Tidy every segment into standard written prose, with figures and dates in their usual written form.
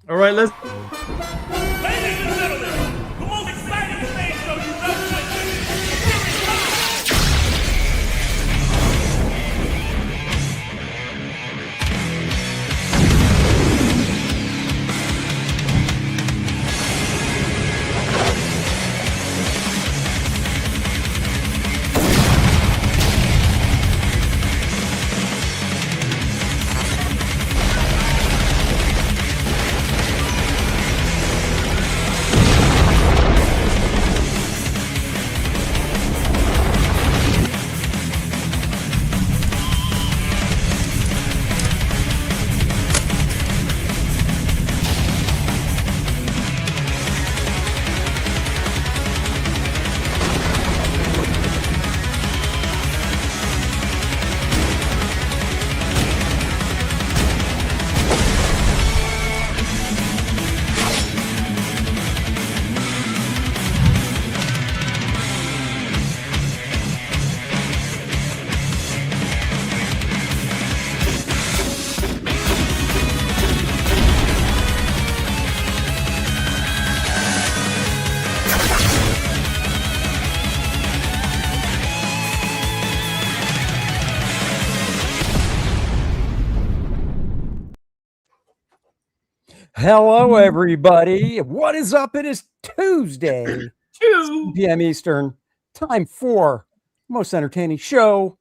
All right, let's. Ladies and gentlemen, the most exciting stage show you've ever witnessed. Hello, everybody. What is up? It is Tuesday, 2 p.m. Eastern, time for most entertaining show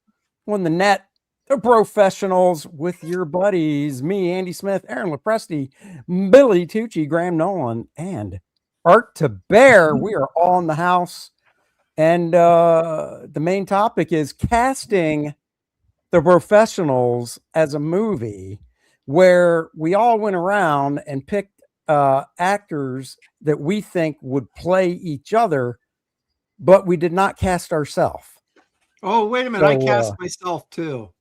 on the net, the Brofessionals, with your buddies, me, Andy Smith, Aaron Lepresti, Billy Tucci, Graham Nolan, and Art to Bear. We are all in the house, and the main topic is casting the Brofessionals as a movie, where we all went around and picked actors that we think would play each other, but we did not cast ourselves. Oh, wait a minute. I cast myself too.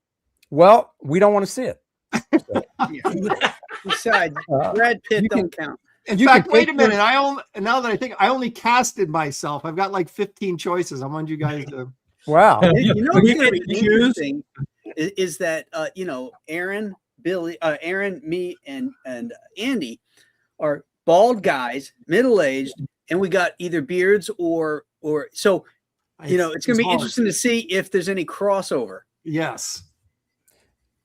Well, we don't want to see it. Besides, Brad Pitt don't count. In fact, wait a minute. Now that I think, I only casted myself. I've got like 15 choices. I want you guys to. Wow. You know what's going to be interesting is that, Aaron, Billy, Aaron, me, and Andy are bald guys, middle-aged, and we got either beards or so, it's going to be interesting to see if there's any crossover. Yes.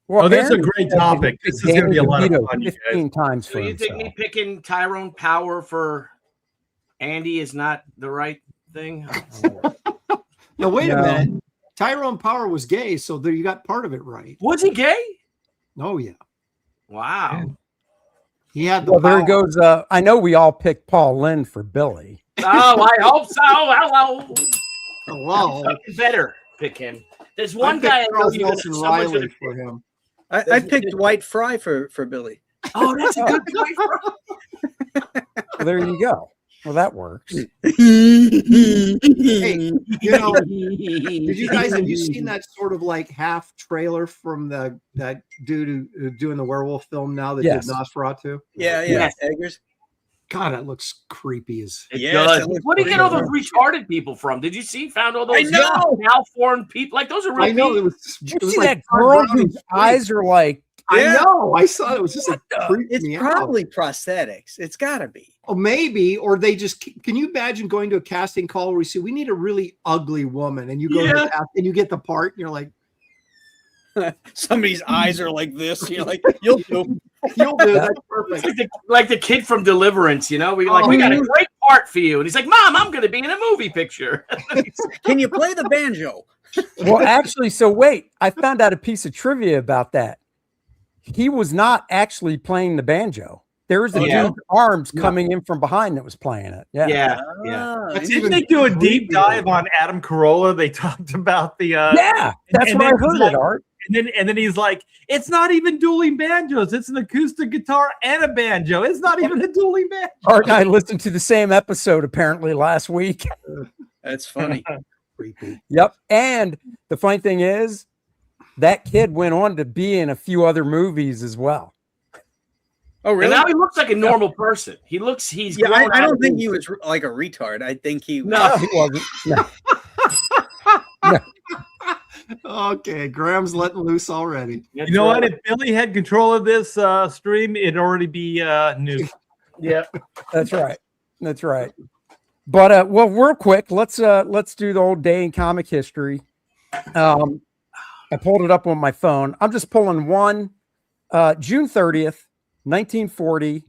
Well, that's a great topic. This is going to be a lot of fun. 15 times for So you think me picking Tyrone Power for Andy is not the right thing? No, wait a minute. Tyrone Power was gay, so there you got part of it right. Was he gay? Oh, yeah. Wow. He had the Well, there power. goes. I know we all picked Paul Lynn for Billy. Oh, I hope so. Hello. Hello. Better pick him. There's one guy I know Charles you Nelson Riley for him. I picked Dwight Fry for Billy. Oh, that's a good point. Well, there you go. Well, that works. Hey, did you guys have you seen that sort of like half trailer from that dude who's doing the werewolf film now that did Nosferatu? Yeah. Eggers. God, that looks creepy as. It does. Where do you get all those retarded people from? Did you see? Found all those malformed people? Like those are real. I know people. Did you see that girl whose eyes are like? I know. I saw it. Was just like It's probably prosthetics. It's got to be. Oh, maybe, or they just. Can you imagine going to a casting call where we say we need a really ugly woman, and you go to the cast and you get the part, and you're like, somebody's eyes are like this. You're like, you'll do. You'll do. That's perfect. It's like the kid from Deliverance, we got a great part for you, and he's like, "Mom, I'm going to be in a movie picture." Can you play the banjo? Well, actually, so wait, I found out a piece of trivia about that. He was not actually playing the banjo. There was a dude's arms coming in from behind that was playing it. Yeah. Didn't they do a deep dive on Adam Carolla? They talked about the that's what I heard it, Art. And then he's like, it's not even dueling banjos. It's an acoustic guitar and a banjo. It's not even a dueling banjo. Art and I listened to the same episode apparently last week. That's funny. Yep. And the funny thing is, that kid went on to be in a few other movies as well. Oh, really? And now he looks like a normal person. He's I don't think he was like a retard. I think he he wasn't. No. Okay, Graham's letting loose already. You know what? If Billy had control of this stream, it'd already be new. Yeah. That's right. That's right. But well, real quick, let's do the old day in comic history. I pulled it up on my phone. I'm just pulling one. June 30th, 1940.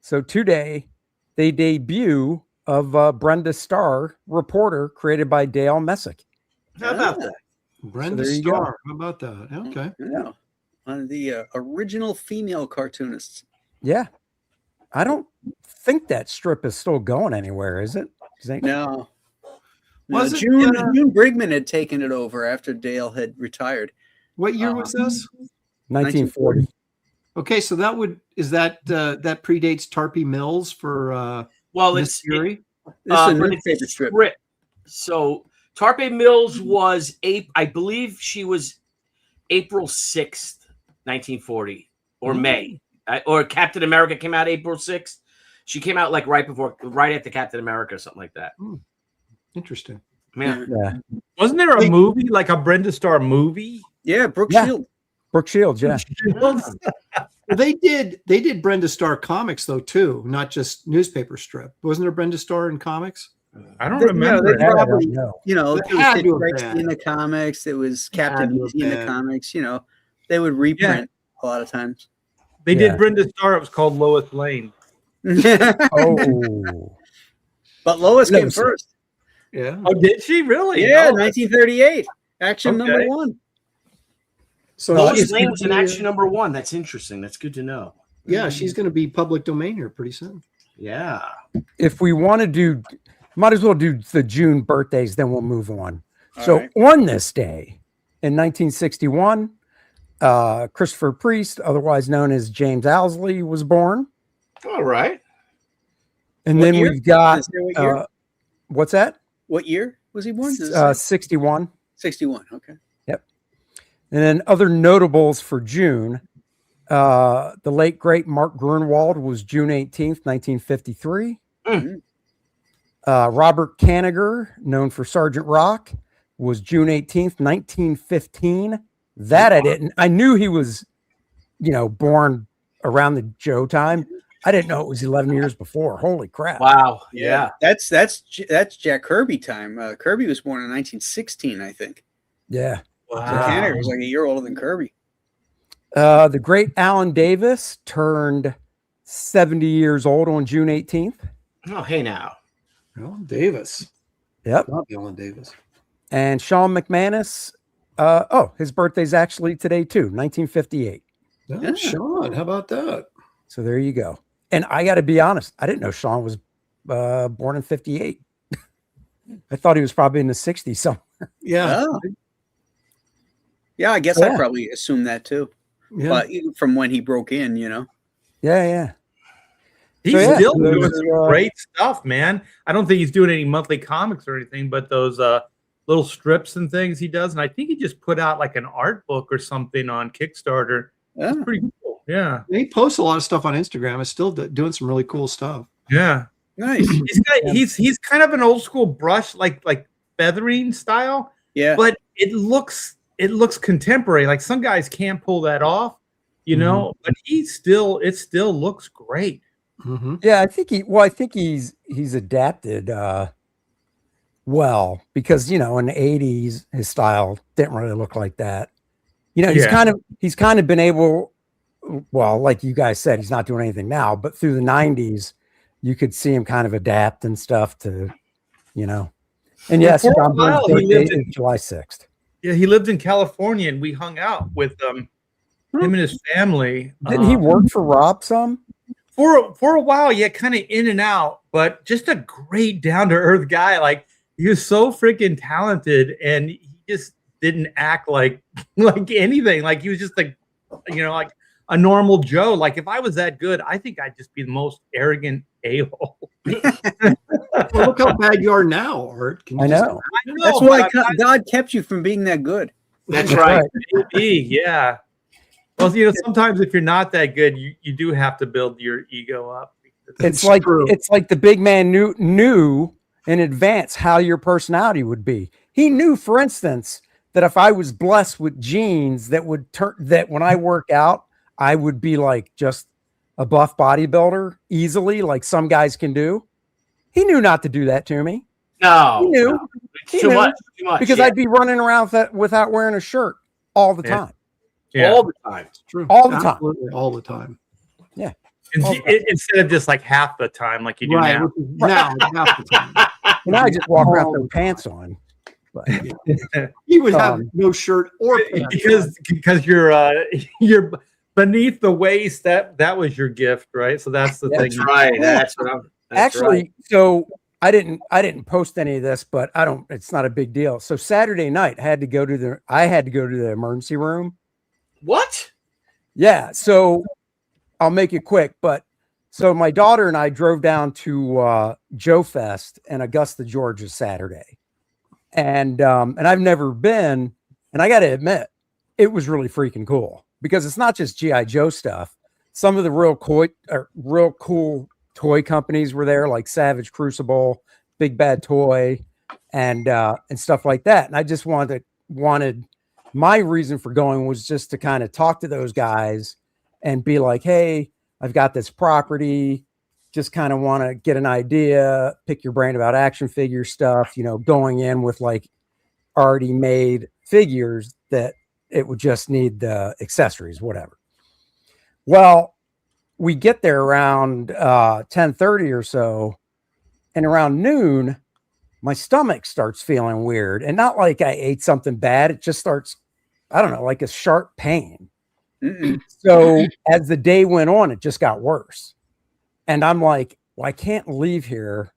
So today, the debut of Brenda Starr, reporter, created by Dale Messick. How about that? Brenda there you go. Starr. How about that? Okay. Yeah. One of the original female cartoonists. Yeah. I don't think that strip is still going anywhere, is it? No. Was it, June Brigman had taken it over after Dale had retired. What year was this? 1940. Okay, so that that predates Tarpey Mills for Well, Miss it's Fury. This is a but newspaper it's strip. So Tarpey Mills was I believe she was April 6th, 1940, or May, or Captain America came out April 6th. She came out like right after Captain America, or something like that. Interesting. Yeah. Wasn't there a movie, like a Brenda Starr movie? Yeah, Brooke Yeah. Shield. Brooke Shields, yeah. Well, they did Brenda Starr comics though too, not just newspaper strip. Wasn't there Brenda Starr in comics? I don't remember. They probably, it was had Dick to have Tracy been. in the comics. It was Had to Captain have Easy in the been. comics. They would reprint a lot of times. They Yeah. did Brenda Starr. It was called Lois Lane. Oh. But Lois came Lois. first. Yeah. Oh, did she really? Yeah, Oh, 1938. Action number Okay. 1. So Lois she's Lane gonna was in be, action number 1. That's interesting. That's good to know. Yeah, she's going to be public domain here pretty soon. Yeah. If we want to do, might as well do the June birthdays, then we'll move on. All So right. on this day in 1961, Christopher Priest, otherwise known as James Owsley, was born. All right. And What then year? we've got, Is there what year? what's that? What year was he born? Does it say? 61. 61. Okay. And then other notables for June, the late, great Mark Grunwald was June 18th, 1953. Robert Kanigher, known for Sergeant Rock, was June 18th, 1915. That I knew he was, born around the Joe time. I didn't know it was 11 years before. Holy crap. Wow. Yeah. That's Jack Kirby time. Kirby was born in 1916, I think. Yeah. So Kanigher was like a year older than Kirby. The great Alan Davis turned 70 years old on June 18th. Oh, hey now. Well, Davis. Yep. Not Alan Davis. And Sean McManus, his birthday's actually today too, 1958. Oh, Yeah. Sean, how about that? So there you go. And I got to be honest, I didn't know Sean was born in 58. I thought he was probably in the 60s somewhere. Yeah. Oh. Yeah, I guess Yeah. I probably assumed that too. Yeah. But from when he broke in, Yeah, yeah. He's So, yeah, still those doing are, some great stuff, man. I don't think he's doing any monthly comics or anything, but those little strips and things he does. And I think he just put out like an art book or something on Kickstarter. Yeah. It's pretty cool. Yeah. He posts a lot of stuff on Instagram. Is still doing some really cool stuff. Yeah. Nice. He's kind of an old school brush, like feathering style, Yeah. but it looks contemporary. Like some guys can't pull that off, but it still looks great. Mm-hmm. Yeah, I think he's adapted well, because in the 80s his style didn't really look like that. He's kind of been able, well, like you guys said, he's not doing anything now, but through the 90s you could see him kind of adapt and stuff to, and yes, For a John Burns' while, he birthday lived in- is July 6th. Yeah, he lived in California, and we hung out with him and his family. Didn't he work for Rob some? For a while? Yeah, kind of in and out, but just a great down to earth guy. Like he was so freaking talented, and he just didn't act like anything. Like he was just like a normal Joe. Like if I was that good, I think I'd just be the most arrogant a-hole. Well, look how bad you are now, Art. Can you I just- know. I know, That's why but God kept you from being that good. That's right. maybe, yeah. Well, sometimes if you're not that good, you do have to build your ego up. It's like true. the big man knew in advance how your personality would be. He knew, for instance, that if I was blessed with genes that would that when I work out, I would be like just a buff bodybuilder easily, like some guys can do. He knew not to do that to me. No, He knew. no. It's He too knew. much. Too much. Because yeah. I'd be running around without wearing a shirt all the time. Yeah. all the time. True. All the time. Absolutely, all the time. Yeah. Instead of just like half the time, like you do Right. now. Now, half the time. And I just walk around with pants on. But He would have no shirt or pants. because you're beneath the waist. That was your gift, right? So that's the thing. That's right. That's what I'm. That's actually, right. so I didn't post any of this, but it's not a big deal. So Saturday night I had to go to the emergency room. What? Yeah. So I'll make it quick, but so my daughter and I drove down to Joe Fest in Augusta, Georgia, Saturday. And I've never been, and I got to admit, it was really freaking cool because it's not just G.I. Joe stuff. Some of the real cool toy companies were there, like Savage Crucible, Big Bad Toy, and stuff like that. And I just wanted my reason for going was just to kind of talk to those guys and be like, hey, I've got this property. Just kind of want to get an idea, pick your brain about action figure stuff, going in with like already made figures that it would just need the accessories, whatever. Well, we get there around 10:30 or so, and around noon, my stomach starts feeling weird, and not like I ate something bad. It just starts, I don't know, like a sharp pain. So as the day went on, it just got worse. And I'm like, well, I can't leave here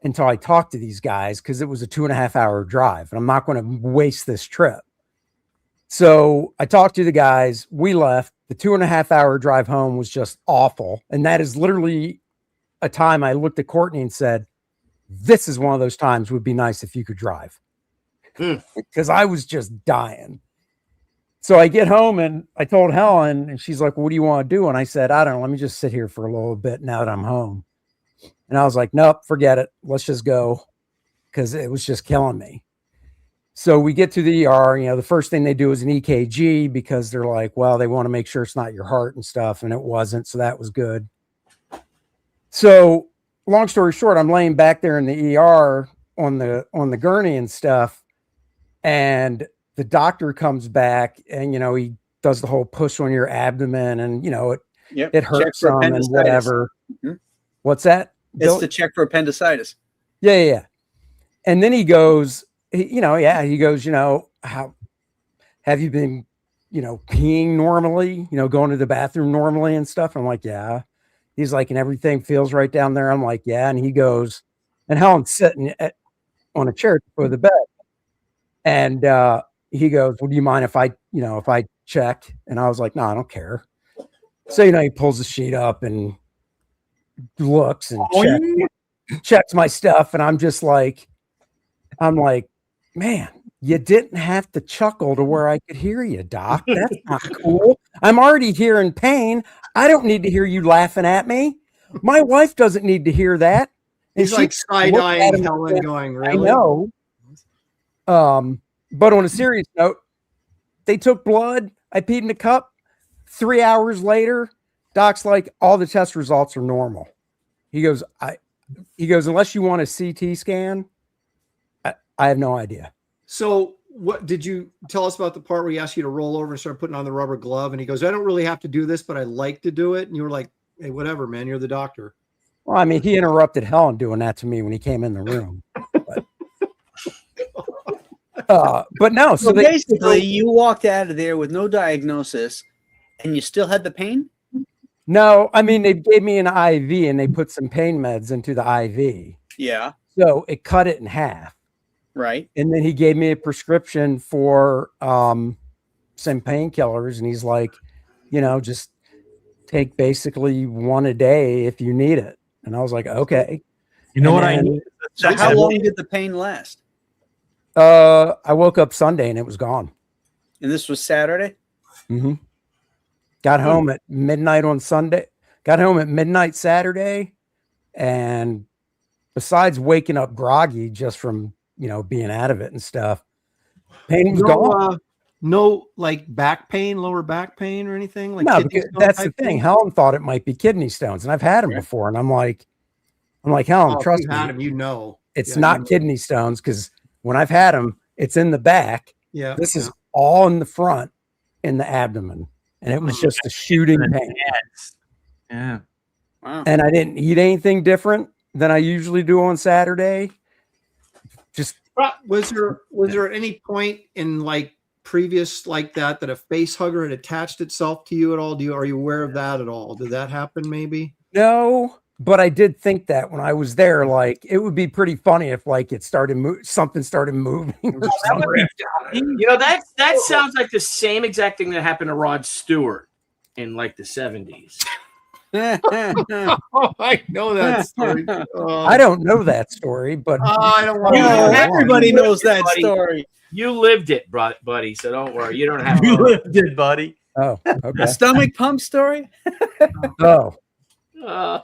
until I talk to these guys because it was a 2.5 hour drive and I'm not going to waste this trip. So I talked to the guys. We left. The 2.5 hour drive home was just awful. And that is literally a time I looked at Courtney and said, this is one of those times would be nice if you could drive. Because I was just dying. So I get home and I told Helen, and she's like, what do you want to do? And I said, I don't know. Let me just sit here for a little bit now that I'm home. And I was like, nope, forget it. Let's just go. Because it was just killing me. So we get to the ER. The first thing they do is an EKG because they're like, well, they want to make sure it's not your heart and stuff. And it wasn't. So that was good. So long story short, I'm laying back there in the ER on the gurney and stuff. And the doctor comes back and, he does the whole push on your abdomen and, it hurts some and whatever. Mm-hmm. What's that? It's the check for appendicitis. Yeah. And then he goes, he goes, how have you been, peeing normally, going to the bathroom normally and stuff? I'm like, yeah. He's like, and everything feels right down there. I'm like, yeah. And he goes, and Helen's sitting on a chair for the bed. And, he goes, well, do you mind if I check? And I was like, no, I don't care. So, he pulls the sheet up and looks and checks my stuff. And I'm like, man, you didn't have to chuckle to where I could hear you, Doc. That's not cool. I'm already here in pain. I don't need to hear you laughing at me. My wife doesn't need to hear that. He's like side-eyeing Helen going, really? I know. But on a serious note, they took blood. I peed in a cup. 3 hours later, Doc's like, all the test results are normal. He goes, unless you want a CT scan, I have no idea. So what did you tell us about the part where he asked you to roll over and start putting on the rubber glove? And he goes, I don't really have to do this, but I like to do it. And you were like, hey, whatever, man, you're the doctor. Well, I mean, he interrupted Helen doing that to me when he came in the room. But no, so basically you walked out of there with no diagnosis and you still had the pain? No, I mean, they gave me an IV and they put some pain meds into the IV. Yeah. So it cut it in half. Right. And then he gave me a prescription for some painkillers. And he's like, just take basically one a day if you need it. And I was like, okay. I need? So how long did the pain last? I woke up Sunday and it was gone. And this was Saturday? Mm-hmm. Got home at midnight on Sunday. Got home at midnight Saturday. And besides waking up groggy just from, being out of it and stuff, pain was gone. no like back pain, lower back pain, or anything like. No, kidney because stone that's the type thing. Helen thought it might be kidney stones, and I've had them before, and I'm like, Helen, Oh, trust if me, you had 'em, you know. it's Yeah, not you know. kidney stones because when I've had them, it's in the back. Yeah, This is all in the front, in the abdomen, and it was just a shooting pain. Yeah. Wow. And I didn't eat anything different than I usually do on Saturday. Just Was there any point in like previous like that a face hugger had attached itself to you at all? Are you aware of that at all? Did that happen maybe? no, but I did think that when I was there, like it would be pretty funny if like it started something started moving. Or That something. would be You know, that sounds like the same exact thing that happened to Rod Stewart in like the 70s. Oh, I know that story. I don't know that story, but I don't want No, to. everybody knows that Buddy. story. You lived it, buddy, so don't worry. You don't have You to. lived it, buddy. oh, The okay. stomach pump story. Oh, Uh,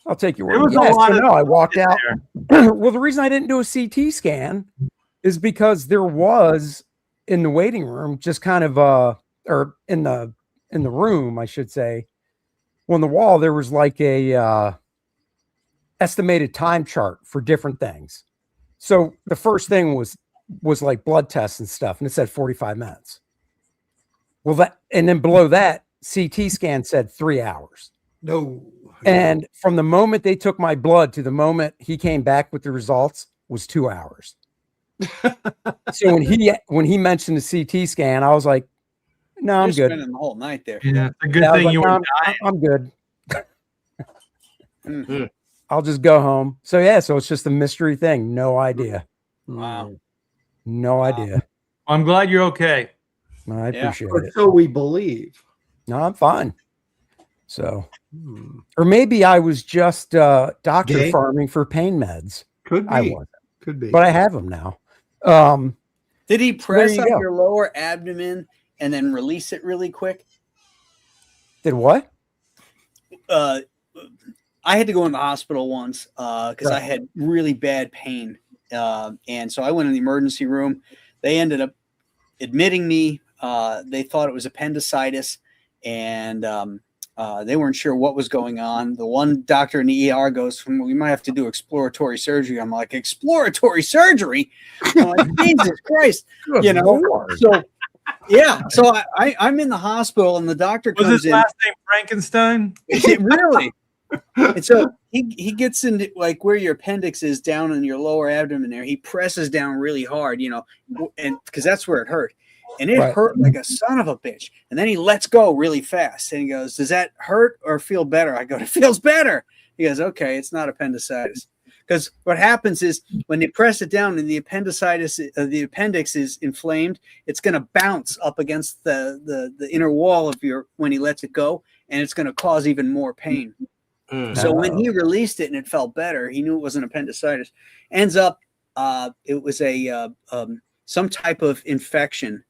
I'll take your There word. was a Yeah, lot so of no, I walked in out. Well, the reason I didn't do a CT scan is because there was in the waiting room, just kind of or in the room, I should say, on the wall there was like a estimated time chart for different things. So the first thing was like blood tests and stuff, and it said 45 minutes. Well, that, and then below that, CT scan said 3 hours. No. And from the moment they took my blood to the moment he came back with the results was 2 hours. So when he mentioned the CT scan, I was like, no, I'm You're good. spending the whole night there. Yeah, it's a good I was thing like, you "No, were I'm, dying. I'm good. Mhm. I'll just go home." So yeah, so it's just a mystery thing. No idea. Wow. No idea. I'm glad you're okay. I Yeah. appreciate Or it. so we believe. No, I'm fine. So, Hmm. or maybe I was just doctor Gay? farming for pain meds. Could I be. wasn't, Could be. but I have them now. Did he there press you up go. your lower abdomen and then release it really quick? Did what? I had to go in the hospital once because I Right. had really bad pain. And so I went in the emergency room. They ended up admitting me. They thought it was appendicitis, and they weren't sure what was going on. The one doctor in the ER goes, "We might have to do exploratory surgery." I'm like, "Exploratory surgery?" I'm like, Jesus Christ. Good You know, Lord. so yeah, so I'm in the hospital, and the doctor Was comes his in. last name Frankenstein? Really? And so he gets into like where your appendix is down in your lower abdomen there. He presses down really hard, you know, and because that's where it hurt. And it Right. hurt like a son of a bitch. And then he lets go really fast. And he goes, "Does that hurt or feel better?" I go, "It feels better." He goes, "Okay, it's not appendicitis." Because what happens is when you press it down and the appendix is inflamed, it's going to bounce up against the inner wall of when he lets it go, and it's going to cause even more pain. So when he released it and it felt better, he knew it wasn't appendicitis. Ends up, it was some type of infection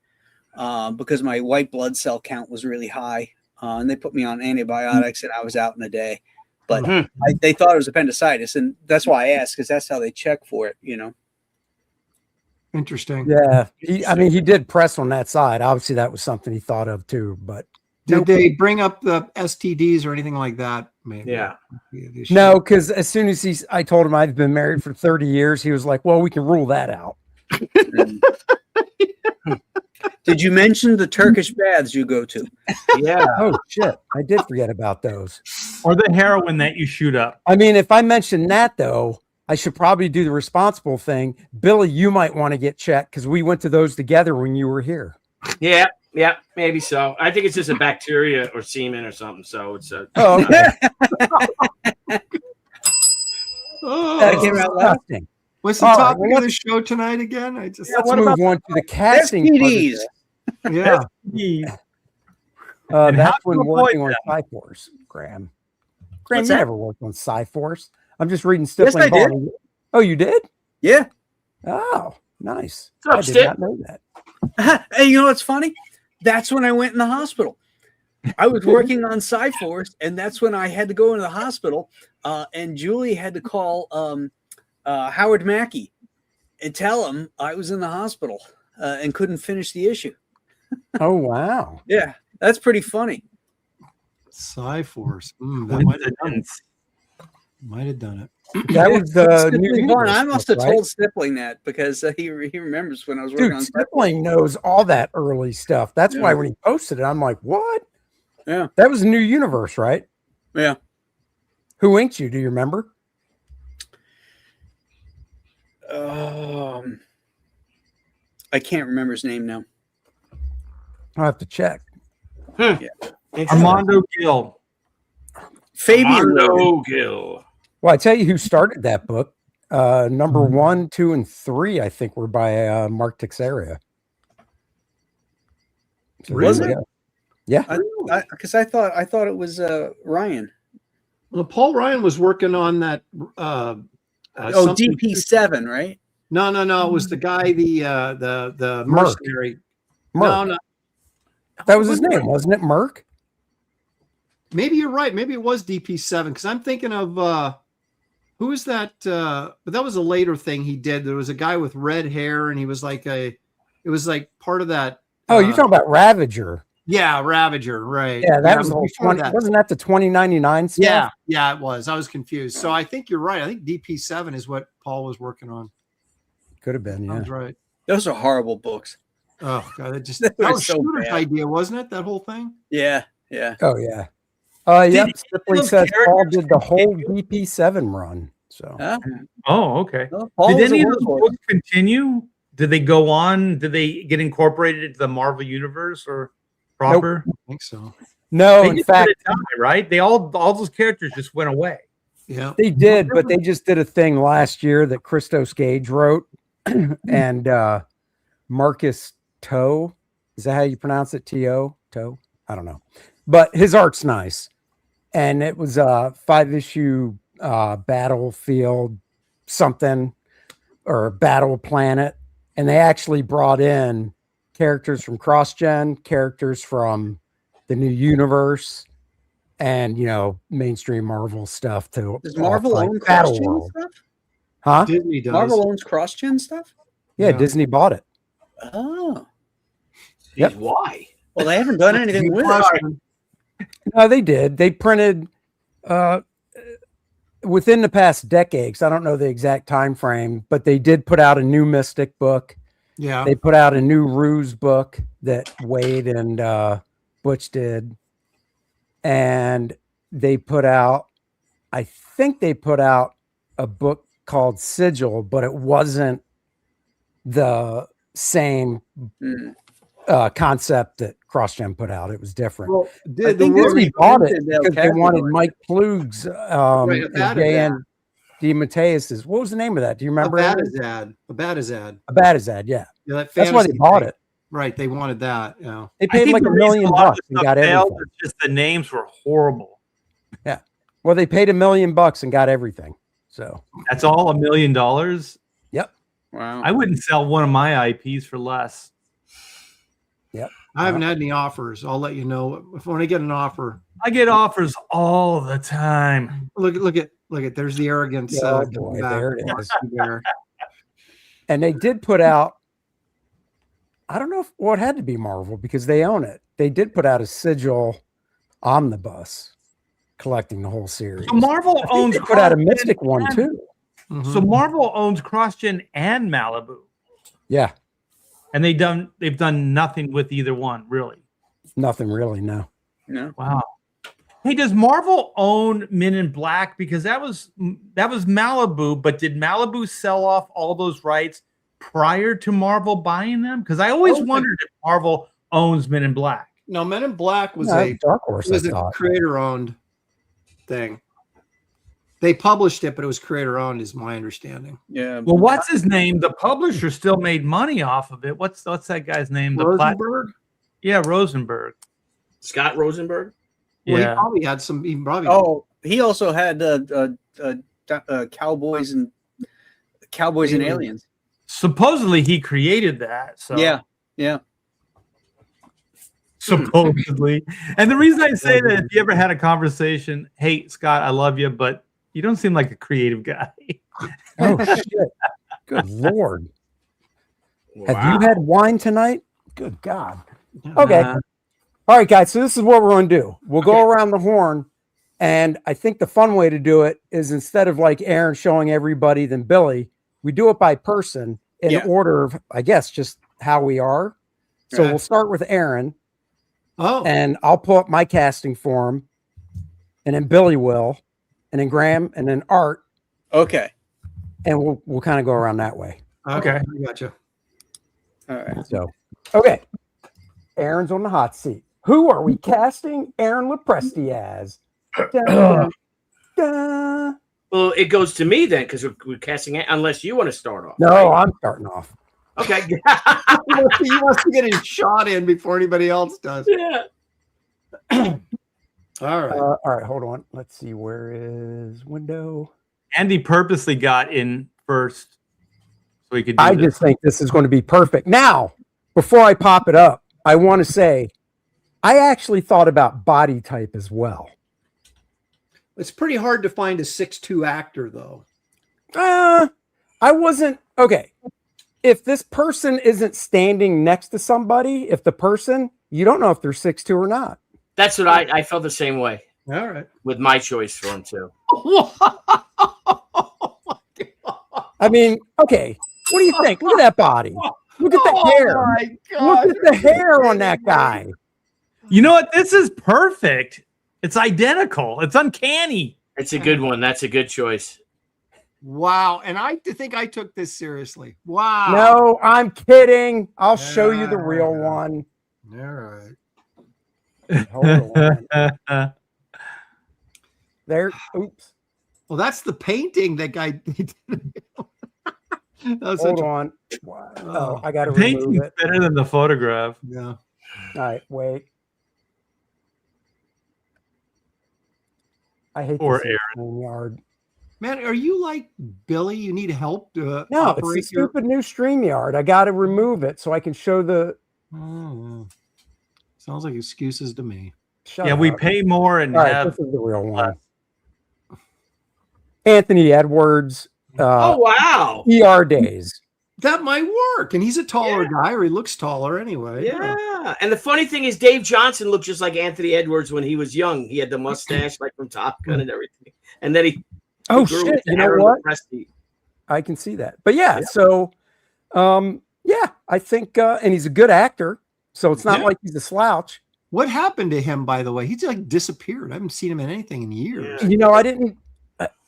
because my white blood cell count was really high, and they put me on antibiotics, and I was out in a day. But they thought it was appendicitis, and that's why I asked, because that's how they check for it, you know. Interesting. Yeah. He did press on that side. Obviously, that was something he thought of too. But Did they bring up the STDs or anything like that? Maybe. Yeah. no, because as soon as I told him I've been married for 30 years, he was like, "Well, we can rule that out." Did you mention the Turkish baths you go to? Yeah. Oh shit, I did forget about those. Or the heroin that you shoot up? I mean, if I mention that though, I should probably do the responsible thing. Billy, you might want to get checked because we went to those together when you were here. Yeah. Yeah. Maybe so. I think it's just a bacteria or semen or something. So it's a. Oh, okay. That came out loud. Disgusting. What's the All right, topic well, of the show tonight again? I just Let's move on to the casting. STDs. yeah. And That's how when to working on avoid Cyforce, Graham. Graham, What's you that? never worked on Cyforce. I'm just reading Yes, I Stifling did. Bond. Oh, you did? Yeah. Oh, nice. What's up, I did Stiff? not know that. Hey, you know what's funny? That's when I went in the hospital. I was working on Cyforce, and that's when I had to go into the hospital. And Julie had to call Howard Mackey and tell him I was in the hospital and couldn't finish the issue. Oh wow. Yeah, that's pretty funny. Cyforce. That might have done it. That was the new Stippling Barn. I universe must stuff, have right? told Stippling that because he remembers when I was working Dude, on Stippling knows all that early stuff. That's why when he posted it, I'm like, what? Yeah. That was a new universe, right? Yeah. Who inked you? Do you remember? I can't remember his name now. I'll have to check. Armando Gill. Fabian wrote it. Armando Gill. Well, I tell you who started that book. Number 1, 2, and 3, I think, were by Mark Teixeira. So Was there you it? go. Yeah. Because I thought it was Ryan. Well, Paul Ryan was working on that. DP7, right? No. It was the guy, the mercenary. Merc. No. That was his name, wasn't it? Merc? Maybe you're right. Maybe it was DP7 because I'm thinking of who is that? But that was a later thing he did. There was a guy with red hair, and he was like it was like part of that. Oh, you're talking about Ravager. Yeah, Ravager, right? Yeah, that was the whole before 20. Wasn't that the 2099 stuff? Yeah, it was. I was confused. So I think you're right. I think DP7 is what Paul was working on. Could have been, yeah. That's right. Those are horrible books. Oh god, that was was so Shooter's bad. idea, wasn't it? That whole thing. Yeah. Oh, yeah. Yep. Did Stippling those says Paul characters did the whole continue? DP7 run. So Huh? Oh, okay. Well, Paul Did was any a of those workhorse. books continue? Did they go on? Did they get incorporated into the Marvel universe or proper? I think so. no, They in just fact, did a die, right? They all those characters just went away. Yeah. they did, but they just did a thing last year that Christos Gage wrote, and Marcus Toe. Is that how you pronounce it? T-O? Toe? I don't know. But his art's nice. And it was a 5-issue Battlefield something or Battle Planet. And they actually brought in characters from CrossGen, characters from the new universe, and, mainstream Marvel stuff to Does Marvel own Battle CrossGen World. stuff? Huh? Disney does. Marvel owns CrossGen stuff? Yeah, Yeah. Disney bought it. Oh. Yep. Why? Well, they haven't done anything with it. No, they did. They printed within the past decades. I don't know the exact time frame, but they did put out a new Mystic book. Yeah. They put out a new Ruse book that Wade and Butch did. And they put out, I think they put out a book called Sigil, but it wasn't the same concept that CrossGen put out. It was different. Well, I think Disney bought it They'll because they capture wanted it. Mike Plug's Right, and Dan DeMatteis's. What was the name of that? Do you remember? Abadazad. Abadazad. Abadazad, yeah. Yeah, that That's why they fantasy bought thing. it. Right. They wanted that. Yeah. They I paid think like the $1 reason million a lot of bucks the and stuff got failed everything. is just the names were horrible. Well, they paid $1 million bucks and got everything. So That's all $1 million. Wow. I wouldn't sell one of my IPs for less. I haven't had any offers. I'll let you know when I get an offer. I get offers all the time. Look at. There's the arrogance. Oh, coming boy, back. there it is. There. And they did put out, I don't know if it had to be Marvel because they own it. They did put out a Sigil omnibus collecting the whole series. So Marvel I think owns they put out a CrossGen Mystic one and- too. Mhm. So Marvel owns CrossGen and Malibu, Yeah, and they've done nothing with either one, really. nothing really. No. No. Wow. Hey, does Marvel own Men in Black? Because that was Malibu, but did Malibu sell off all those rights prior to Marvel buying them? Because I always wondered if Marvel owns Men in Black. No, Men in Black was No, a Dark Horse. I was a thought. creator-owned thing. They published it, but it was creator-owned, is my understanding. Yeah. Well, what's his name? The publisher still made money off of it. What's that guy's name? Rosenberg. Yeah, Rosenberg. Scott Rosenberg? Well, Yeah. he probably had some. He probably. Oh, he also had Cowboys and Aliens. Supposedly he created that. So Yeah. Yeah. supposedly. And the reason I say that, if you ever had a conversation, hey Scott, I love you, but you don't seem like a creative guy. Oh shit! Good lord! Wow. Have you had wine tonight? Good God! Okay. All right, guys. So this is what we're going to do. We'll go around the horn. And I think the fun way to do it is instead of like Aaron showing everybody, then Billy, we do it by person in order of, I guess, just how we are. So we'll start with Aaron. Oh. And I'll pull up my casting form. And then Billy will. And then Graham. And then Art. Okay. And we'll kind of go around that way. Okay. I gotcha. All right. So, okay. Aaron's on the hot seat. Who are we casting Aaron Lopresti as? Dun, dun, dun. Well, it goes to me then because we're casting it. Unless you want to start off. No, right? I'm starting off. Okay. He wants to get his shot in before anybody else does. Yeah. All right. All right, hold on. Let's see. Where is window? Andy purposely got in first so he could do I this. just think this is going to be perfect. Now, before I pop it up, I want to say I actually thought about body type as well. It's pretty hard to find a 6'2" actor, though. I wasn't okay. If this person isn't standing next to somebody, if the person, you don't know if they're 6'2" or not. That's what I felt the same way All right. with my choice for him too. I mean, okay. What do you think? Look at that body. Look at the hair. My God. Look at the hair on that guy. You know what? This is perfect. It's identical. It's uncanny. It's a good one. That's a good choice. Wow. And I think I took this seriously. Wow. No, I'm kidding. I'll show you the real one. All right. Hold on. There. Oops. Well, that's the painting that guy did. Hold on. Wow. Oh, I got to The painting's remove it. better than the photograph. Yeah. All right, wait. I hate Poor this StreamYard. Man, are you like Billy? You need help to No, it's operate a stupid new StreamYard. I got to remove it so I can show the. Oh, sounds like excuses to me. Shut Yeah, we up. pay more and All right, have this is the real one. Anthony Edwards. Oh wow. ER days. That might work. And he's a taller guy, or he looks taller anyway. Yeah. And the funny thing is Dave Johnson looked just like Anthony Edwards when he was young. He had the mustache like from Top Gun and everything. And then he Oh grew shit! with You know Aaron what? Lopresti. I can see that. But yeah, so yeah, I think and he's a good actor, so it's not like he's a slouch. What happened to him, by the way? He's like disappeared. I haven't seen him in anything in years. Yeah. You know, I didn't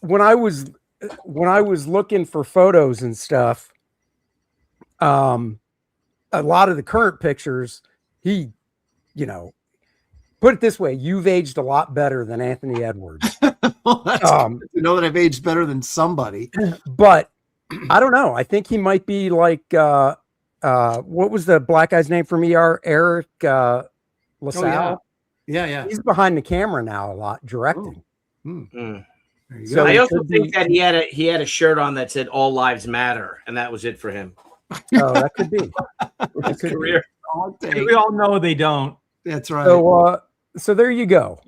when I was looking for photos and stuff. A lot of the current pictures, he, you know, put it this way, you've aged a lot better than Anthony Edwards. Well, that's good to know that I've aged better than somebody. But I don't know. I think he might be like what was the black guy's name from ER? Eric LaSalle. Yeah. He's behind the camera now a lot, directing. Mm. There you So go. I he also could think be- that he had a shirt on that said "All Lives Matter," and that was it for him. Oh, that could be. That His could be. career. I'll take- we all know they don't. That's right. So there you go.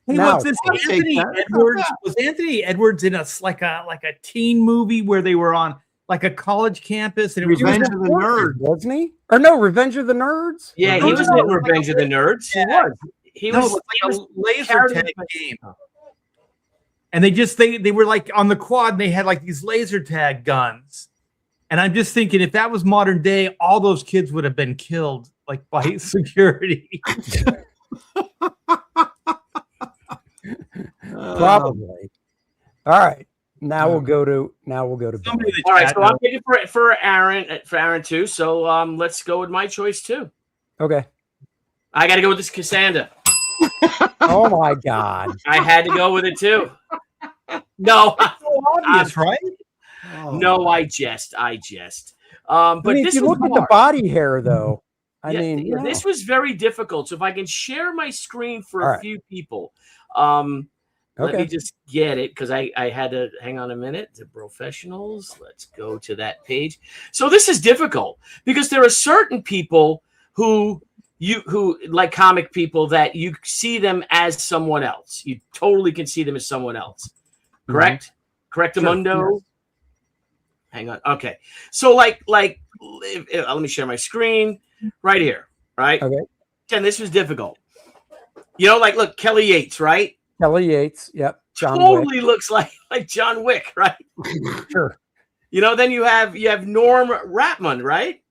Hey, Now- what's this? I'll take Anthony that. Edwards was Anthony Edwards in a like a teen movie where they were on like a college campus and it was Revenge of the Nerds. Wasn't he? Or no, Revenge of the Nerds? Yeah, he was in Revenge of the Nerds. Yeah. He No, was. like he a was laser carried tag by- game. And they were like on the quad and they had like these laser tag guns. And I'm just thinking if that was modern day, all those kids would have been killed like by security. Probably. All right. Now we'll go to Billy. Somebody in the All right, chat so I'm knows. thinking for Aaron too. So let's go with my choice too. Okay. I got to go with this Cassandra. Oh my God. I had to go with it too. No, So obvious, right? Oh. no, I jest. But I mean, this if you was look at the hard. body hair, though, I Yeah, mean, you this know. was very difficult. So if I can share my screen for All a right. few people, let Okay. me just get it because I had to hang on a minute. The Brofessionals. Let's go to that page. So this is difficult because there are certain people who like comic people that you see them as someone else. You totally can see them as someone else. Correct? Correct, Amundo? Yes. Hang on. Okay. So like let me share my screen right here. right? Okay. And this was difficult. You know, like look, Kelly Yates, right? Kelly Yates. Yep. John Wick. Totally looks like John Wick, right? Sure. You know, then you have Norm Rapmund, right?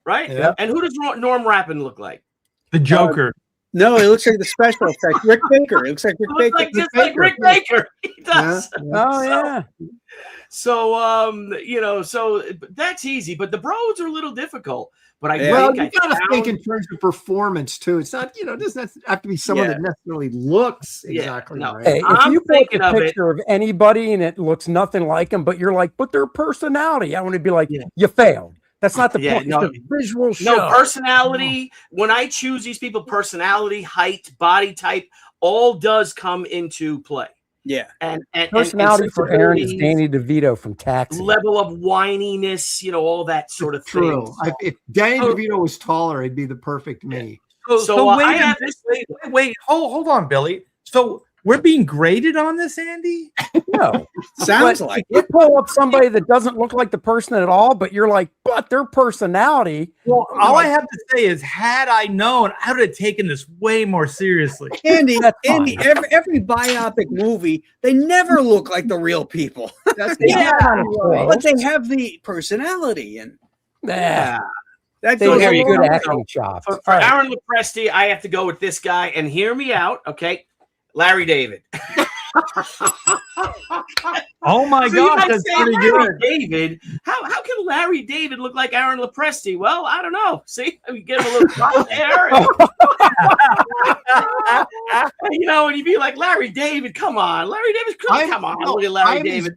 Right? Yeah. And who does Norm Rapmund look like? The Joker. No, it looks like the special effect. Rick Baker. It looks like Rick He looks Baker. like just like Rick Baker. He does. Oh yeah. So you know, so that's easy, but the Broads are a little difficult. But I Well, think you got to think in terms of performance too. It's not, it doesn't have to be someone that necessarily looks exactly no. right. Hey, if I'm you put thinking a of it- picture of anybody and it looks nothing like them, but you're like, but their personality, I want to be like, you failed. That's not the point. No, it's the visual show. no personality. When I choose these people, personality, height, body type, all does come into play. Yeah. And Personality for Aaron is sensibilities, Danny DeVito from Taxi. level of whininess, all that sort of True. thing. If Danny DeVito was taller, it'd be the perfect me. So, wait, I a have minute, wait, hold on, Billy. So we're being graded on this, Andy? No. Sounds But like you pull up somebody that doesn't look like the person at all, but you're like, but their personality. Well, all I have to say is, had I known, I would have taken this way more seriously. Andy, That's Andy, fine. every biopic movie, they never look like the real people. That's Kind of But close. they have the personality, and Yeah. that They goes have a good long way. acting chops. For All right. Aaron Lopresti, I have to go with this guy, and hear me out, okay? Larry David. Oh my So you gosh, might that's say, pretty Larry good. David. How can Larry David look like Aaron Lopresti? Well, I don't know. See, we give him a little crop there. And you'd be like, Larry David, come on. Larry David, come on. Look at Larry David.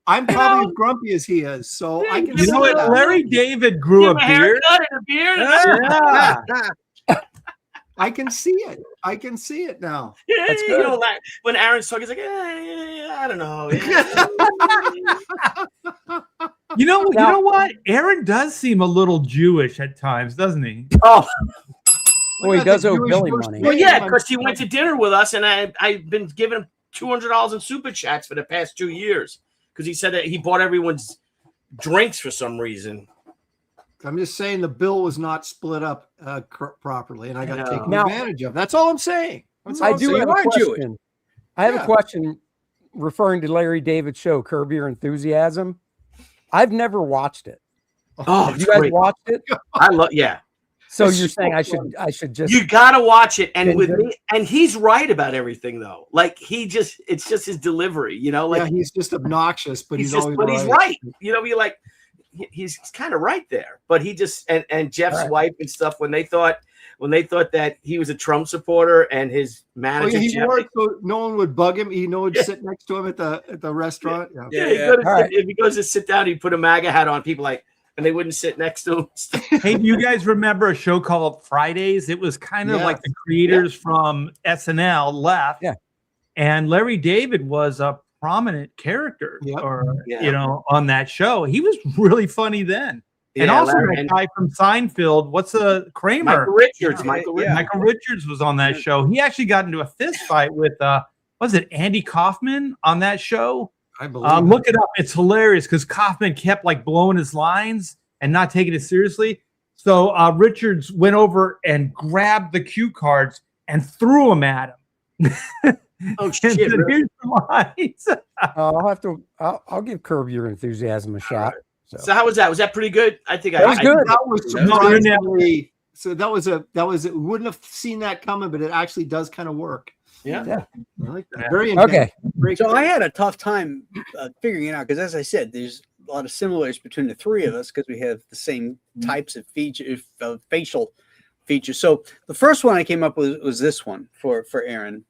I'm probably as grumpy as he is, so I can You see know what? that. Larry David grew Give a him a beard. haircut and a beard. Yeah. I can see it. I can see it now. Yeah, That's you know, good. like, when Aaron's talking, he's like, I don't know. You know what? Aaron does seem a little Jewish at times, doesn't he? Oh, Well, he does owe Billy money. well, yeah, because he went to dinner with us, and I've been giving him $200 in super chats for the past 2 years because he said that he bought everyone's drinks for some reason. I'm just saying the bill was not split up properly, and I got No. taken Now- advantage of. That's all I'm saying. That's all I I'm do saying. have a You are Jewish. question. I have a Yeah. question referring to Larry David's show, Curb Your Enthusiasm. I've never watched it. Oh, Have it's you guys great. watched it? I love, yeah. So It's you're so saying I fun. should just You gotta watch it, and with Ginger. me, and he's right about everything though. Like it's just his delivery, like Yeah, he's just obnoxious, but he's he's always he's right. right. You're like, he's kind of right there. But he just and Jeff's Right. wife and stuff when they thought that he was a Trump supporter and his Oh, manager. yeah, he Jeff, worked so no one would bug him. He would sit next to him at the restaurant. Yeah. yeah, Yeah. All right. If he goes to sit down, he put a MAGA hat on. People and they wouldn't sit next to him. Hey, do you guys remember a show called Fridays? It was kind of Yes. like the creators from SNL left. Yeah. And Larry David was a prominent character Yep. on that show. He was really funny then. And Yeah, also Larry- that guy from Seinfeld, what's Kramer? Michael Richards. Yeah, Michael yeah. Richards. Michael Richards was on that show. He actually got into a fist fight with was it Andy Kaufman on that show? I believe. Look it up. It's hilarious because Kaufman kept like blowing his lines and not taking it seriously. So Richards went over and grabbed the cue cards and threw them at him. Oh And shit! said, Really? "Here's the lines." I'll give Curb Your Enthusiasm a shot. So how was that? Was that pretty good? I think That was good. That was No, you're not- surprisingly. So that was we wouldn't have seen that coming, but it actually does kind of work. Yeah. Yeah. I like that. Yeah. Very Okay. Very So cool. I had a tough time figuring it out because, as I said, there's a lot of similarities between the three of us because we have the same types of facial features. So the first one I came up with was this one for Aaron.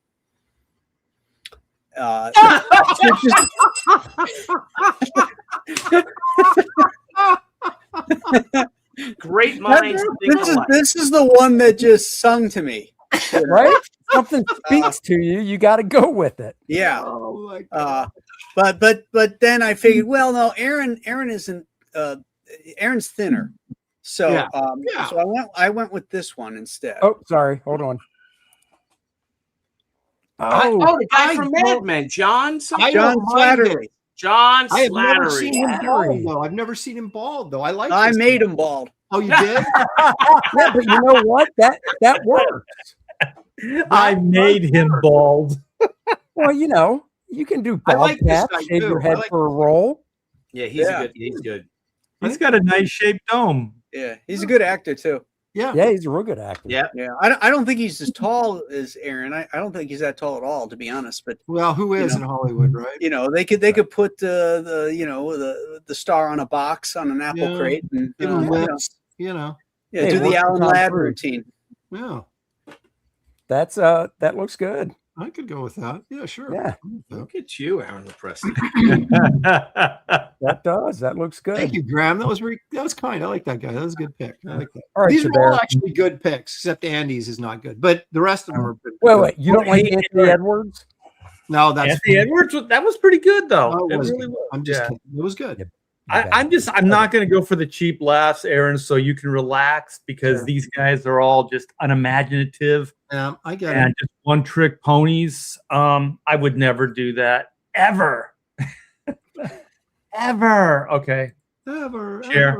Great minds think alike. This is the one that just sung to me. Right? Something speaks to you. You got to go with it. Yeah. Oh my god. But then I figured, well, no, Aaron isn't. Aaron's thinner, so Yeah. so I went with this one instead. Oh, sorry. Hold on. Oh, the guy I from don't- Mad Men, John. I John don't mind Slattery. John I have never seen Slattery. him bald though. I've never seen him bald though. I like. I this made guy. him bald. Oh, you did? Yeah, but you know what? That works. I made him bald. Well, you know, you can do I bald like this cap, guy, shave too. your I head like for a roll. Yeah, he's Yeah. good. He's good. He's got a nice shaped dome. Yeah, he's a good actor too. Yeah. Yeah, he's a real good actor. Yeah. Yeah, I don't think he's as tall as Aaron. I don't think he's that tall at all, to be honest. But Well, who is in Hollywood, right? you know, they could put the star on a box on an apple Yeah. crate and Give him lips, you know. yeah, Hey, do what's the Alan Tom Ladd Cruise? routine. Yeah. That's that looks good. I could go with that. Yeah, sure. Yeah. Look at you, Aaron Lepresti. That does. That looks good. Thank you, Graham. That was kind. I like that guy. That was a good pick. I like that. All right, These are all Chabert. actually good picks, except Andy's is not good. But the rest of them are good. Wait, you don't like Anthony Edwards? No, that's Anthony Edwards, that was pretty good though. Oh, it It was really good. was. I'm just Yeah. kidding. It was good. I'm not going to go for the cheap laughs, Aaron, so you can relax because Sure. these guys are all just unimaginative Yeah, I get and it. just one trick ponies. I would never do that ever. Ever. Okay. Ever. Share.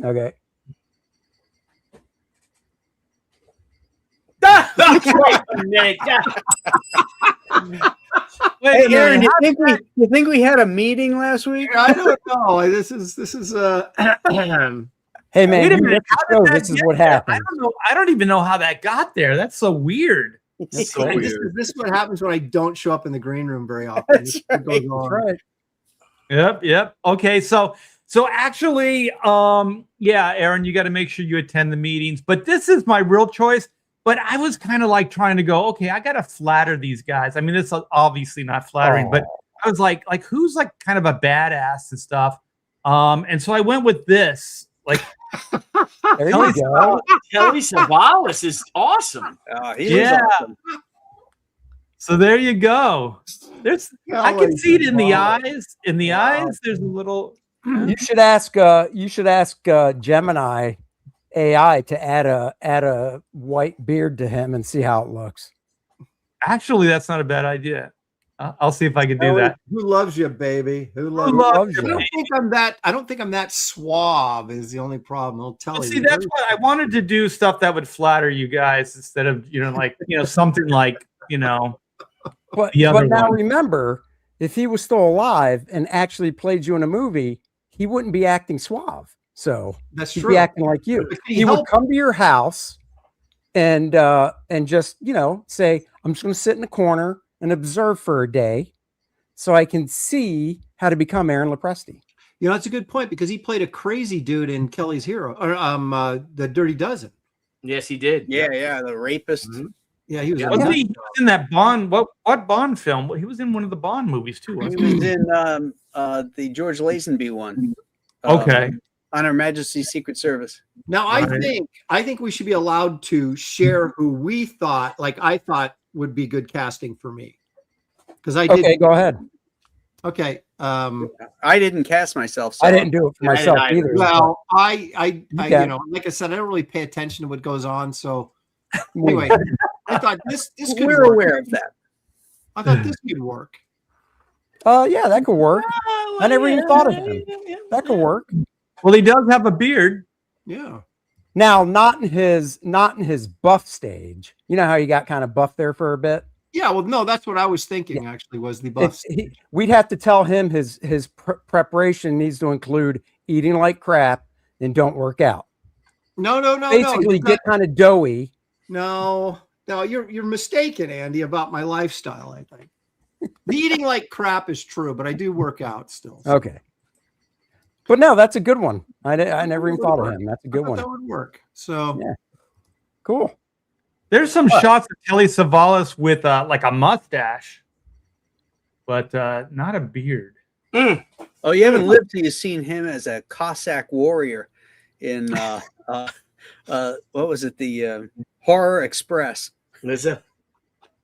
ever. Okay. Nick. Hey, Aaron, you think we had a meeting last week? I don't know. This is Hey man, Wait a you minute, missed the how show. did that This is get what there? happened. I don't know. I don't even know how that got there. That's so weird. That's so this, weird. this is what happens when I don't show up in the green room very often. That's This goes right. on. That's right. Yep. Okay. So actually, yeah, Aaron, you got to make sure you attend the meetings. But this is my real choice. But I was kind of like trying to go, okay, I got to flatter these guys. I mean, it's obviously not flattering, but I was like who's like kind of a badass and stuff. And so I went with this. Like, There you go. Kelly Savalas is awesome. yeah. So there you go. I can see it in the eyes. In the eyes, there's a little. You should ask Gemini AI to add a white beard to him and see how it looks. Actually, that's not a bad idea. I'll see if I can do that. Who loves you, baby? Who loves loves you? you? I don't think I'm that suave. Is the only problem. I'll tell Well, you. see, that's what I wanted to do. Stuff that would flatter you guys instead of something like But The other now one. remember, if he was still alive and actually played you in a movie, he wouldn't be acting suave. So That's he'd true. be acting like you. But can He would help? come to your house and just say, I'm just going to sit in the corner and observe for a day so I can see how to become Aaron Lepresti. That's a good point because he played a crazy dude in Kelly's Hero or the Dirty Dozen. Yes, he did. Yeah, the rapist. Mhm. Yeah, he was. Yeah. Wasn't he was in that Bond? What Bond film? He was in one of the Bond movies too. He Wasn't was he? in the George Lazenby one. Okay. On Her Majesty's Secret Service. Now I think we should be allowed to share who we thought, I thought would be good casting for me. Because I did. Okay, go ahead. Okay. I didn't cast myself. So I didn't do it for I myself didn't either. Well, I can. like I said, I don't really pay attention to what goes on. So but- anyway, I thought this could We're work. aware of that. I thought this could work. Yeah, that could work. I never even thought of him. That could work. Well, he does have a beard. Yeah. Now, not in his buff stage. You know how he got kind of buff there for a bit? Yeah. Well, no, that's what I was thinking. Actually, was the buff. We'd have to tell him his preparation needs to include eating like crap and don't work out. No. Basically, get kind of doughy. No, you're mistaken, Andy, about my lifestyle. I think the eating like crap is true, but I do work out still. So Okay. But no, that's a good one. I never even thought of him. That's a I good thought one. that would work. So Yeah. Cool. There's some shots of Telly Savalas with like a mustache, but not a beard. Oh, you haven't lived till you've seen him as a Cossack warrior in what was it? The Horror Express.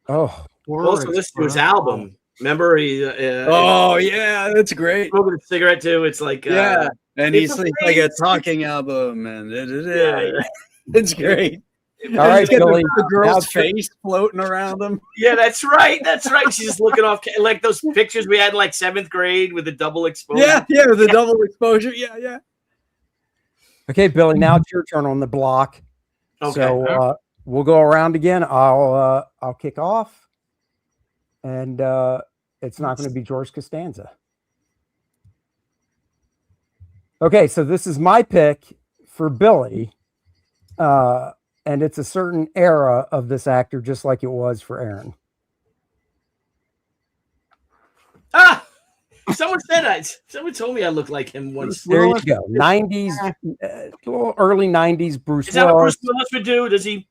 Oh, Also, listen to his album. Remember, he Oh yeah, that's great. smoking a cigarette too. It's like Yeah, and it's he's a like a face. talking album, and yeah. it's great. all right, He's got Billy. the girl's Now- face floating around him. Yeah, that's right. That's right. She's just looking off like those pictures we had in like 7th grade with the double exposure. Yeah, the double exposure. Yeah. Okay, Billy. Now it's your turn on the block. Okay. So we'll go around again. I'll kick off, and it's not going to be George Costanza. Okay, so this is my pick for Billy, and it's a certain era of this actor, just like it was for Aaron. Ah, someone said someone told me I look like him once. There you go. 90s, early 90s Bruce Is that what Willis. Bruce Willis would do? Does he?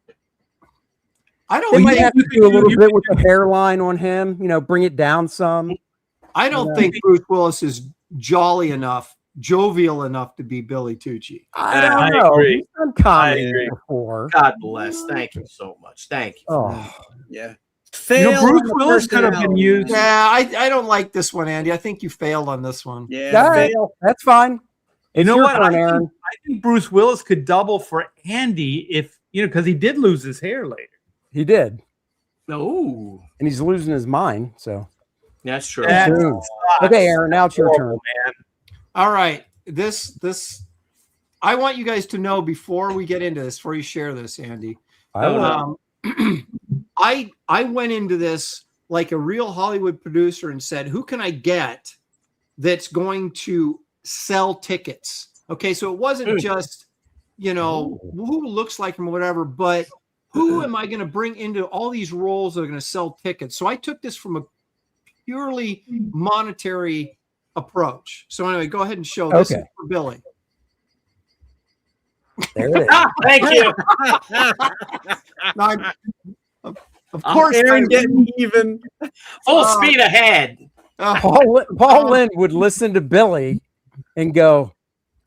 I They don't might think have to do a little bit with the hairline on him, bring it down some. I don't think Bruce Willis is jolly enough, jovial enough to be Billy Tucci. I don't I know. agree. He's done comedy agree. before. God bless. Thank you so much. Thank you. Oh, Yeah. Bruce Willis could have been used. Yeah, I don't like this one, Andy. I think you failed on this one. Yeah. all right. That's fine. You It's know your what? turn, I Aaron. think Bruce Willis could double for Andy if because he did lose his hair later. He did. No, And he's losing his mind. So, that's true. That Soon. sucks. Okay, Aaron, now it's your turn. Horrible, man. All right. This I want you guys to know before we get into this, before you share this, Andy. I will. I went into this like a real Hollywood producer and said, who can I get that's going to sell tickets? Okay, so it wasn't just, who looks like him or whatever, but who am I going to bring into all these roles that are going to sell tickets? So I took this from a purely monetary approach. So anyway, go ahead and show this Okay. is for Billy. There it is. Thank you. Now, of course, Aaron getting even. Full speed ahead. Paul Lynn would listen to Billy and go,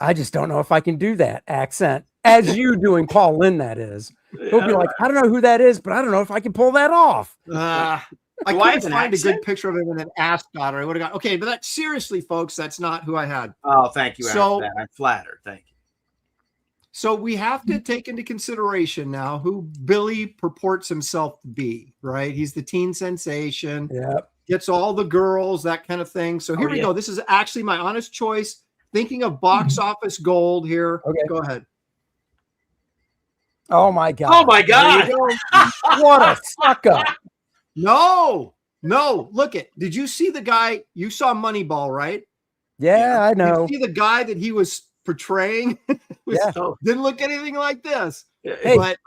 I just don't know if I can do that accent. As you doing Paul Lynn, that is. He'll be like, I don't know who that is, but I don't know if I can pull that off. I Do I have couldn't an find a accent? good picture of him in an ascot, or I would have got okay. But that seriously, folks, that's not who I had. Oh, thank you, Aaron, So- for that. I'm flattered. Thank you. So we have to take into consideration now who Billy purports himself to be. Right? He's the teen sensation. Yeah. Gets all the girls, that kind of thing. So here we yeah. go. This is actually my honest choice. Thinking of box office gold here. Okay. Go ahead. Oh my God. Oh my God. What a suck up. No. Look it. Did you see the guy? You saw Moneyball, right? Yeah, I know. Did you see the guy that he was portraying? Yeah. Didn't look anything like this. Hey. But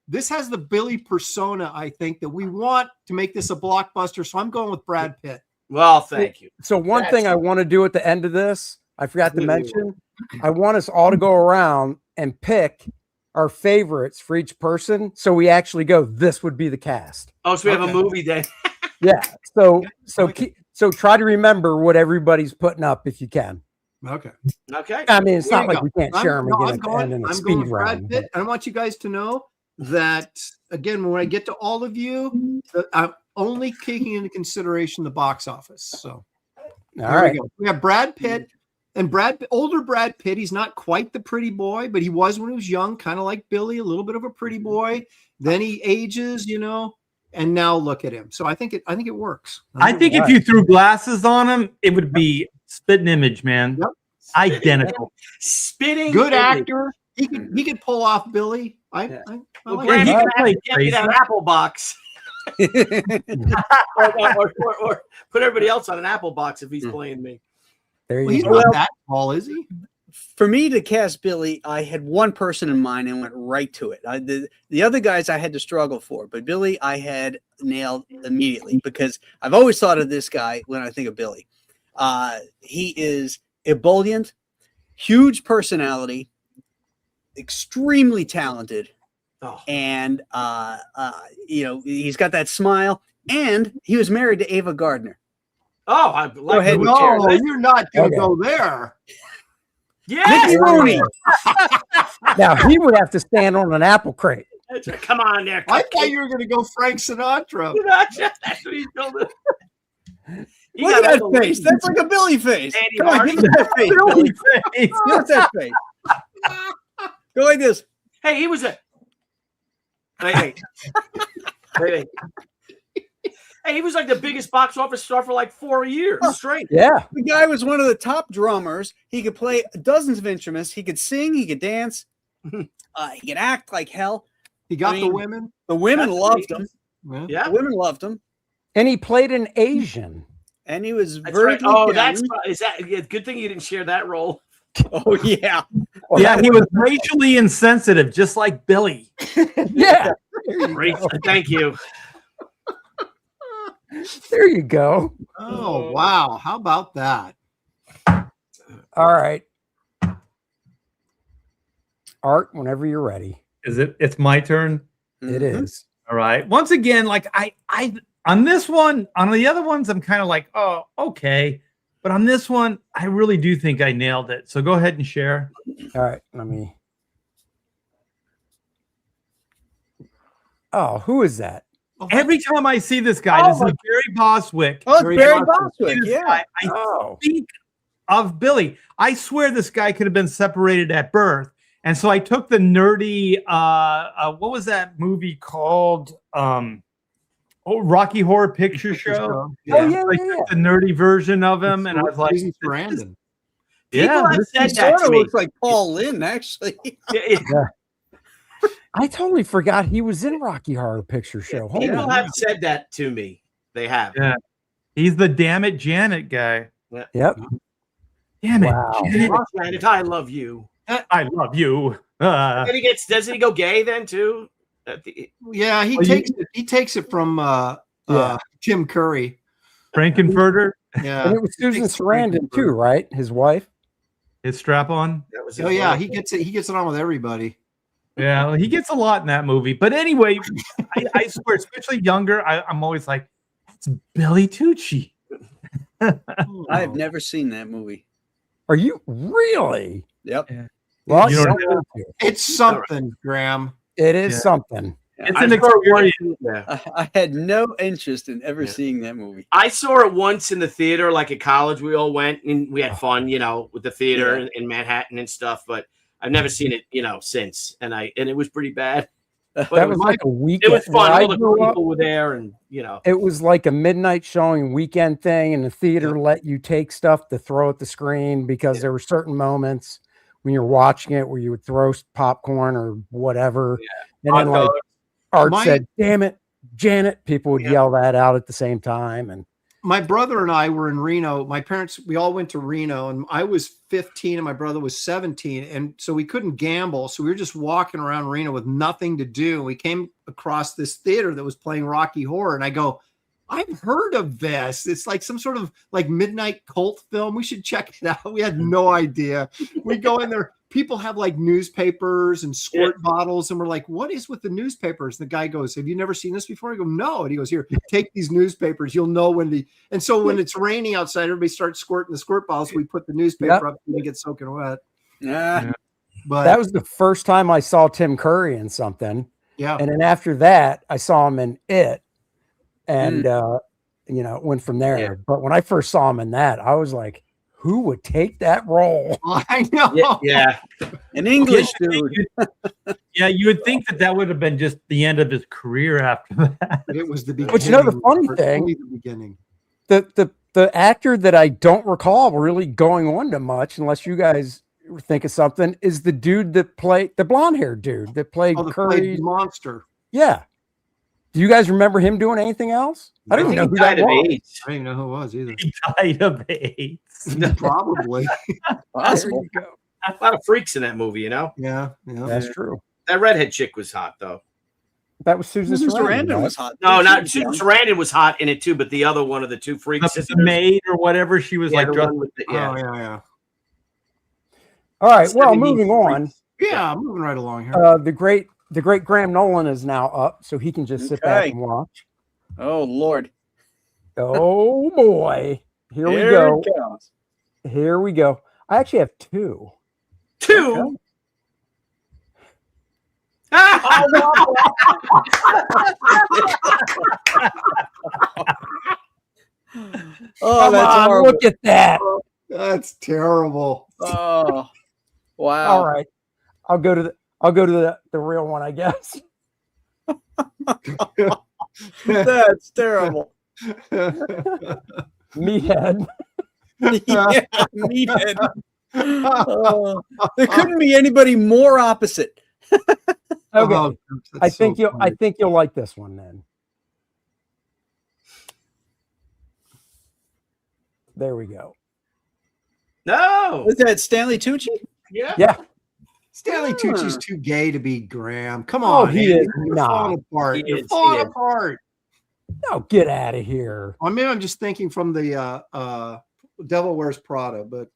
this has the Billy persona, I think, that we want to make this a blockbuster. So I'm going with Brad Pitt. Well, thank you. So one thing I want to do at the end of this, I forgot to mention, I want us all to go around and pick our favorites for each person. So we actually go, this would be the cast. Oh, so we have a Okay. movie day. Yeah. So try to remember what everybody's putting up if you can. Okay. Okay. I mean, it's There not you like go. we can't share them again I'm at the going, end in a I'm speed going with Brad round. Pitt. I want you guys to know that, again, when I get to all of you, that I'm only taking into consideration the box office. So All there right. we go. We have Brad Pitt. And older Brad Pitt, he's not quite the pretty boy, but he was when he was young, kind of like Billy, a little bit of a pretty boy. Then he ages, and now look at him. So I think it works. I think if you threw glasses on him, it would be spitting image, man. Yep. Identical. Spitting. good image. actor. He could pull off Billy. I Well, like Brad, he you can can play get me that crazy. apple box. or put everybody else on an apple box if he's playing me. There Well, you he's go. not that tall, is he? For me to cast Billy, I had one person in mind and went right to it. The other guys I had to struggle for, but Billy I had nailed immediately because I've always thought of this guy when I think of Billy. He is ebullient, huge personality, extremely talented, Oh. and he's got that smile. And he was married to Ava Gardner. Oh, I like ahead. the No, chair. you're not going to Okay. go there. Yes. Mickey Rooney. Now he would have to stand on an apple crate. Come on there. I thought you were going to go Frank Sinatra. That's what he's building. You Look at got that all the face. That's like a Billy face. Andy Come on, Martin. give us that face. Billy. Billy face. Give us that face. Go like this. Hey, he was a. Wait. Hey, he was like the biggest box office star for like 4 years straight. Yeah. The guy was one of the top drummers. He could play dozens of instruments. He could sing. He could dance. He could act like hell. He got I the mean, women. The women That's loved amazing. him. Yeah. The women loved him. And he played an Asian. And he was That's very right. Oh, is that yeah, good thing you didn't share that role. Oh, yeah. Well, Yeah, that he was racially insensitive, just like Billy. Yeah. Great. Thank you. There you go. Oh, wow. How about that? All right. Art, whenever you're ready. Is it? It's my turn. It is. All right. Once again, like I on this one, on the other ones, I'm kind of like, oh, okay. But on this one, I really do think I nailed it. So go ahead and share. All right. Let me. Oh, who is that? Every time I see this guy, this is Barry Bostwick. Oh, it's Barry Barry Bostwick. Bostwick. This Yeah. guy, I Oh. think of Billy. I swear this guy could have been separated at birth. And so I took the nerdy, what was that movie called? Rocky Horror Picture Show. Oh, yeah, I yeah, took the nerdy version of him, and I was like, Susan Sarandon. People yeah, have this said is- that Sort to of me. looks like Paul Lynn, actually. I totally forgot he was in Rocky Horror Picture Show. Holy People have said that to me. They have. Yeah. He's the damn it Janet guy. Yep. Damn it, Wow. Janet, Janet, I love you. I love you. And doesn't he go gay then too? Yeah, he Well, takes it from Tim Curry. Frankenfurter, Yeah. And it was Susan Sarandon too, right? His wife. his strap on. That was Oh yeah, he gets it on with everybody. Yeah, well, he gets a lot in that movie. But anyway, I swear, especially younger, I'm always like, that's Billy Tucci. I have never seen that movie. Are you really? Yep. Well, You you don't don't need to. It's something, Graham. It is Yeah. something. It's I an saw it once experience. I had no interest in ever Yeah. seeing that movie. I saw it once in the theater, like at college. We all went and we had fun, with the theater in Manhattan and stuff. But I've never seen it, since. And it was pretty bad. But That was like a weekend. it was fun. when I All the grew up, people were there, and it was like a midnight showing weekend thing, and the theater let you take stuff to throw at the screen because there were certain moments when you're watching it where you would throw popcorn or whatever. And then like Art said, damn it, Janet, people would yell that out at the same time. And My brother and I were in Reno. My parents, we all went to Reno, and I was 15 and my brother was 17. And so we couldn't gamble. So we were just walking around Reno with nothing to do. We came across this theater that was playing Rocky Horror. And I go, I've heard of this. It's like some sort of like midnight cult film. We should check it out. We had no idea. We go in there. People have like newspapers and squirt bottles. And we're like, what is with the newspapers? And the guy goes, have you never seen this before? I go, no. And he goes, here, take these newspapers. You'll know when and so when it's raining outside, everybody starts squirting the squirt bottles. We put the newspaper up and they get soaking wet. But that was the first time I saw Tim Curry in something. Yeah. And then after that, I saw him in It. And, it went from there. Yeah. But when I first saw him in that, I was like, who would take that role? I know. Yeah. An English dude. Yeah, you would think that would have been just the end of his career after that. It was the beginning. But you know the funny thing, only the beginning. the actor that I don't recall really going on to much, unless you guys think of something, is the dude that played the blonde haired dude that played Curry. Monster. Yeah. Do you guys remember him doing anything else? I don't even know who that was. I don't even know who it was either. He died of AIDS. Probably. Possible. There you go. A lot of freaks in that movie, Yeah. That's true. That redhead chick was hot, though. That was Susan Sarandon. Sarandon was hot. No, not Susan Sarandon was hot in it too, but the other one of the two freaks, The maid or whatever she was like the dressed one with the, Oh, yeah. All right. Well, 70s moving on. Yeah, I'm moving right along here. The great Graham Nolan is now up, so he can just sit back Okay. and watch. Oh Lord. Oh boy. Here we Here go. it goes. Here we go. I actually have two. two. Oh, Come that's on, horrible. look at that. That's terrible. Oh, wow. All right. I'll go to the real one, I guess. That's terrible. Meathead. Yeah, meathead. There couldn't be anybody more opposite. Okay. Oh, I that's think so you'll funny. like this one then. There we go. No. Was that Stanley Tucci? Yeah. Yeah. Stanley Tucci's too gay to be Graham. Come Oh, on, he Andy. is You're not. falling apart. He You're is, falling he is. apart. No, get out of here. I mean, I'm just thinking from the Devil Wears Prada, but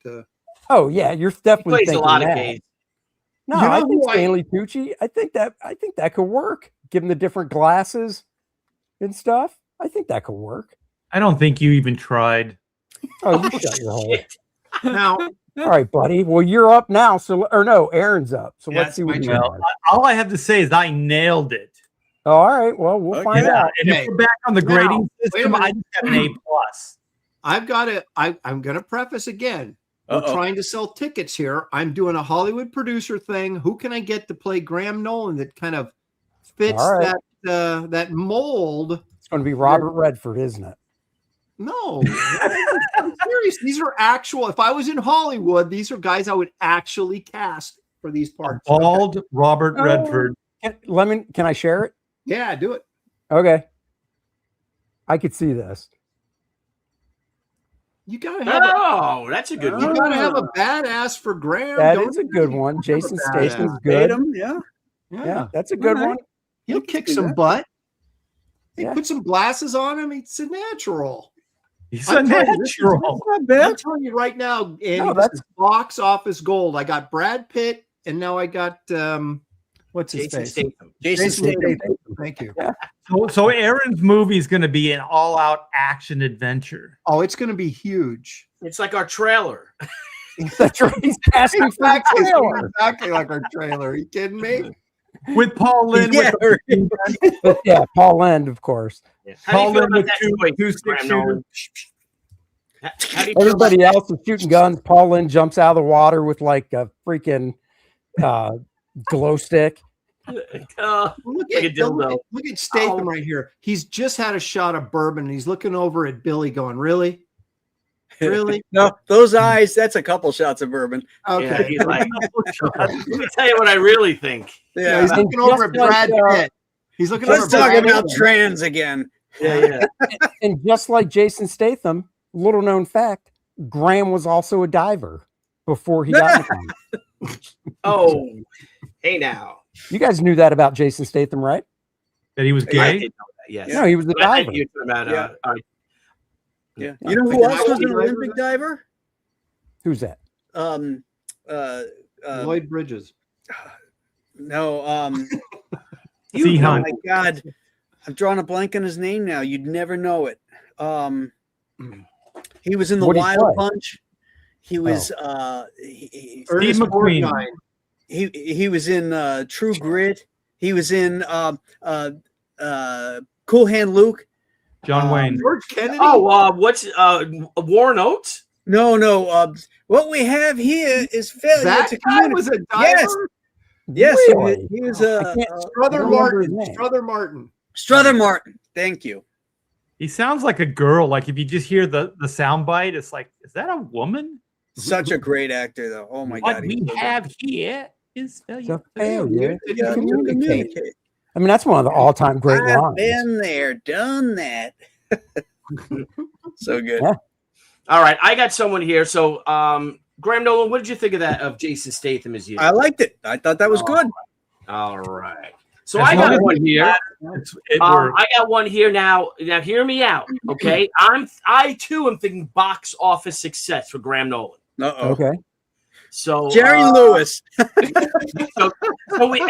Oh yeah, you're He definitely plays a thinking lot of that. games. No, You know I think who I- Stanley Tucci. I think that could work. Give him the different glasses and stuff. I think that could work. I don't think you even tried. Oh, you shut your hole. Shit. now All right, buddy. Well, you're up now. So, or no, Aaron's up. So Yeah, let's see what it's you my got. Well, all I have to say is I nailed it. Oh, all right. Well, we'll find Yeah, out. and Okay. if we're back on the Now, grading wait a system, I minute. just got an A plus. I've got it. I'm going to preface again. We're Uh-oh. trying to sell tickets here. I'm doing a Hollywood producer thing. Who can I get to play Graham Nolan that kind of fits All right. that mold? It's going to be Robert Redford, isn't it? No, I'm serious. These are actual. If I was in Hollywood, these are guys I would actually cast for these A parts. bald Robert Oh. Redford. Can I share it? Yeah, do it. Okay. I could see this. You gotta have. Oh, that's a good You one. gotta have a badass for Graham. That don't is a you? good one. Jason Have a badass. Statham's good. Tatum, yeah. Yeah, that's a good All right. one. He'll kick do some that. butt. They Yeah. put some glasses on him. It's a natural. He's I'm a telling you, this is- natural. Not I'm bad. telling you right now, Andy, No, this that's- is box office gold. I got Brad Pitt, and now I got what's his Jason face? Statham. Jason Statham. Thank you. So Aaron's movie is going to be an all-out action adventure. Oh, it's going to be huge. It's like our trailer. That's right. He's casting for the Exactly, trailer. exactly like our trailer. Are you kidding me? With Paul Lynn. Yeah, with the, But yeah, Paul Land, of course. How do you Paul feel Lynn about with that two choice, Graham six-shooters. Nolan? How do you feel Everybody else is shooting guns. Paul Lynn jumps out of the water with like a freaking glow stick. about, Look Like a at dildo. look at Statham Oh. right here. He's just had a shot of bourbon, and he's looking over at Billy, going, "Really, really? No, those eyes, that's a couple shots of bourbon. yeah, Okay." he's like, let me tell you what I really think. Yeah, he's Yeah. looking over at just like, Brad Pitt. He's looking over Let's at talk Brad about Pitt. trans again. Yeah. And just like Jason Statham, little known fact, Graham was also a diver before he got into it. Oh, hey now. You guys knew that about Jason Statham, right? That he was I gay. did know that, yes. No, he was a But I diver. think you're talking about, Yeah. Yeah. You know who Like else was an Michael Olympic diver? Who's that? Lloyd Bridges. No, Sea oh Hunt. my God. I'm drawing a blank on his name now. You'd never know it. He was in the What'd he Wild play? Bunch. He was Ernest McQueen. Borgnine. he was in True Grit. He was in Cool Hand Luke. John Wayne. George Kennedy. what's Warren Oates? No. What we have here is failure that to guy communicate. was a diver. Yes, Really? he was I can't- Strother remember his Martin. name. Strother Martin. Strother Martin. Thank you. He sounds like a girl. Like if you just hear the sound bite, it's like, is that a woman? Such a great actor, though. Oh my What God. we he's so good. have here is It's a failure. failure to Yeah, communicate. I mean, that's one of the all-time great I've lines. been there, done that. So good. Yeah. All right, I got someone here. So, Graham Nolan, what did you think of that of Jason Statham as you? I liked it. I thought that was good. All right. So As I long got as one here. It worked. I got one here now. Now, hear me out, okay? I too am thinking box office success for Graham Nolan. Uh-oh. Okay. So Jerry Lewis. So we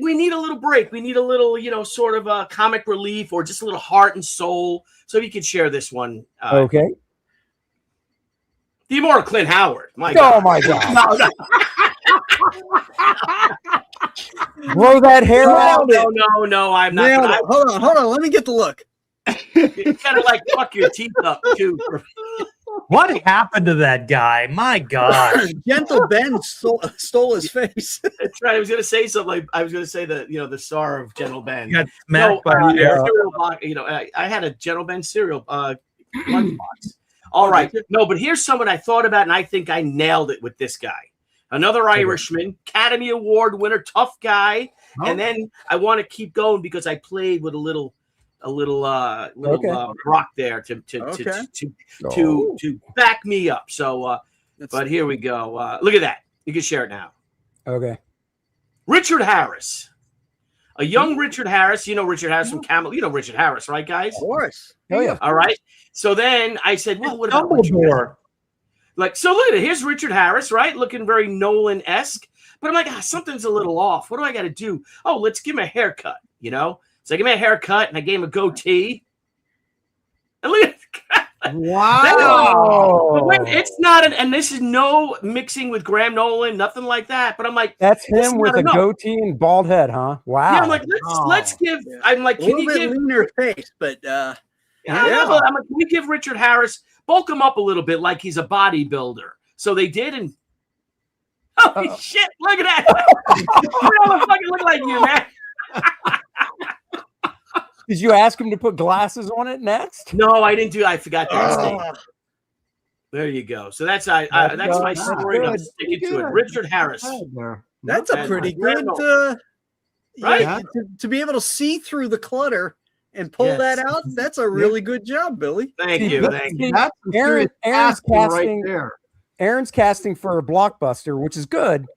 we need a little break. We need a little, sort of a comic relief or just a little heart and soul. So you could share this one. Okay. The immortal Clint Howard. My Oh God. my God. No, no, Grow that hair out. no, I'm not. Nailed it. Hold on. Let me get the look. It's kind of like fuck your teeth up too. What happened to that guy? My God. Gentle Ben stole his face. That's right. I was going to say something. Like, I was going to say the star of Gentle Ben. He got smacked by the air. Cereal box, I had a Gentle Ben cereal lunchbox. All right. No, but here's someone I thought about, and I think I nailed it with this guy. Another Irishman, Academy Award winner, tough guy. Oh. And then I want to keep going because I played with a little rock there to back me up. So, but here we go. Look at that. You can share it now. Okay. Richard Harris, a young Richard Harris. You know Richard Harris from Camel. You know Richard Harris, right, guys? Of course. Oh yeah. All right. So then I said, well, what about Richard Harris? Like, so look at it. Here's Richard Harris, right? Looking very Nolan-esque. But I'm like, something's a little off. What do I got to do? Oh, let's give him a haircut, So I gave him a haircut, and I gave him a goatee. And look at that. Wow. It's not and this is no mixing with Graham Nolan, nothing like that. But I'm like, that's him with a goatee and bald head, huh? Wow. Yeah, I'm like, let's give. I'm like, can you give leaner face? But I'm like, can we give Richard Harris, bulk him up a little bit like he's a bodybuilder? So they did, and holy shit, look at that. I don't fucking look like you, man. Did you ask him to put glasses on it next? No, I didn't do. I forgot that. There you go. So that's that's my story. I'm sticking to it. Richard Harris. That's a pretty good. Right? To be able to see through the clutter and pull that out, that's a really good job, Billy. Thank you. Thank you. That's Aaron's casting right there. Aaron's casting for a blockbuster, which is good.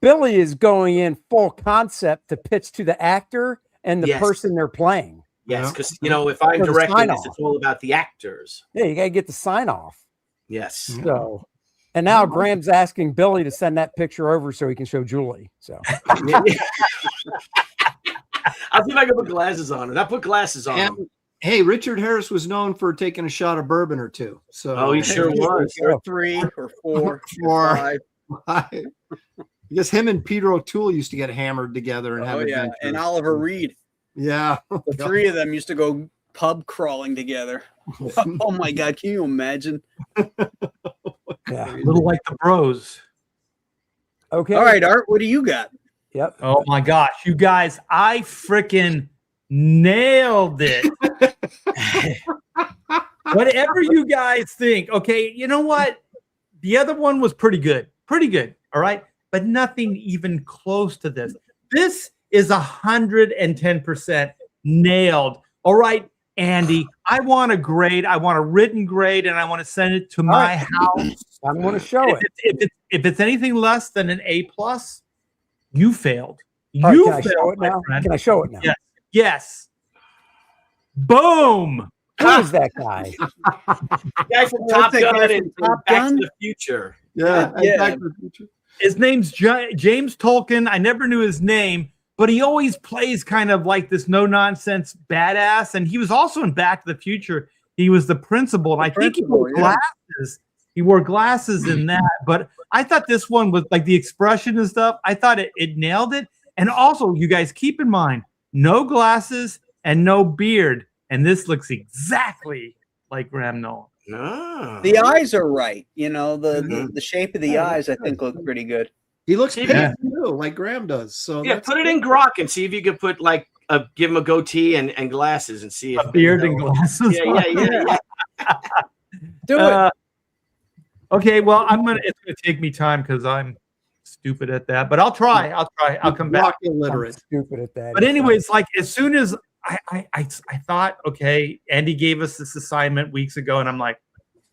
Billy is going in full concept to pitch to the actor and the person they're playing. Yes, because if I'm directing this, it's all about the actors. Yeah, you got to get the sign off. Yes. So, and now Graham's asking Billy to send that picture over so he can show Julie. So, I'll see if I can put glasses on it. I put glasses on. And, hey, Richard Harris was known for taking a shot of bourbon or two. So, he sure was. Or 3 or 4 or 5. I guess him and Peter O'Toole used to get hammered together and have adventures. And Oliver Reed. Yeah. The 3 of them used to go pub crawling together. Oh my God, can you imagine? yeah. A little like the Bros. Okay. All right, Art, what do you got? Yep. Oh my gosh, you guys, I freaking nailed it. Whatever you guys think. Okay, you know what? The other one was pretty good. Pretty good. All right. But nothing even close to this. This is 110% nailed. All right, Andy, I want a grade. I want a written grade, and I want to send it to my house. I'm going to show it. If it's anything less than an A+, you failed. Right, You can I failed, show it my now? friend. Can I show it now? Yes. Yes. Boom. Who is that guy? Guy from Top Gun and Back to the Future. Yeah. Back to the Future. His name's James Tolkien. I never knew his name, but he always plays kind of like this no-nonsense badass. And he was also in Back to the Future. He was the principal, and I think he wore glasses. He wore glasses in that. But I thought this one was like the expression and stuff. I thought it nailed it. And also, you guys keep in mind, no glasses and no beard. And this looks exactly like Graham Nolan. No. The eyes are right. The shape of the eyes, I think, look pretty good. He looks Yeah. pink too, like Graham does. So Yeah, put it in Grok and see if you can put give him a goatee and glasses and see if A beard and glasses. Yeah. Do it. Okay, well, it's gonna take me time because I'm stupid at that, but I'll try. I'll come back. Rock illiterate. I'm stupid at that. But anyways, like as soon as I thought, okay, Andy gave us this assignment weeks ago, and I'm like,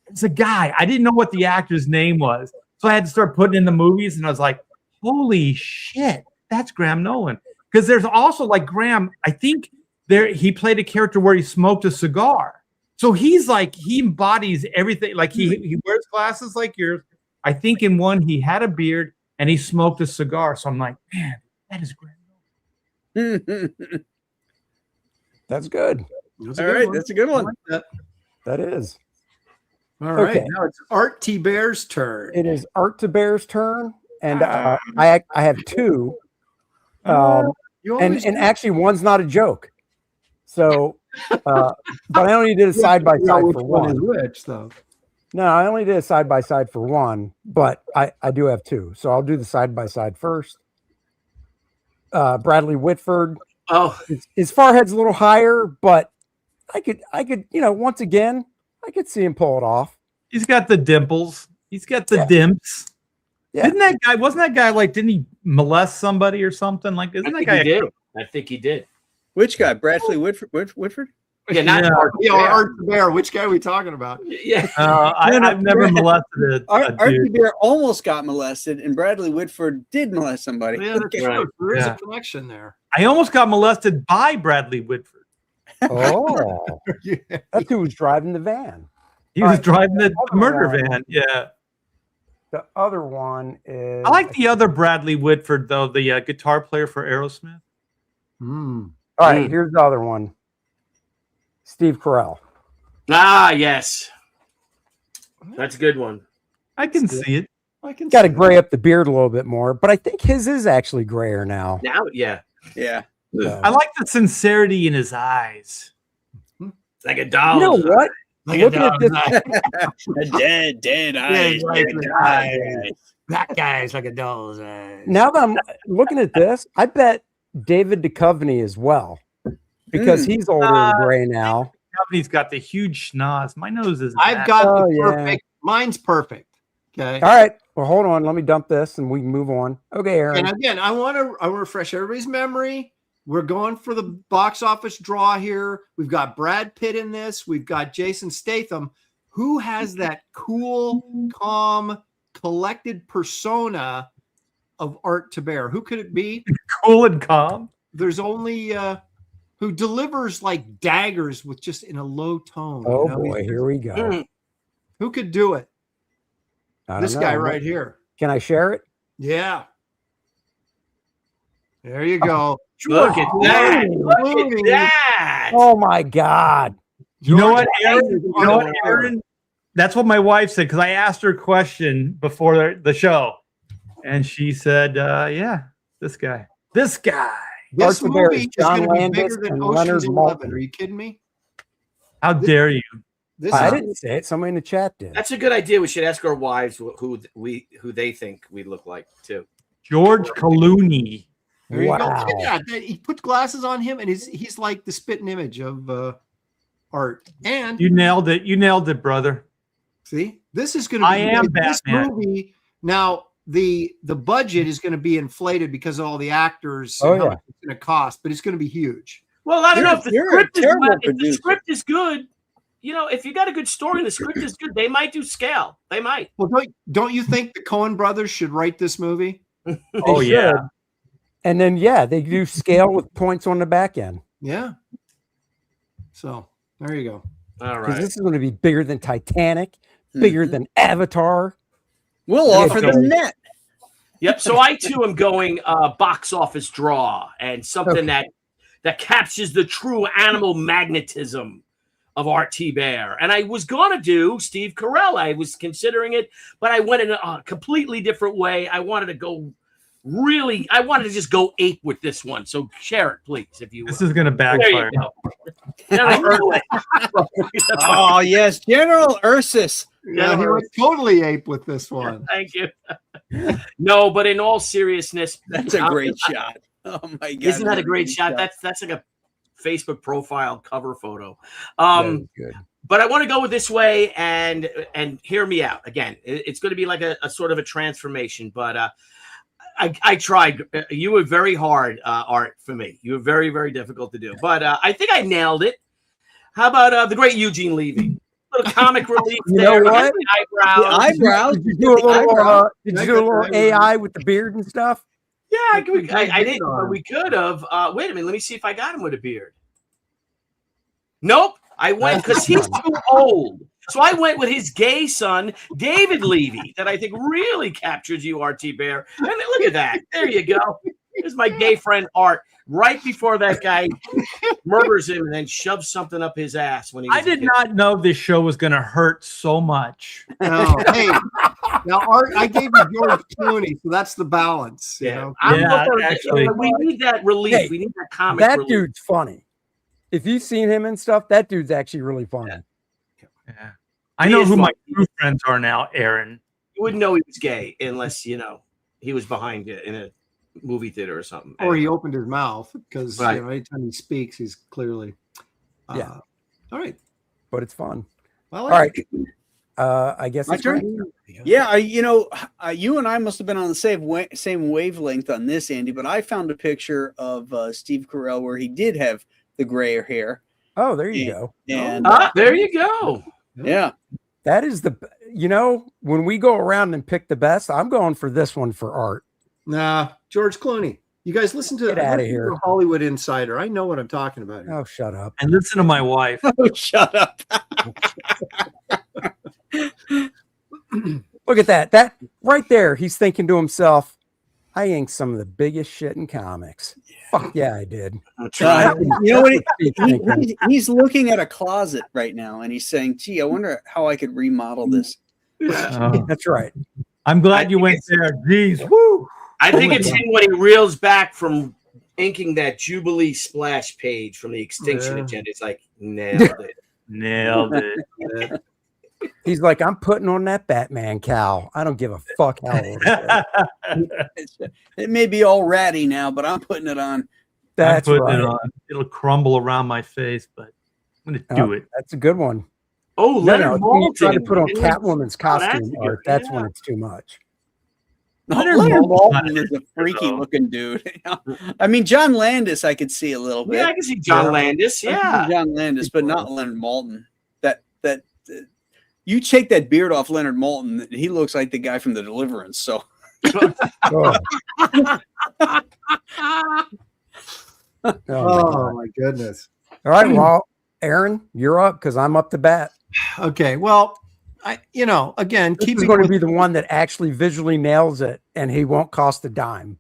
it's a guy. I didn't know what the actor's name was, so I had to start putting in the movies, and I was like, holy shit, that's Graham Nolan. Because there's also like Graham. I think he played a character where he smoked a cigar. So he's like, he embodies everything. Like he wears glasses like yours. I think in one he had a beard and he smoked a cigar. So I'm like, man, that is Graham Nolan. That's good. All right, that's a good one. That is. All right, Okay. now it's Art T. Bear's turn. It is Art to Bear's turn, and I have 2. You always And actually, one's not a joke. So, but I only did a side by side which for one is one. which, though. No, I only did a side by side for one, but I do have two. So I'll do the side by side first. Bradley Whitford. Oh, His forehead's a little higher, but I could, once again, I could see him pull it off. He's got the dimples. He's got the dimps. Yeah. Wasn't that guy like, didn't he molest somebody or something? Like, isn't that guy? He did. I think he did. Which guy? Bradley Whitford? Yeah, not Yeah. Art Yeah, Bear. Art the Bear. Which guy are we talking about? Yeah. I've never molested a Archie dude. Bear almost got molested, and Bradley Whitford did molest somebody. Yeah, that's Right. true. There is Yeah. a connection there. I almost got molested by Bradley Whitford. Oh, Yeah. that's who was driving the van. He was Right. driving the Other murder one. van. Yeah. The other one is. I like the other Bradley Whitford, though, the guitar player for Aerosmith. Mm. All right, here's the other one. Steve Carell. Ah, yes. That's a good one. I can see it. I can Got to see gray up the beard a little bit more, but I think his is actually grayer now. Now, yeah. Yeah. So- I like the sincerity in his eyes. Like a You doll. know what? Like Looking at this, Dead eyes. that guy's like a doll's eyes. now that I'm looking at this, I bet David Duchovny as well, because he's older and gray now. Company's got the huge schnoz. My nose is. I've got Oh, the yeah. perfect. Mine's perfect. Okay. All right, well, hold on. Let me dump this and we can move on. Okay, Aaron. And again, I want to refresh everybody's memory. We're going for the box office draw here. We've got Brad Pitt in this. We've got Jason Statham. Who has that cool, calm, collected persona of Art to Bear? Who could it be? cool and calm. There's only who delivers like daggers with just in a low tone. Oh you know? boy, here we go. Mm. Who could do it? I don't This know. guy right here. Can I share it? Yeah. There you go. Look at that. Ooh, Look moving. at that. Oh my God. You know what, George Aaron? You know what, Aaron? That's what my wife said because I asked her a question before the show, and she said, "Yeah, this guy, this guy." This Art the Bear movie is is John going to be Landis bigger than and Ocean's Leonard 11. Maltin. Are you kidding me? How dare you? This I is, didn't say it. Somebody in the chat did. That's a good idea. We should ask our wives who they think we look like too. George Clooney. there you go. Wow. Look at that. He put glasses on him, and he's like the spitting image of Art. And You nailed it. You nailed it, brother. see, this is going to be I am this Batman. movie. Now the budget is going to be inflated because of all the actors Oh, and how yeah. much it's going to cost, but it's going to be huge. Well, I don't know if the You're a script is terrible well, if the producer. script is good. You know, if you got a good story and the script is good, they might do scale. They might. Well, don't you think the Coen brothers should write this movie? Oh They yeah. should. And then they do scale with points on the back end. Yeah. So there you go. All Because right. this is going to be bigger than Titanic, bigger than Avatar. We'll offer the net. Yep. So I too am going box office draw and something that captures the true animal magnetism of R.T. Bear. And I was going to do Steve Carell. I was considering it, but I went in a completely different way. I wanted to just go ape with this one. So share it, please, if you will. This is gonna There backfire. you go. General Oh, yes. General Ursus. Yeah, he went totally ape with this one. Thank you. No, but in all seriousness, That's a great shot. Oh, my God. isn't that a great shot? That's like a Facebook profile cover photo. Good. But I want to go with this way and hear me out. Again, it's going to be like a sort of a transformation, but I tried. You were very hard, Art, for me. You were very, very difficult to do. But I think I nailed it. How about the great Eugene Levy? A little comic relief You there. know what? The eyebrows. The eyebrows. Did you do a little, I got the eyebrows. AI with the beard and stuff? Yeah, I didn't, but we could have. Wait a minute. Let me see if I got him with a beard. Nope. I went because he's too old. So I went with his gay son, David Levy, that I think really captures you, R.T. Bear. And look at that. There you go. Here's my gay friend, Art, right before that guy murders him and then shoves something up his ass when he was I a did kid. not know this show was gonna hurt so much. No, hey, now Art, I gave you George Clooney, so that's the balance. You Yeah, know? I'm Yeah, looking- actually. we need that relief. Hey, We need that comic That relief. dude's funny. If you've seen him and stuff, that dude's actually really funny. Yeah. I He know is who my fun. true friends are now, Aaron. You wouldn't know he was gay unless he was behind you in a movie theater or something. Or he opened his mouth because Right. anytime he speaks, he's clearly. Yeah. All right. But it's fun. Well, All right. I guess My it's turn? right. Yeah, you and I must have been on the same wavelength on this, Andy. But I found a picture of Steve Carell where he did have the gray hair. Oh, there you go. And There you go. yeah, That is when we go around and pick the best, I'm going for this one for art. Nah, George Clooney. You guys listen to Get outta here. Hollywood Insider. I know what I'm talking about here. Oh, shut up. And listen to my wife. oh, shut up. Look at that. That right there. He's thinking to himself, I inked some of the biggest shit in comics. Fuck yeah, I did. You know what? He's looking at a closet right now, and he's saying, "Gee, I wonder how I could remodel this." That's right. I'm glad you went there. Jeez, woo. I think it's him when he reels back from inking that Jubilee splash page from the Extinction Agenda. It's like, nailed it. Nailed it. He's like, I'm putting on that Batman cowl. I don't give a fuck how old it is. It may be all ratty now, but I'm putting it on. That's I'm putting right. it on. It'll crumble around my face, but I'm going to do it. That's a good one. Oh, Leonard when you try to Maltin. put on It was- Catwoman's costume that's good. art, that's Yeah. when it's too much. Leonard Maltin Maltin is a freaky looking dude. I mean, John Landis, I could see a little bit. Yeah, I can see John Landis. I can Yeah. see John Landis, but not Leonard Maltin. That you take that beard off Leonard Maltin, he looks like the guy from The Deliverance. So, Oh, Oh my goodness. All right, well, Aaron, you're up because I'm up to bat. Okay. Well, again, This is keeping going to with, be the one that actually visually nails it, and he won't cost a dime.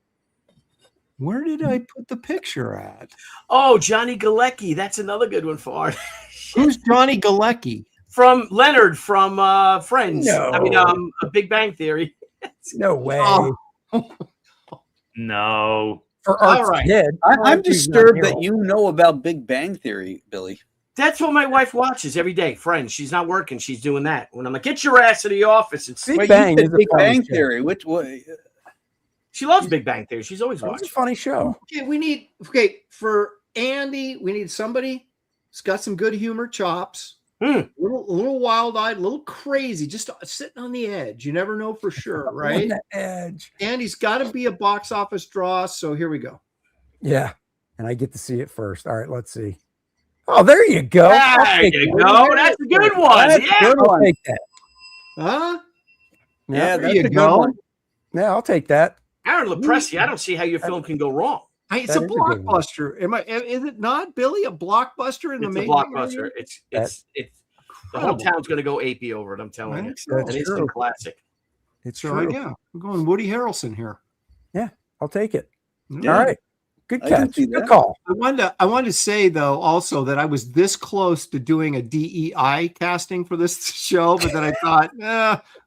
where did I put the picture at? Oh, Johnny Galecki. That's another good one for art. Who's Johnny Galecki? From Leonard from Friends. No. I mean, A Big Bang Theory. No way. Oh. No. For Art's All right. kid, I'm Art's disturbed not that here. you know about Big Bang Theory, Billy. That's what my wife watches every day. Friends. She's not working. She's doing that. When I'm like, get your ass to the office. It's Big Wait, Bang you is said a Big funny Bang show. Theory. Which way? She loves Big Bang Theory. She's always It's a watching. funny show. Okay, for Andy, we need somebody who's got some good humor chops. Hmm. A little wild-eyed, a little crazy, just sitting on the edge. You never know for sure, On right? the edge. Andy's got to be a box office draw. So here we go. Yeah. And I get to see it first. All right, let's see. Oh, there you go. I'll There take you it. go. That's a good one. That's Yeah. good I'll one. take that. Huh? Yeah, There that's you a good go. one. Yeah, I'll take that. Aaron Lepresti, I don't see how your film can go wrong. It's That a is a good one. blockbuster. Is it not, Billy? A blockbuster in the It's a making? blockbuster. It's the whole town's going to go apey over it. I'm I telling you. think so. And it's a classic. It's So true. yeah, I'm going Woody Harrelson here. I'll take it. Yeah. All right. Good I can catch. see Good that. call. I wanted to say though also that I was this close to doing a DEI casting for this show, but then I thought,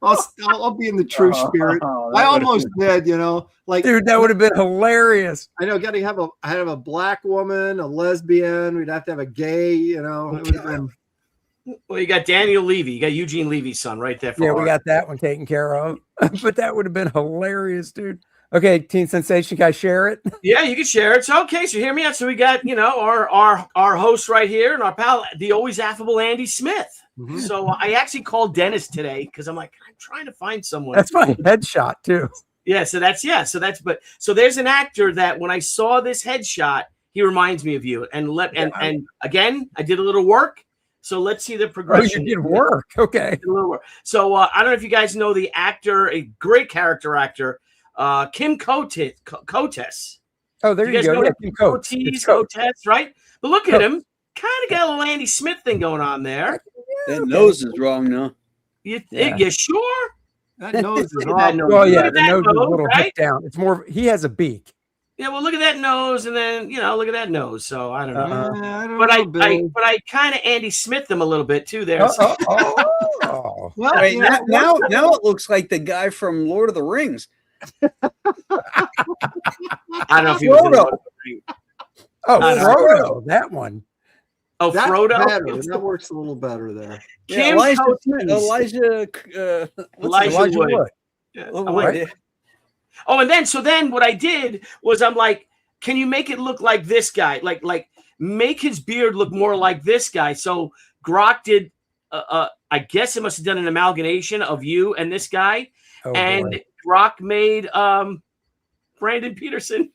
I'll be in the true spirit. Oh, I that would've almost did, like Dude, that would have been hilarious. I know, got to have a black woman, a lesbian. We'd have to have a gay. It would have been. Well, you got Daniel Levy. You got Eugene Levy's son right there. For Yeah, we art. got that one taken care of. But that would have been hilarious, dude. Okay, Teen Sensation, guys, share it. Yeah, you can share it. So, okay, so hear me out. So we got, our host right here and our pal, the always affable Andy Smith. Mhm. So I actually called Dennis today because I'm like, I'm trying to find someone. That's my headshot, too. So there's an actor that when I saw this headshot, he reminds me of you. And again, I did a little work. So let's see the Oh, progression. you did work. Okay. Did a little work. So I don't know if you guys know the actor, a great character actor, Kim Coates. Oh, there You you guys go. know Yeah, that Kim Coates. Coates, It's Coates. Coates, right? But look at him. Kind of got a little Andy Smith thing going on there. That nose is wrong now. You Yeah. sure? That nose is Look at off. that nose. Well, Look yeah, at the that nose is a nose, little right? hip down. It's more, he has a beak. Yeah, well, look at that nose, and then look at that nose. So I don't know. I don't But know, Billy. I kind of Andy Smith him a little bit too there. Oh. Well, Wait, now it looks like the guy from Lord of the Rings. I don't know if he was in Frodo. the Oh, I don't Frodo, that one. Oh, That's Frodo. better. That works a little better there. Kim Elijah Coates. Elijah Wood. Yeah, I like it. Oh, and then what I did was I'm like, can you make it look like this guy? Like make his beard look more like this guy. So Grok did. I guess it must have done an amalgamation of you and this guy, and Grok made Brandon Peterson.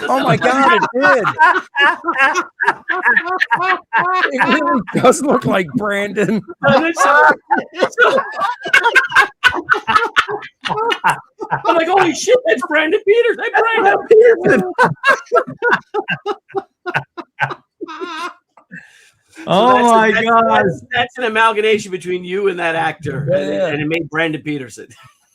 Oh my God, it did. It really does look like Brandon. I'm like, holy shit, that's Brandon Peters. Hey, Brandon Peterson. Oh my God. That's an amalgamation between you and that actor. Yeah. And it made Brandon Peterson.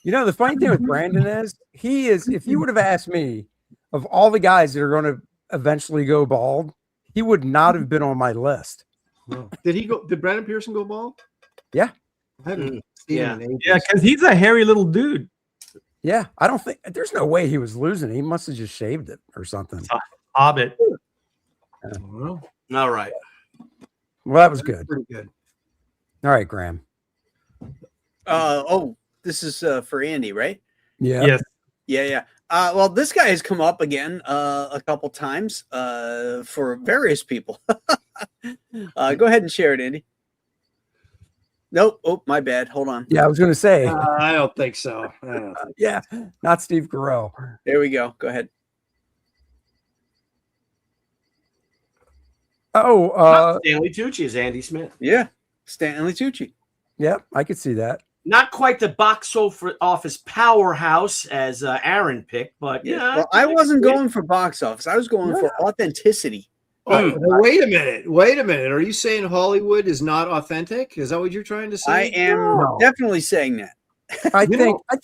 You know, the funny thing with Brandon is, if you would have asked me, of all the guys that are going to eventually go bald, he would not have been on my list. No. Did Brandon Pearson go bald? Yeah. I haven't seen him in ages. Yeah, because he's a hairy little dude. Yeah. I don't think there's no way he was losing it. He must have just shaved it or something. Hobbit. All right. Well, that was good. Pretty good. All right, Graham. This is for Andy, right? Yeah. Yes. Yeah. Well, this guy has come up again a couple times for various people. Go ahead and share it, Andy. Nope. Oh, my bad. Hold on. Yeah, I was going to say. I don't think so. Yeah, not Steve Carell. There we go. Go ahead. Stanley Tucci is Andy Smith. Yeah, Stanley Tucci. Yeah, I could see that. Not quite the box office powerhouse as Aaron picked, but yeah. Well, I wasn't going for box office. I was going for authenticity. Wait a minute. Are you saying Hollywood is not authentic? Is that what you're trying to say? I am definitely saying that. I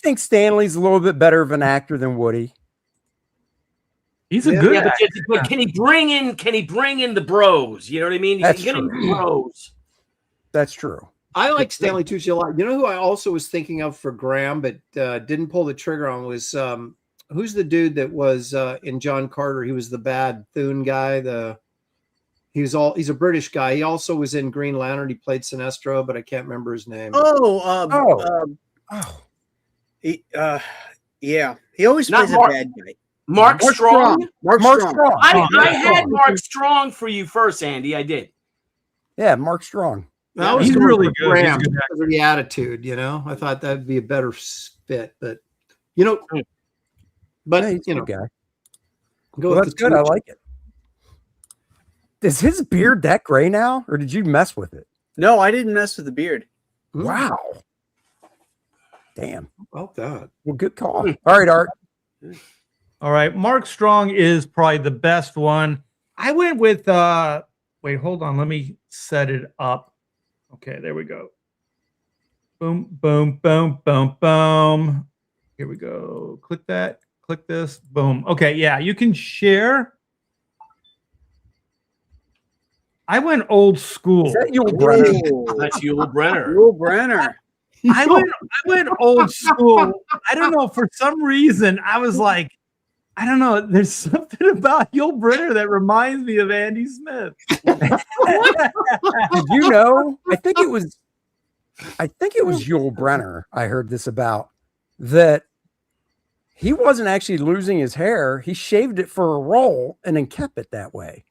think Stanley's a little bit better of an actor than Woody. He's a good actor. But can he bring in the bros? You know what I mean? That's Get true. him bros. That's true. I like Stanley Tucci a lot. You know who I also was thinking of for Graham, but didn't pull the trigger on was who's the dude that was in John Carter? He was the bad Thune guy. He's a British guy. He also was in Green Lantern. He played Sinestro, but I can't remember his name. Yeah. He always plays a bad guy. Mark Strong. Mark Strong. I had Mark Strong for you first, Andy. I did. Yeah, Mark Strong. He's really good. Graham because of the attitude, you know. I thought that'd be a better fit, but you know, he's a good guy. Go that's good. I like it. Is his beard that gray now, or did you mess with it? No, I didn't mess with the beard. Wow. Damn. Oh God. Well, good call. All right, Art. All right. Mark Strong is probably the best one. I went with wait, hold on. Let me set it up. Okay, there we go. Boom, boom, boom, boom, boom. Here we go. Click that. Click this. Boom. Okay, yeah, you can share. I went old school. Is that Yul Brenner? That's Yul Brenner. Yul Brenner. I went old school. I don't know. For some reason, I was like, I don't know. There's something about Yul Brenner that reminds me of Andy Smith. Did you know? I think it was Yul Brenner. I heard this about that. He wasn't actually losing his hair. He shaved it for a role and then kept it that way.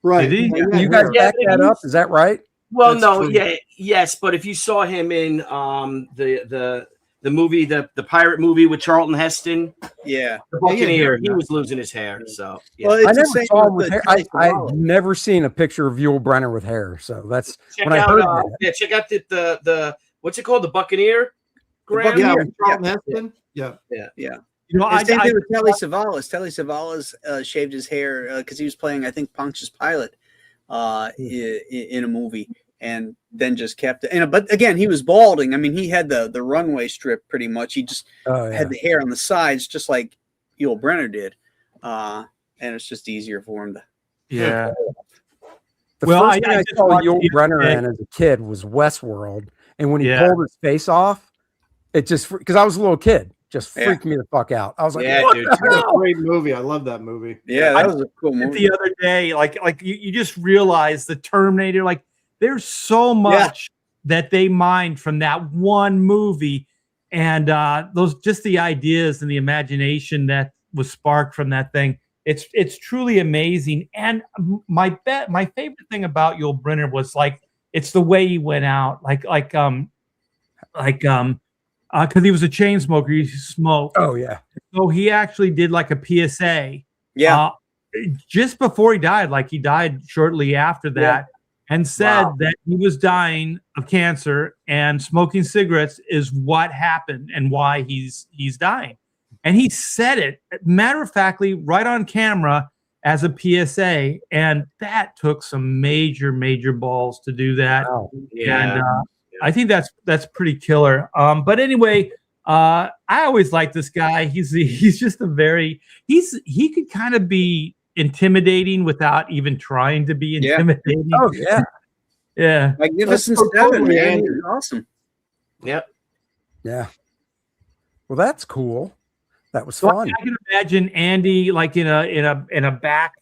Right. Did he? You guys back that up? Is that right? Well, That's no, true. yes, but if you saw him in the movie, the pirate movie with Charlton Heston, Yeah. The Buccaneer, he was losing his hair. So yeah. Well, it's I the never same saw him with with hair. Kelly I've Savalas. never seen a picture of Yul Brenner with hair. So that's check when I out, heard that. check out the what's it called, the Buccaneer. Graham? Yeah, Yeah, with Charlton Heston. Yeah. Yeah. You know, And same thing with Telly Savalas. Telly Savalas shaved his hair because he was playing, I think, Pontius Pilate in a movie, and then just kept it. And but again, he was balding. I mean, he had the runway strip pretty much. He just had the hair on the sides, just like Yul Brenner did, and it's just easier for him to. yeah. The Well, first thing I just saw watched Yul the Brenner other day. in as a kid was Westworld, and when he Yeah. pulled his face off, it just because I was a little kid, just freaked me the fuck out. I was like, Yeah, what dude. the That's a hell? great movie. I love that movie. Yeah, that was a cool movie. The other day, like you just realize the Terminator, like there's so much that they mined from that one movie, and those just the ideas and the imagination that was sparked from that thing. It's truly amazing. And my favorite thing about Yul Brynner was like it's the way he went out, because he was a chain smoker. He smoked. Oh yeah. So he actually did like a PSA. Yeah. Just before he died, like he died shortly after that, and said that he was dying of cancer and smoking cigarettes is what happened and why he's dying. And he said it matter of factly right on camera as a PSA, and that took some major balls to do that. Wow. Yeah. And I think that's pretty killer. But anyway, I always like this guy. He's just he could kind of be intimidating without even trying to be intimidating. Oh yeah. Yeah. Magnificent That's Seven, totally man. Andy. He's awesome. Yep. Yeah. Well, that's cool. That was So fun. I can imagine Andy like in a back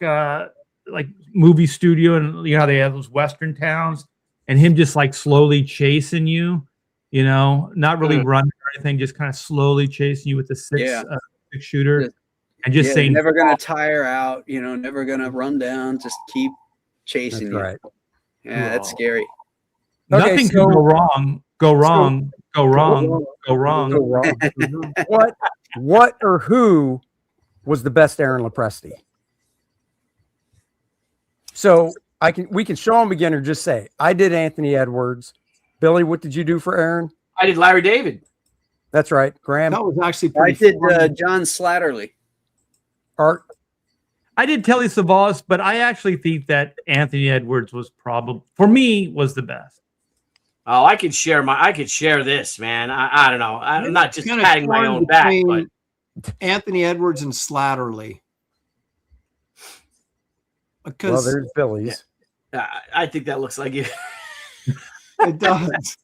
like movie studio, and you know they have those Western towns, and him just like slowly chasing you, not really running or anything, just kind of slowly chasing you with the six shooter, and just saying never gonna tire out, never gonna run down, just keep chasing you. Right. Yeah, that's scary. nothing so- can go wrong, go wrong, go wrong, go wrong. Go wrong. What or who was the best Aaron Lopresti? So we can show him again or just say I did Anthony Edwards. Billy, what did you do for Aaron? I did Larry David. That's right. Graham, That was actually I pretty did funny. John Slattery. Art. I did Telly Savalas, but I actually think that Anthony Edwards was was the best. Oh, I could share this, man. I don't know. I'm not just Kinda patting my torn own back, between but Anthony Edwards and Slattery. Well, Because there's Billy's. I think that looks like you. it does.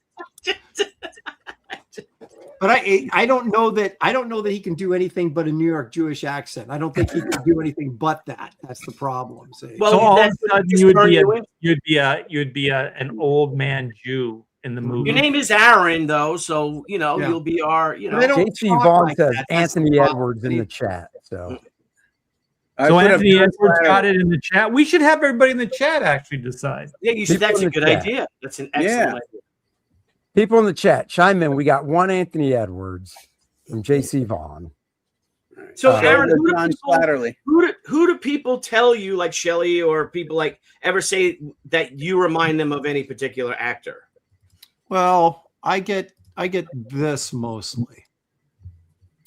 But I don't know that he can do anything but a New York Jewish accent. I don't think he can do anything but that. That's the problem. See? Well, So all of that's a sudden just you would turn be you in. an old man Jew in the movie. Your name is Aaron, though, so Yeah. you'll be our. They don't JC talk Vaughn like says that. That's the Anthony problem. Edwards in the chat. So So Anthony Edwards got it in the chat. We should have everybody in the chat actually decide. Yeah, you should. People That's in a the good chat. idea. That's an excellent idea. people in the chat, chime in. We got one Anthony Edwards from JC Vaughn. So, Uh, Aaron, John Slattery. who do people tell you, like Shelley or people like ever say that you remind them of any particular actor? Well, I get this mostly.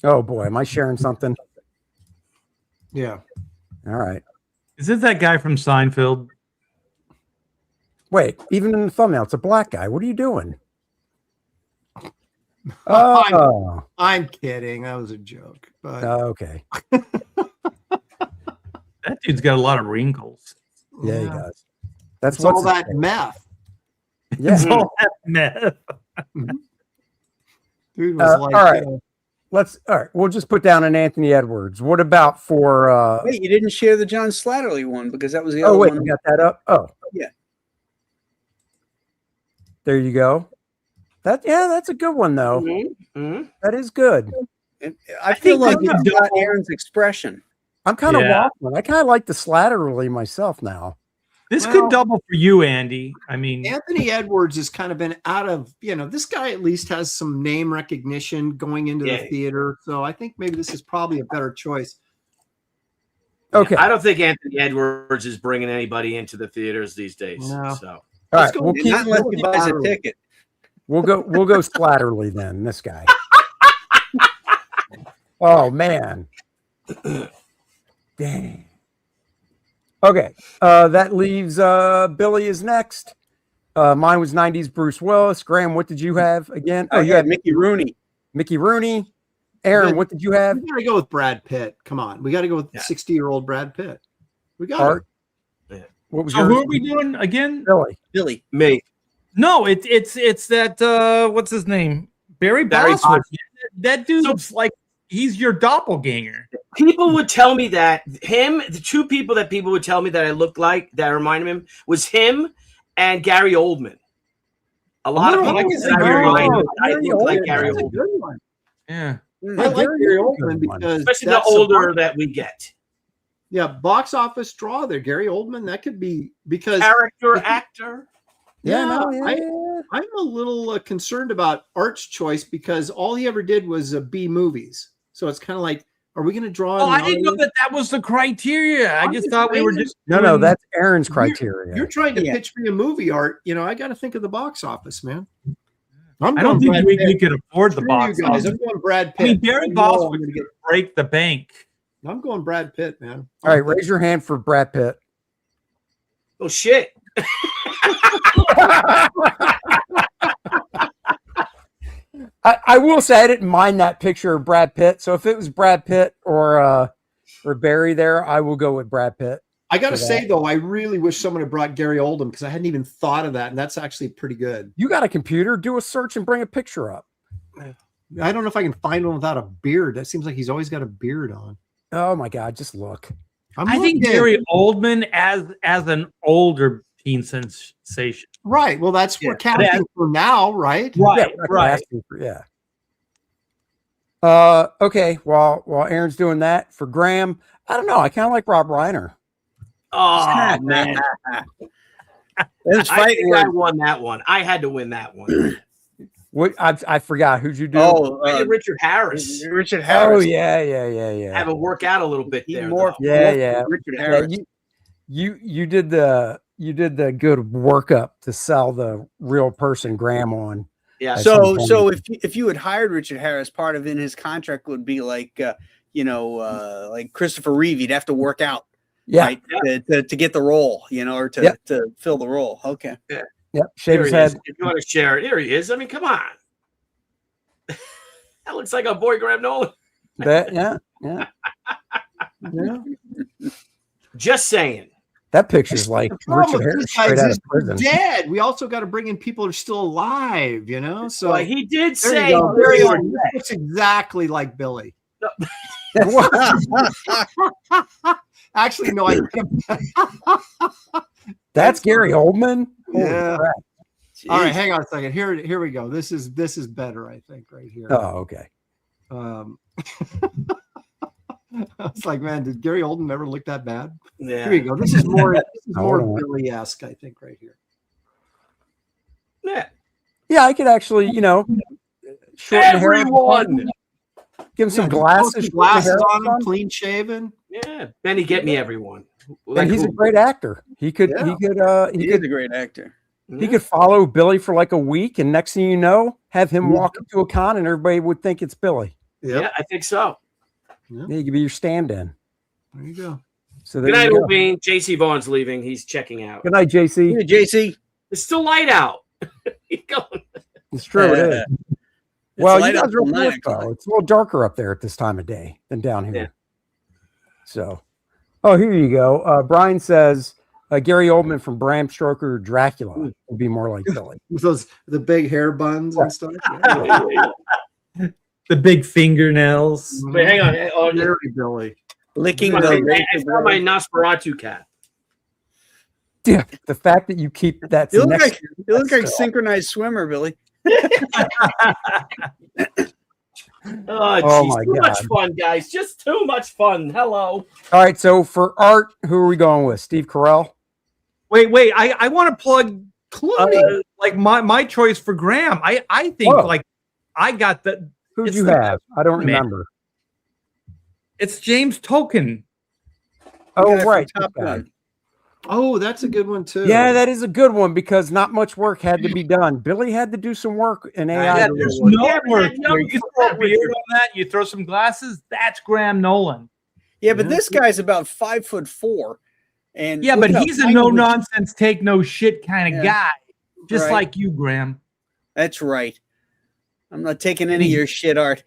Oh boy, am I sharing something? Yeah. All right. Is this that guy from Seinfeld? Wait, even in the thumbnail, it's a black guy. What are you doing? Oh, I'm kidding. That was a joke. But okay. That dude's got a lot of wrinkles. Yeah, he does. That's it's all what's his that name. meth. Yeah. It's all that meth. Dude was like, all right. All right. We'll just put down an Anthony Edwards. What about for Wait, you didn't share the John Slattery one because that was the oh other wait, one. you got that up? Oh. Yeah. There you go. That's a good one though. Mm-hmm. That is good. I feel like think it's the got double- Aaron's expression. I'm kind of Yeah. waffling. I kind of like the Slattery myself now. This Well- could double for you, Andy. I mean, Anthony Edwards has kind of been out of, this guy at least has some name recognition going into Yeah. the theater. So I think maybe this is probably a better choice. Okay. I don't think Anthony Edwards is bringing anybody into the theaters these days. No. So All Let's right. go We'll with keep. Not unless he buys a Slattery. ticket. We'll go Slattery then. This guy. Oh man. Dang. Okay. That leaves Billy is next. Mine was 90s Bruce Willis. Graham, what did you have again? Oh, you had Mickey Rooney. Mickey Rooney. Aaron, Good. what did you have? We got to go with Brad Pitt. Come on. We got to go with Yeah. 60-year-old Brad Pitt. We got Art. Yeah. What was so yours? who are we doing again? Billy. Billy. me. No, it's that what's his name? Barry Barry Bosworth. That dude's like he's your doppelganger. People would tell me that the two people that people would tell me that I looked like, that reminded him, was him and Gary Oldman. A lot of people said I look like Gary That's a Oldman. good one. Yeah. I like Gary Oldman because Especially the that's older that we get. Yeah, box office draw there. Gary Oldman, that could be because Character actor. I'm a little concerned about Art's choice because all he ever did was B movies. So it's kind of like, are we going to draw? Oh, I didn't know that was the criteria. I just thought we were just No, that's Aaron's criteria. You're trying to pitch me a movie, Art. You know, I got to think of the box office, man. I don't think we could afford the box you guys. office. I'm going Brad Pitt. I mean, Barry Bonds would break the bank. I'm going Brad Pitt, man. All right, raise your hand for Brad Pitt. Oh shit. I will say I didn't mind that picture of Brad Pitt. So if it was Brad Pitt or Barry there, I will go with Brad Pitt. I got to say, though, I really wish someone had brought Gary Oldman because I hadn't even thought of that. And that's actually pretty good. You got a computer, do a search and bring a picture up. I don't know if I can find one without a beard. That seems like he's always got a beard on. Oh, my God. Just look. I think Gary Oldman as an older teen sensation. Right. Well, that's what casting for now, right? Right. Yeah. Okay. While Aaron's doing that for Graham, I don't know. I kind of like Rob Reiner. Oh man, I won that one. I had to win that one. What I forgot. Who'd you do? Oh, Richard Harris. Richard Harris. Oh yeah. Have it work out a little bit there. Yeah. Richard Harris. You did the good workup to sell the real person Graham on. Yeah. So if you had hired Richard Harris, part of in his contract would be like like Christopher Reeve, he'd have to work out. Yeah. Right, to get the role, or to fill the role. Okay. Yeah. Yep. Shave his head. If you want to share it, here he is. I mean, come on. That looks like a boy, Graham Nolan. Yeah. Just saying. That picture's like Richard Harris straight out of prison. Dead. We also got to bring in people who are still alive, So well, he did say he looks exactly like Billy. Actually, no, that's Gary Oldman. Yeah. All right, hang on a second. Here we go. This is better, I think, right here. Oh, okay. It's like, man, did Gary Oldman ever look that bad? Yeah. Here you go. This is more Billy-esque, I think, right here. Yeah, I could actually, shorten everyone. Give him some glasses. Glasses on him, clean shaven. Yeah, Benny, get me everyone. And he's a great actor. He is a great actor. He could follow Billy for like a week, and next thing you know, have him walk into a con, and everybody would think it's Billy. Yep. Yeah, I think so. Yeah, he could be your stand-in. There you go. So good night, Obane. JC Vaughn's leaving. He's checking out. Good night, JC. Hey, JC. It's still light out. He's going. It's true. It is. Well, you guys are up though. It's a little darker up there at this time of day than down here. Yeah. So, here you go. Brian says Gary Oldman from Bram Stoker Dracula would be more like Billy. With the big hair buns and stuff. The big fingernails. Wait, hang on. Oh, Very Billy. Licking I found my Nosferatu cat. Yeah, the fact that you keep that. You look like a synchronized swimmer, Billy. Oh, my God. Too much fun, guys. Just too much fun. Hello. All right, so for art, who are we going with? Steve Carell? Wait. I want to plug Clooney. Like my choice for Graham. I think I got the. Who'd you have? I don't remember. It's James Tolkien. Oh, right. Top Gun. Oh, that's a good one too. Yeah, that is a good one because not much work had to be done. Billy had to do some work in AI. Yeah, there's no work. You throw a beard on that, you throw some glasses, that's Graham Nolan. Yeah, but this guy's about 5'4", and but he's a no nonsense, take no shit kind of guy, just like you, Graham. That's right. I'm not taking any of your shit, Art.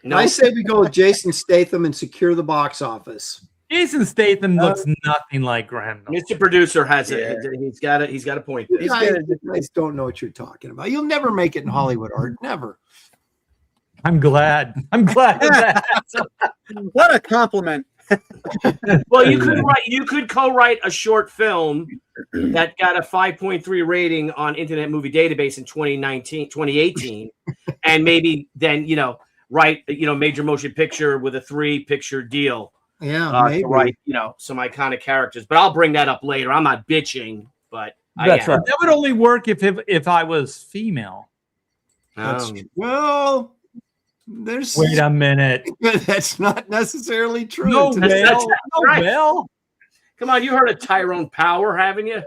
No. I say we go with Jason Statham and secure the box office. Jason Statham looks nothing like Graham Nolan. Mr. Producer has it. He's got a point. You guys don't know what you're talking about. You'll never make it in Hollywood, Art. Never. I'm glad. I'm glad of that. What a compliment. Well, you could co-write a short film that got a 5.3 rating on Internet Movie Database in 2018, and maybe then write major motion picture with a 3-picture deal. Yeah, maybe. To write some iconic characters. But I'll bring that up later. I'm not bitching, but That's right. That would only work if I was female. Well, there's Wait a minute. that's not necessarily true. No, today. Mel. No, right. Mel. Come on, you heard of Tyrone Power, haven't you?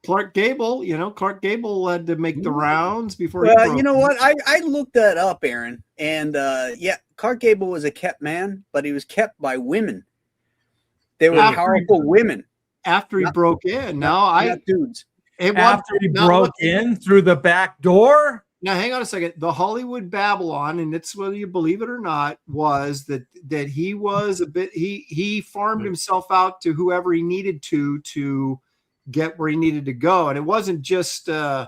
Clark Gable, Clark Gable had to make the rounds before. You know what? I looked that up, Aaron, and Clark Gable was a kept man, but he was kept by women. They were powerful women. After he broke in, not dudes. After he broke in through the back door. Now, hang on a second. The Hollywood Babylon, and it's whether you believe it or not, was that he was he farmed himself out to whoever he needed to get where he needed to go, and it wasn't just who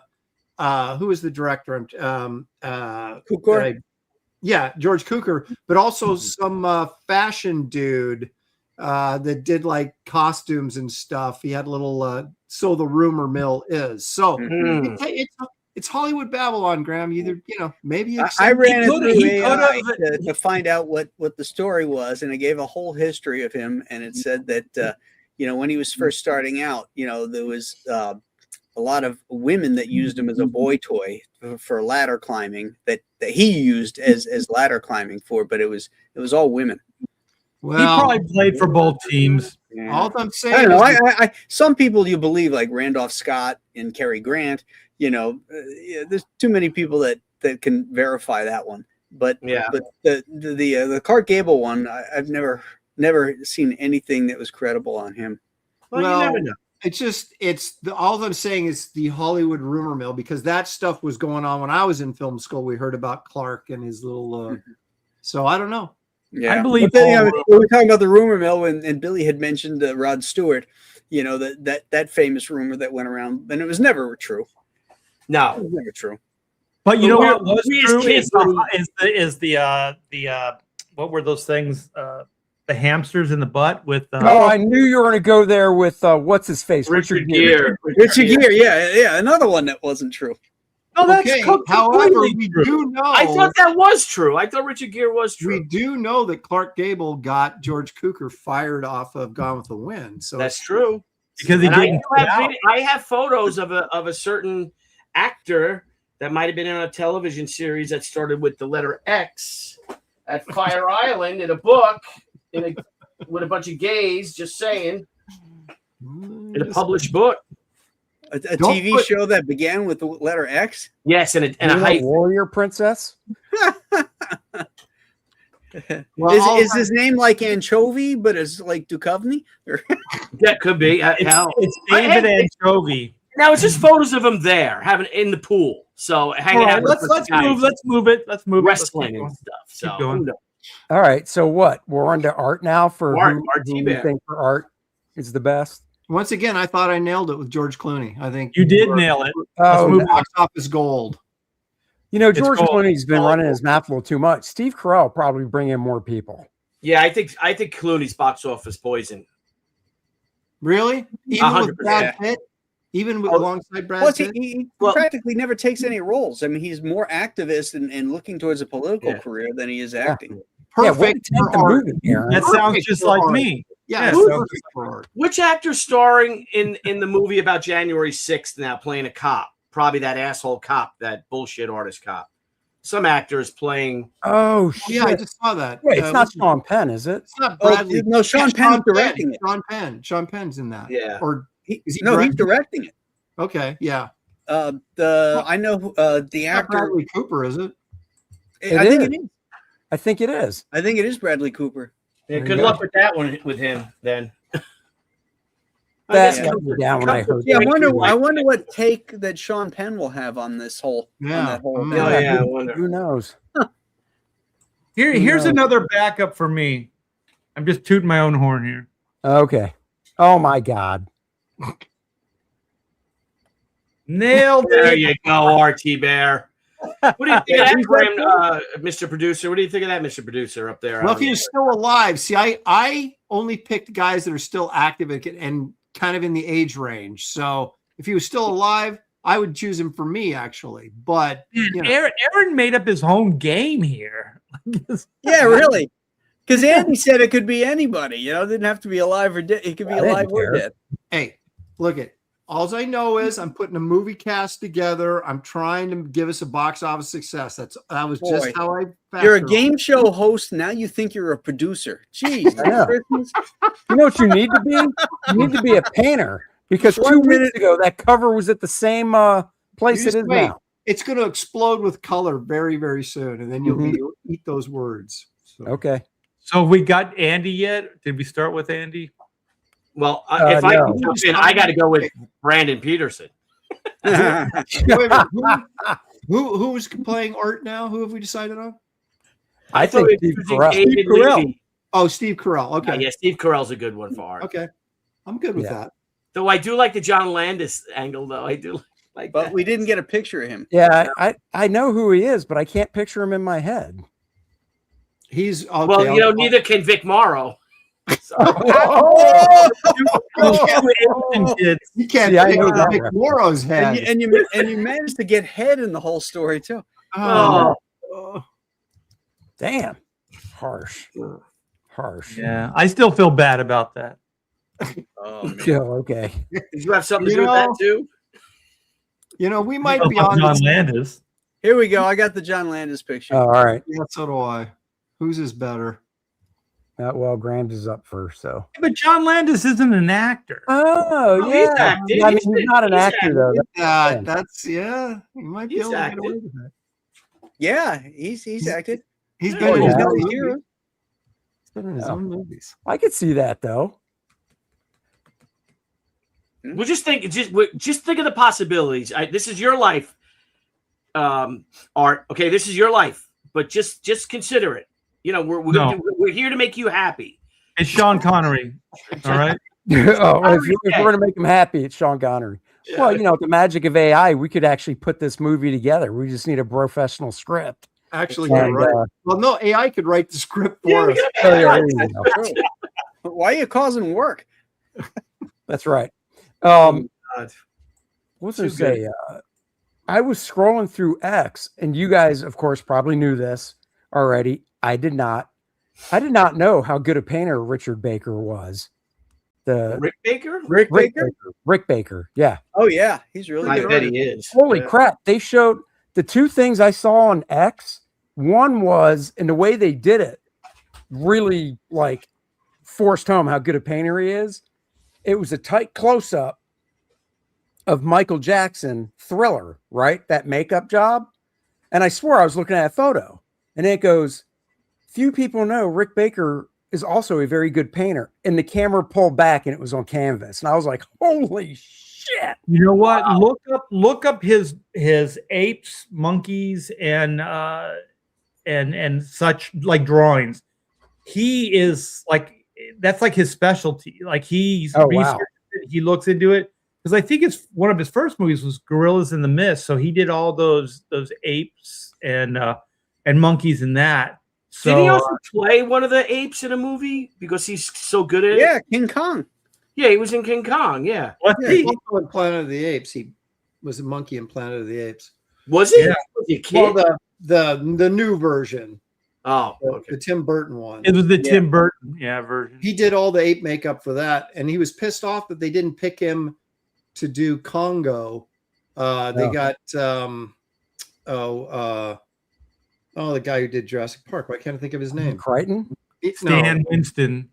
was the director? Cukor? George Cukor, but also some fashion dude that did like costumes and stuff. He had a little so the rumor mill is so. It's Hollywood Babylon, Graham. Either maybe I ran it through AI to find out what the story was, and it gave a whole history of him. And it said that when he was first starting out, there was a lot of women that used him as a boy toy for ladder climbing that he used as ladder climbing for, but it was all women. Well, he probably played for both teams. Yeah. All I'm saying, I don't know. Some people you believe, like Randolph Scott and Cary Grant. There's too many people that can verify that one. But the Clark Gable one, I've never seen anything that was credible on him. Well, you never know. All I'm saying is the Hollywood rumor mill, because that stuff was going on when I was in film school. We heard about Clark and his little. So I don't know. Yeah, I believe we were talking about the rumor mill, and Billy had mentioned Rod Stewart. That famous rumor that went around, and it was never true. No, it was never true. But you know what was true is the what were those things? The hamsters in the butt with. I knew you were going to go there with what's his face, Richard Gere. Richard Gere, yeah, another one that wasn't true. No, that's however, we do know. I thought that was true. I thought Richard Gere was true. We do know that Clark Gable got George Cukor fired off of Gone with the Wind. So that's true. Because he didn't. I have photos of a certain actor that might have been in a television series that started with the letter X at Fire Island in a book with a bunch of gays. Just saying, in a published book. A TV show that began with the letter X? Yes, and a hype. Warrior Princess? Is his name like Anchovy, but it's like Duchovny? That could be. It's David Anchovy. Now it's just photos of him there, having in the pool. So hanging out. Let's move it. Wrestling and stuff. So keep going. All right. So what? We're on to art now for Art who you think for art is the best. Once again, I thought I nailed it with George Clooney. I think you did nail it. Let's move box office gold. George Clooney's been running his mouth a little too much. Steve Carell probably bring in more people. Yeah, I think Clooney's box office poison. Really? Even with Brad Pitt? Even with alongside Brad Pitt? He practically never takes any roles. I mean, he's more activist and looking towards a political career than he is acting. Perfect for art. That sounds just like me. Yeah. Which actor starring in the movie about January 6th now playing a cop? Probably that asshole cop, that bullshit artist cop. Some actors playing. Oh, shit. Yeah, I just saw that. Wait, it's not Sean Penn, is it? It's not Bradley. No, Sean Penn's directing it. Sean Penn's in that. Yeah. Or he's directing it. Okay, yeah. I know the actor. Bradley Cooper, is it? I think it is. I think it is. I think it is Bradley Cooper. Yeah, good luck with that one with him then. That got me down when I heard. Yeah, I wonder what take that Sean Penn will have on this whole. Yeah. I wonder. Who knows? Here's another backup for me. I'm just tooting my own horn here. Okay. Oh my God. Nailed it. There you go, RT Bear. What do you think of that, Graham, Mr. Producer? What do you think of that, Mr. Producer, up there? Well, if he was still alive, see, I only picked guys that are still active and kind of in the age range. So if he was still alive, I would choose him for me, actually. But you know. Aaron made up his own game here. Yeah, really. Because Andy said it could be anybody. You know, it didn't have to be alive or dead. It could be alive or dead. Hey, look at. All I know is I'm putting a movie cast together. I'm trying to give us a box office success. That was just how I. You're a game show host. Now you think you're a producer. Jeez. You know what you need to be? You need to be a painter. Because 2 minutes ago, that cover was at the same place it is now. It's going to explode with color very, very soon. And then you'll eat those words. So. Okay. So we got Andy yet? Did we start with Andy? Well, if I can jump in, I got to go with Brandon Peterson. Who's playing Art now? Who have we decided on? I think Steve Carell. Oh, Steve Carell. Okay. Yeah, Steve Carell's a good one for Art. Okay. I'm good with that. Though I do like the John Landis angle, though. I do like but that. We didn't get a picture of him. Yeah, I know who he is, but I can't picture him in my head. He's okay, well, neither can Vic Morrow. So. You can't pick Vic Morrow's head, and you managed to get head in the whole story too. Damn, harsh. Yeah, I still feel bad about that. Okay. Did you have something to do with that too? You know, we might be on John Landis. Here we go. I got the John Landis picture. All right. Yeah, so do I. Whose is better? Well, Grams is up first, so. But John Landis isn't an actor. Oh, yeah. He's acting. I mean, he's not an actor, though. You might be able to get away with that. Yeah, he's acted. He's been in his own movies. He's been in his own movies. I could see that, though. Well, just think of the possibilities. This is your life, Art. Okay, this is your life, but just consider it. You know, we're here to make you happy. It's Sean Connery. All right. If we're going to make him happy, it's Sean Connery. Yeah. Well, you know, the magic of AI, we could actually put this movie together. We just need a professional script. Actually, you're right. Well, no, AI could write the script for us. Why are you causing work? That's right. What's I say? I was scrolling through X, and you guys, of course, probably knew this already. I did not know how good a painter Richard Baker was. Rick Baker? Rick Baker. Yeah. Oh yeah, he's really good. I bet he is. Holy crap! They showed the two things I saw on X. One was, and the way they did it, really like forced home how good a painter he is. It was a tight close up of Michael Jackson Thriller, right? That makeup job. And I swore I was looking at a photo, and it goes, few people know Rick Baker is also a very good painter. And the camera pulled back and it was on canvas. And I was like, holy shit. You know what? Wow. Look up his apes, monkeys, and such like drawings. He is like, that's like his specialty. Like he's researched it, he looks into it. Because I think it's one of his first movies was Gorillas in the Mist. So he did all those apes and monkeys in that. So, did he also play one of the apes in a movie because he's so good at it? Yeah, King Kong. Yeah, he was in King Kong. Yeah. He was in Planet of the Apes. He was a monkey in Planet of the Apes. Was he? Yeah. Was he a kid? Well, the new version. Oh, okay. The Tim Burton one. It was the Tim Burton version. He did all the ape makeup for that, and he was pissed off that they didn't pick him to do Congo. They got the guy who did Jurassic Park. Why can't I think of his name? Crichton? Stan Winston.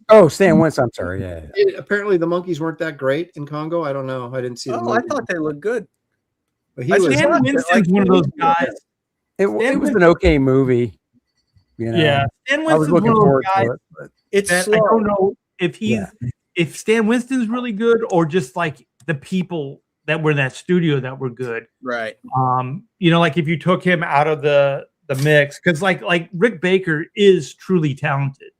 Oh, Stan Winston. I'm sorry. Yeah. Apparently the monkeys weren't that great in Congo. I don't know. I didn't see them. I thought they looked good. But Stan Winston's one of those guys. It was an okay movie. You know? Yeah. Stan Winston's one of those guys. It's slow. I don't know if Stan Winston's really good or just like the people that were in that studio that were good. Right. You know, like if you took him out of the mix, because like Rick Baker is truly talented,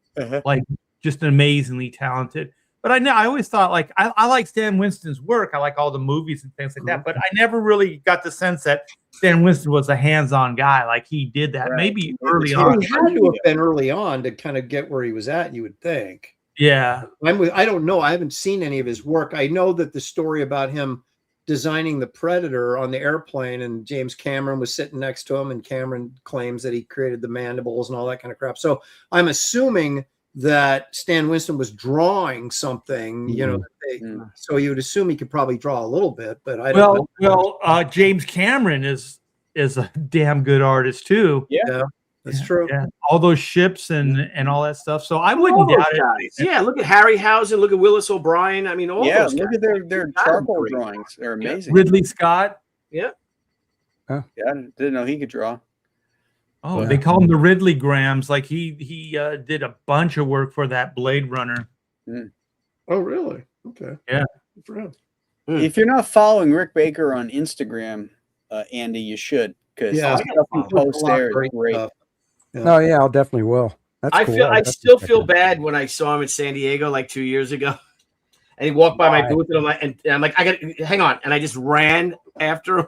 like just amazingly talented. But I always thought like I like Stan Winston's work. I like all the movies and things like that. But I never really got the sense that Stan Winston was a hands-on guy. Like he did that maybe early on. He had to have been early on to kind of get where he was at. You would think. Yeah. I don't know. I haven't seen any of his work. I know that the story about him designing the Predator on the airplane, and James Cameron was sitting next to him, and Cameron claims that he created the mandibles and all that kind of crap. So I'm assuming that Stan Winston was drawing something, you know, so you would assume he could probably draw a little bit, but I don't know. Well, James Cameron is a damn good artist too. Yeah, that's true. Yeah. All those ships and all that stuff. So I wouldn't doubt it. Yeah, look at Harryhausen, look at Willis O'Brien. I mean, all those look guys. at their charcoal drawings. They're amazing. Ridley Scott. Yeah. Yeah, I didn't know he could draw. Oh, they call him the Ridley Grams. Like he did a bunch of work for that Blade Runner. Oh, really? Okay. Yeah. Good for him. If you're not following Rick Baker on Instagram, Andy, you should, because Yeah, stuff he posts there is great. stuff. Yeah. Oh yeah, I'll definitely will. That's I cool. feel I That's still good. feel bad when I saw him in San Diego like 2 years ago. And he walked by my booth, and I'm like, I got hang on, and I just ran after him.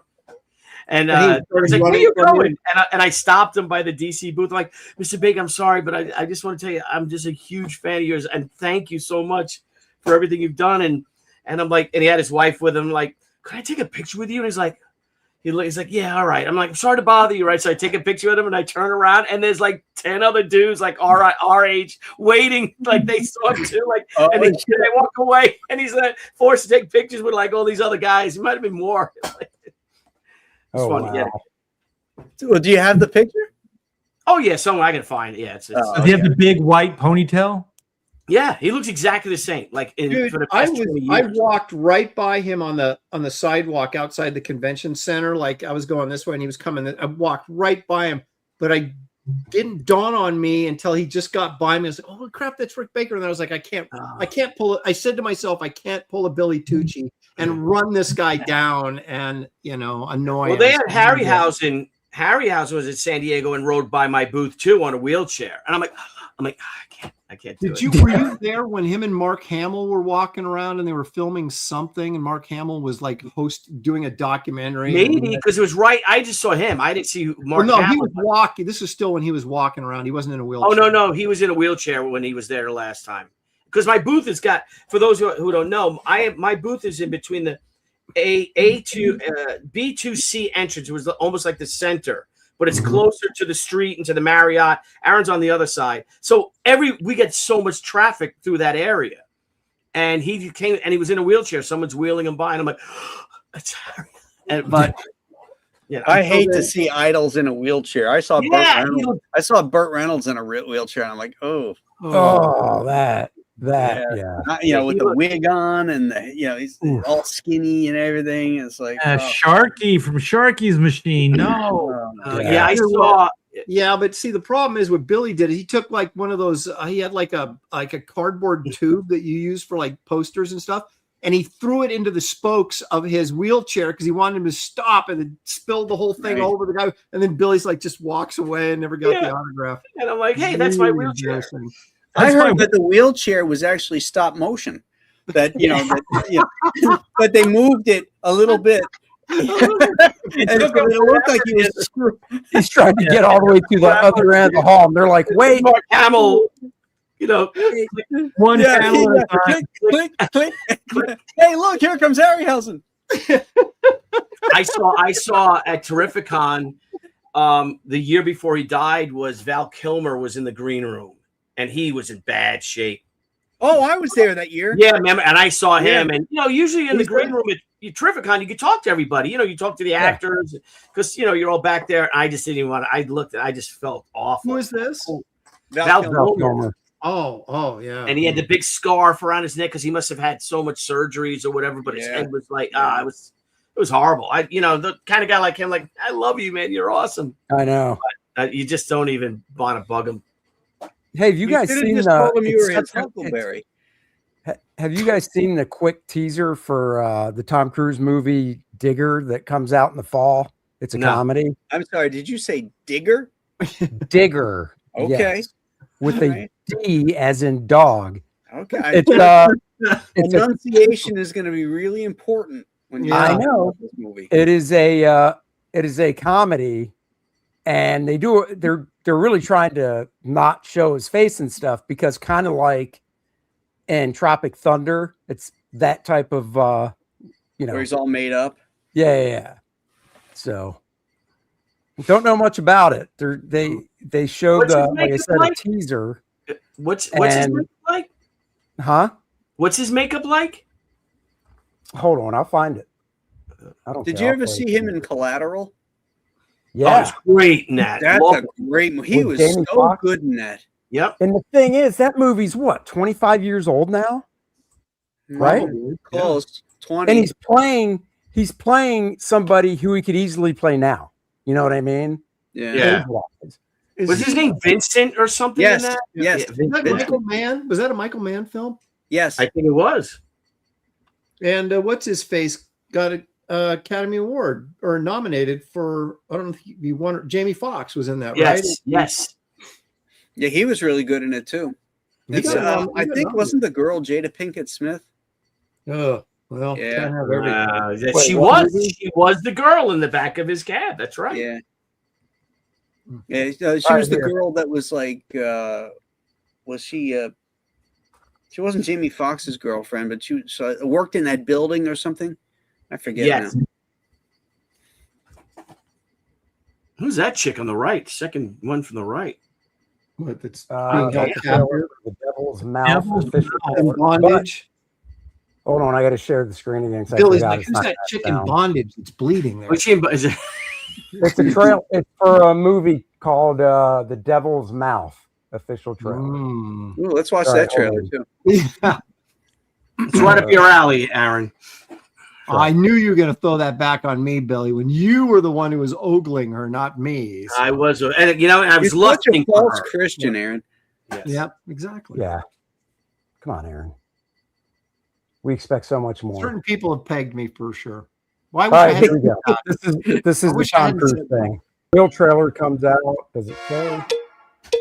And I was like, where are you going? And I stopped him by the DC booth. I'm like, Mr. Baker, I'm sorry, but I just want to tell you, I'm just a huge fan of yours, and thank you so much for everything you've done. And I'm like, and he had his wife with him. Like, can I take a picture with you? And he's like, yeah, all right. I'm like, I'm sorry to bother you, right? So I take a picture with him, and I turn around, and there's like 10 other dudes like our age waiting, like they saw him too, like, and they walk away, and he's forced to take pictures with like all these other guys. It might have been more. It's funny, wow. So, well, do you have the picture? Oh yeah, somewhere I can find it. Yeah, it's Does he have the big white ponytail? yeah, he looks exactly the same. Like Dude, for the past 20 years. I walked right by him on the sidewalk outside the convention center. Like I was going this way and he was coming. I walked right by him, but I didn't dawn on me until he just got by me. I was like, oh crap, that's Rick Baker. And I was like, I can't pull it. I said to myself, I can't pull a Billy Tucci and run this guy down and, you know, annoy him. Well, they had Harryhausen. Harryhausen was at San Diego and rode by my booth too on a wheelchair. And I'm like, I can't do it. Were you there when him and Mark Hamill were walking around and they were filming something and Mark Hamill was like doing a documentary? Maybe because it was right. I just saw him. I didn't see Mark no, Hamill. he was walking. This is still when he was walking around. He wasn't in a wheelchair. Oh, no. He was in a wheelchair when he was there last time. Because my booth has got, for those who don't know, my booth is in between the B2C entrance. It was almost like the center, but it's closer to the street and to the Marriott. Aaron's on the other side. So we get so much traffic through that area. And he came and he was in a wheelchair. Someone's wheeling him by. And I'm like, that's Harry. But yeah, I hate to see idols in a wheelchair. I saw Burt Reynolds in a wheelchair. And I'm like, oh, that, you know, with the wig on and he's all skinny and everything. It's like Sharky from Sharky's Machine. No, I saw. Yeah, but see, the problem is what Billy did. He took like one of those. He had like a cardboard tube that you use for like posters and stuff, and he threw it into the spokes of his wheelchair because he wanted him to stop, and then spilled the whole thing over the guy. And then Billy's like just walks away and never got the autograph. And I'm like, hey, that's my wheelchair. I heard that the wheelchair was actually stop motion. That but they moved it a little bit. And it looked like he was he's trying to get all the way to the other end of the hall, and they're like, "Wait, Mark Hamill." One panel at a time. Click. Hey, look, here comes Harryhausen. I saw at Terrificon the year before he died was Val Kilmer was in the green room and he was in bad shape. Oh, I was there that year. Yeah, remember, and I saw him. And usually in the green room at Terrificon, you could talk to everybody. You talk to the actors because you're all back there. I just didn't even want to. I just felt awful. Who is this? Val Kilmer. Oh, yeah. And he had the big scarf around his neck because he must have had so much surgeries or whatever. But his head was like, it was horrible. The kind of guy like him, like, I love you, man. You're awesome. I know. But, you just don't even want to bug him. Hey, have you guys seen Huckleberry? Have you guys seen the quick teaser for the Tom Cruise movie Digger that comes out in the fall? It's a comedy. I'm sorry, did you say Digger? Digger. Okay. Yes. With a D as in dog. Okay. It's Enunciation is going to be really important when you Yeah. I talk know. about this movie. It is a comedy, and they're really trying to not show his face and stuff, because kind of like in Tropic Thunder, it's that type of Where he's all made up. yeah. So don't know much about it. They showed What's his like I makeup said, like? a teaser. What's his And- makeup like? Huh? What's his makeup like? Hold on, I'll find it. I don't. Did care, you I'll ever play see it. him in Collateral? Oh, Yeah. it's great in that. That's Love a it. great movie. He With was Jamie so Foxx? good in that. Yep. And the thing is, that movie's what, 25 years old now? Right? Probably. Close. 20. And he's playing somebody who he could easily play now. You know what I mean? Yeah. Age-wise. Was his name Vincent or something Yes. in that? Yes. Yeah, Is that Vincent. Michael Mann? Was that a Michael Mann film? Yes. I think it was. And what's his face got an Academy Award or nominated for? I don't know if he won. Jamie Foxx was in that, right? Yes. Yes. Yeah, he was really good in it too. He It's, got- I he got think nominated. wasn't the girl Jada Pinkett Smith? Oh, well, Yeah. can't have everything. Wait, She what was. movie? She was the girl in the back of his cab. That's right. Yeah. Yeah, she All was right, the here. girl that was like, was she? She wasn't Jamie Foxx's girlfriend, but she worked in that building or something. I forget Yes. now. Who's that chick on the right? Second one from the right. What? That's The being trailer for The Devil's Mouth. Devil's official Mouth. in trailer. bondage. But- hold on, I got to share the screen again. 'cause I Billy's forgot like, it's who's not that that chick in sound. bondage that's bleeding there? Which is it? It's a trail. It's for a movie called The Devil's Mouth. Official trailer. Mm. Ooh, let's watch Sorry, that trailer hold too. Yeah. It's right up your alley, Aaron. I knew you were going to throw that back on me, Billy, when you were the one who was ogling her, not me. So- I was, and I You're was such a lusting for false her. Christian, Aaron. Yes. Yep, exactly. Yeah. Come on, Aaron. We expect so much more. Certain people have pegged me for sure. Why All would I right, have here we go. This is I the wish I Tom hadn't Cruise said that. thing. Real trailer comes out. Does it say?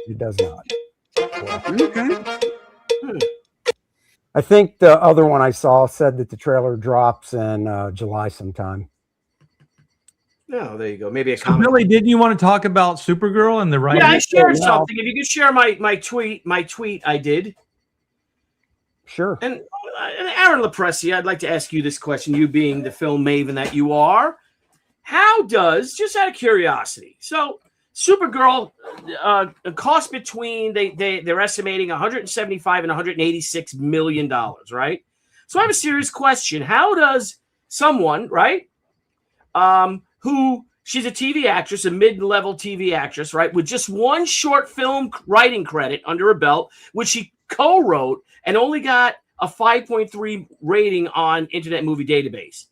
It does not. Okay. I think the other one I saw said that the trailer drops in July sometime. No, there you go. Maybe a So, comment. Billy, didn't you want to talk about Supergirl and the writing? Yeah, I shared now. something. If you could share my tweet, I did. Sure. And Aaron Lepresti, I'd like to ask you this question, you being the film maven that you are. How does, just out of curiosity, so Supergirl cost between, they're estimating 175 and 186 million dollars, right? So I have a serious question. How does someone, right, who, she's a TV actress, a mid-level TV actress, right, with just one short film writing credit under her belt, which she co-wrote and only got a 5.3 rating on Internet Movie Database.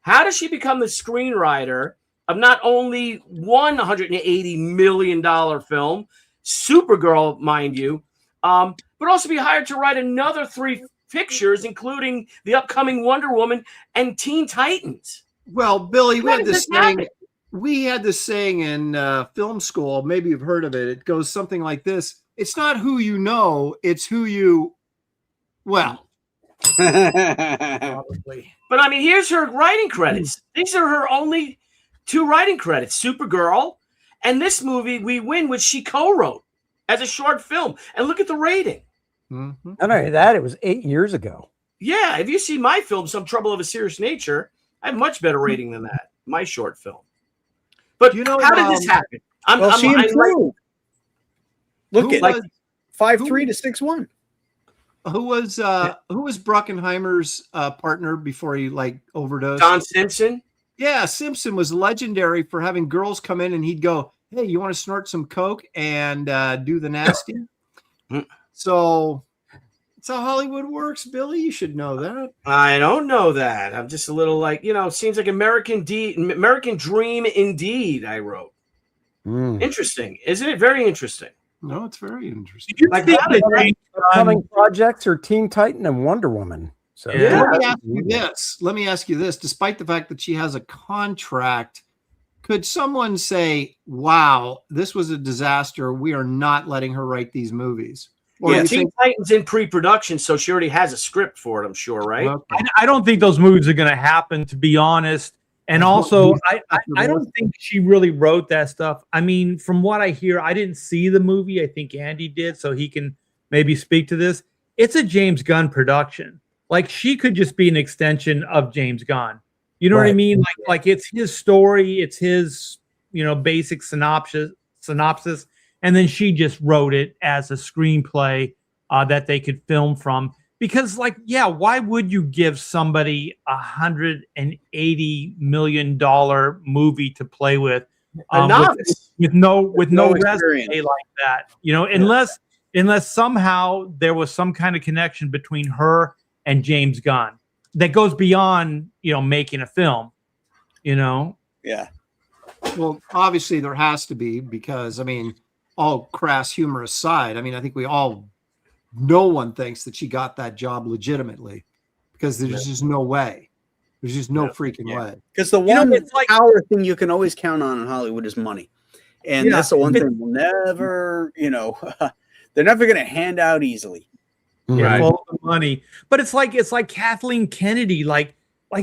How does she become the screenwriter of not only one $180 million film, Supergirl, mind you, but also be hired to write another 3 pictures, including the upcoming Wonder Woman and Teen Titans? Well, Billy, How does this happen? we had this saying in film school. Maybe you've heard of it. It goes something like this: it's not who you know, it's who you. Well, probably. But I mean, here's her writing credits. These are her only 2 writing credits: Supergirl and this movie, We Win, which she co-wrote as a short film. And look at the rating. Mhm. Not only that, it was 8 years ago. Yeah, if you see my film, Some Trouble of a Serious Nature, I have much better rating than that. My short film. But You know, how did this happen? Well, she I'm like, improved. Look Who at was- 5-3 to 6-1. Who was Bruckheimer's partner before he overdosed? Don Simpson. Yeah, Simpson was legendary for having girls come in and he'd go, "Hey, you want to snort some coke and do the nasty?" So that's how Hollywood works, Billy. You should know that. I don't know that. I'm just a little seems like American Dream indeed, I wrote. Interesting. Isn't it very interesting? No, it's very interesting. Did you Like, think how that did James Upcoming projects are Teen Titan and Wonder Woman. So Yeah. Let me ask you this. Despite the fact that she has a contract, could someone say, "Wow, this was a disaster. We are not letting her write these movies"? Or Yeah, you Teen think, Titans in pre-production, so she already has a script for it, I'm sure, right? okay. I don't think those movies are going to happen, to be honest. And also, I don't think she really wrote that stuff. I mean, from what I hear, I didn't see the movie. I think Andy did, so he can maybe speak to this. It's a James Gunn production. Like, she could just be an extension of James Gunn. You know what I mean? Like it's his story, it's his, basic synopsis, and then she just wrote it as a screenplay that they could film from. Because, why would you give somebody $180 million movie to play with, A novice. with no experience. resume like that? Unless somehow there was some kind of connection between her and James Gunn that goes beyond, making a film. Yeah. Well, obviously there has to be, because I mean, all crass humor aside, I mean, I think no one thinks that she got that job legitimately, because there's just no way. There's just no freaking way. Because the one it's like- power thing you can always count on in Hollywood is money. And that's the one thing we'll never, they're never going to hand out easily. Yeah, Right. all the money. But it's like Kathleen Kennedy. Like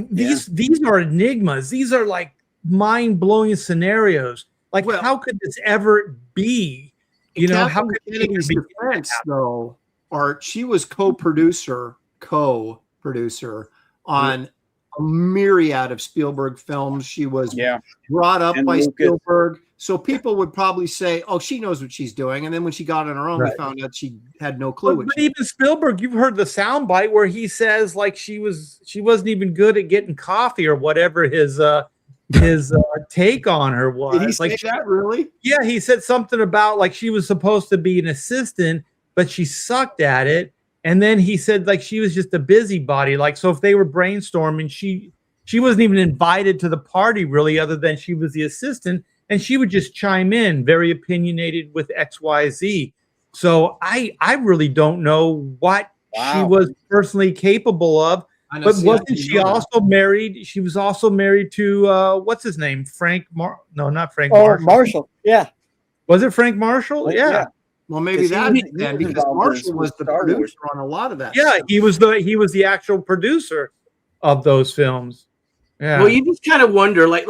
these are enigmas. These are like mind-blowing scenarios. Like, Well- how could this ever be? How Kathleen could it Kennedy's be? defense, though, Art, she was co-producer on a myriad of Spielberg films. She was brought up And by Lucas. Spielberg. So people would probably say, oh, she knows what she's doing. And then when she got on her own, we Right. found out she had no clue. But even Spielberg, you've heard the soundbite where he says like she wasn't even good at getting coffee or whatever his take on her was. Did he say like, that really? Yeah, he said something about like she was supposed to be an assistant, but she sucked at it. And then he said like she was just a busybody. Like, so if they were brainstorming, she wasn't even invited to the party really, other than she was the assistant, and she would just chime in, very opinionated with XYZ. So I really don't know what she was personally capable of. I know, But see, I wasn't didn't she know that. also married? She was also married to what's his name? No, not Frank Oh, Marshall. Marshall. Yeah. Was it Frank Marshall? Yeah. Well, maybe 'Cause that's he it then, was because involved in Marshall was the Star Wars. producer on a lot of that. Yeah, stuff. he was the actual producer of those films. Yeah. Well, you just kind of wonder, like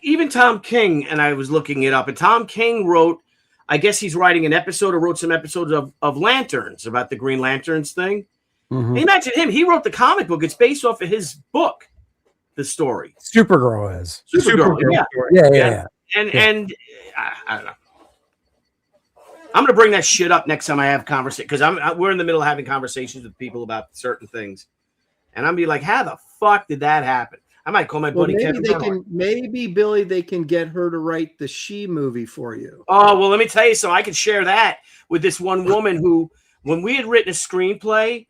even Tom King, and I was looking it up, and Tom King wrote, I guess he's writing an episode or wrote some episodes of Lanterns, about the Green Lanterns thing. Mhm. Imagine him. He wrote the comic book. It's based off of his book, the story. Supergirl is. Supergirl, yeah. story. Yeah. And I don't know. I'm gonna bring that shit up next time I have conversation, because we're in the middle of having conversations with people about certain things, and I'm be like, how the fuck did that happen? I might call my Well, buddy maybe Kevin. they Miller. can, maybe Billy, they can get her to write the She movie for you. Oh, well, let me tell you something. I can share that with this one woman who, when we had written a screenplay,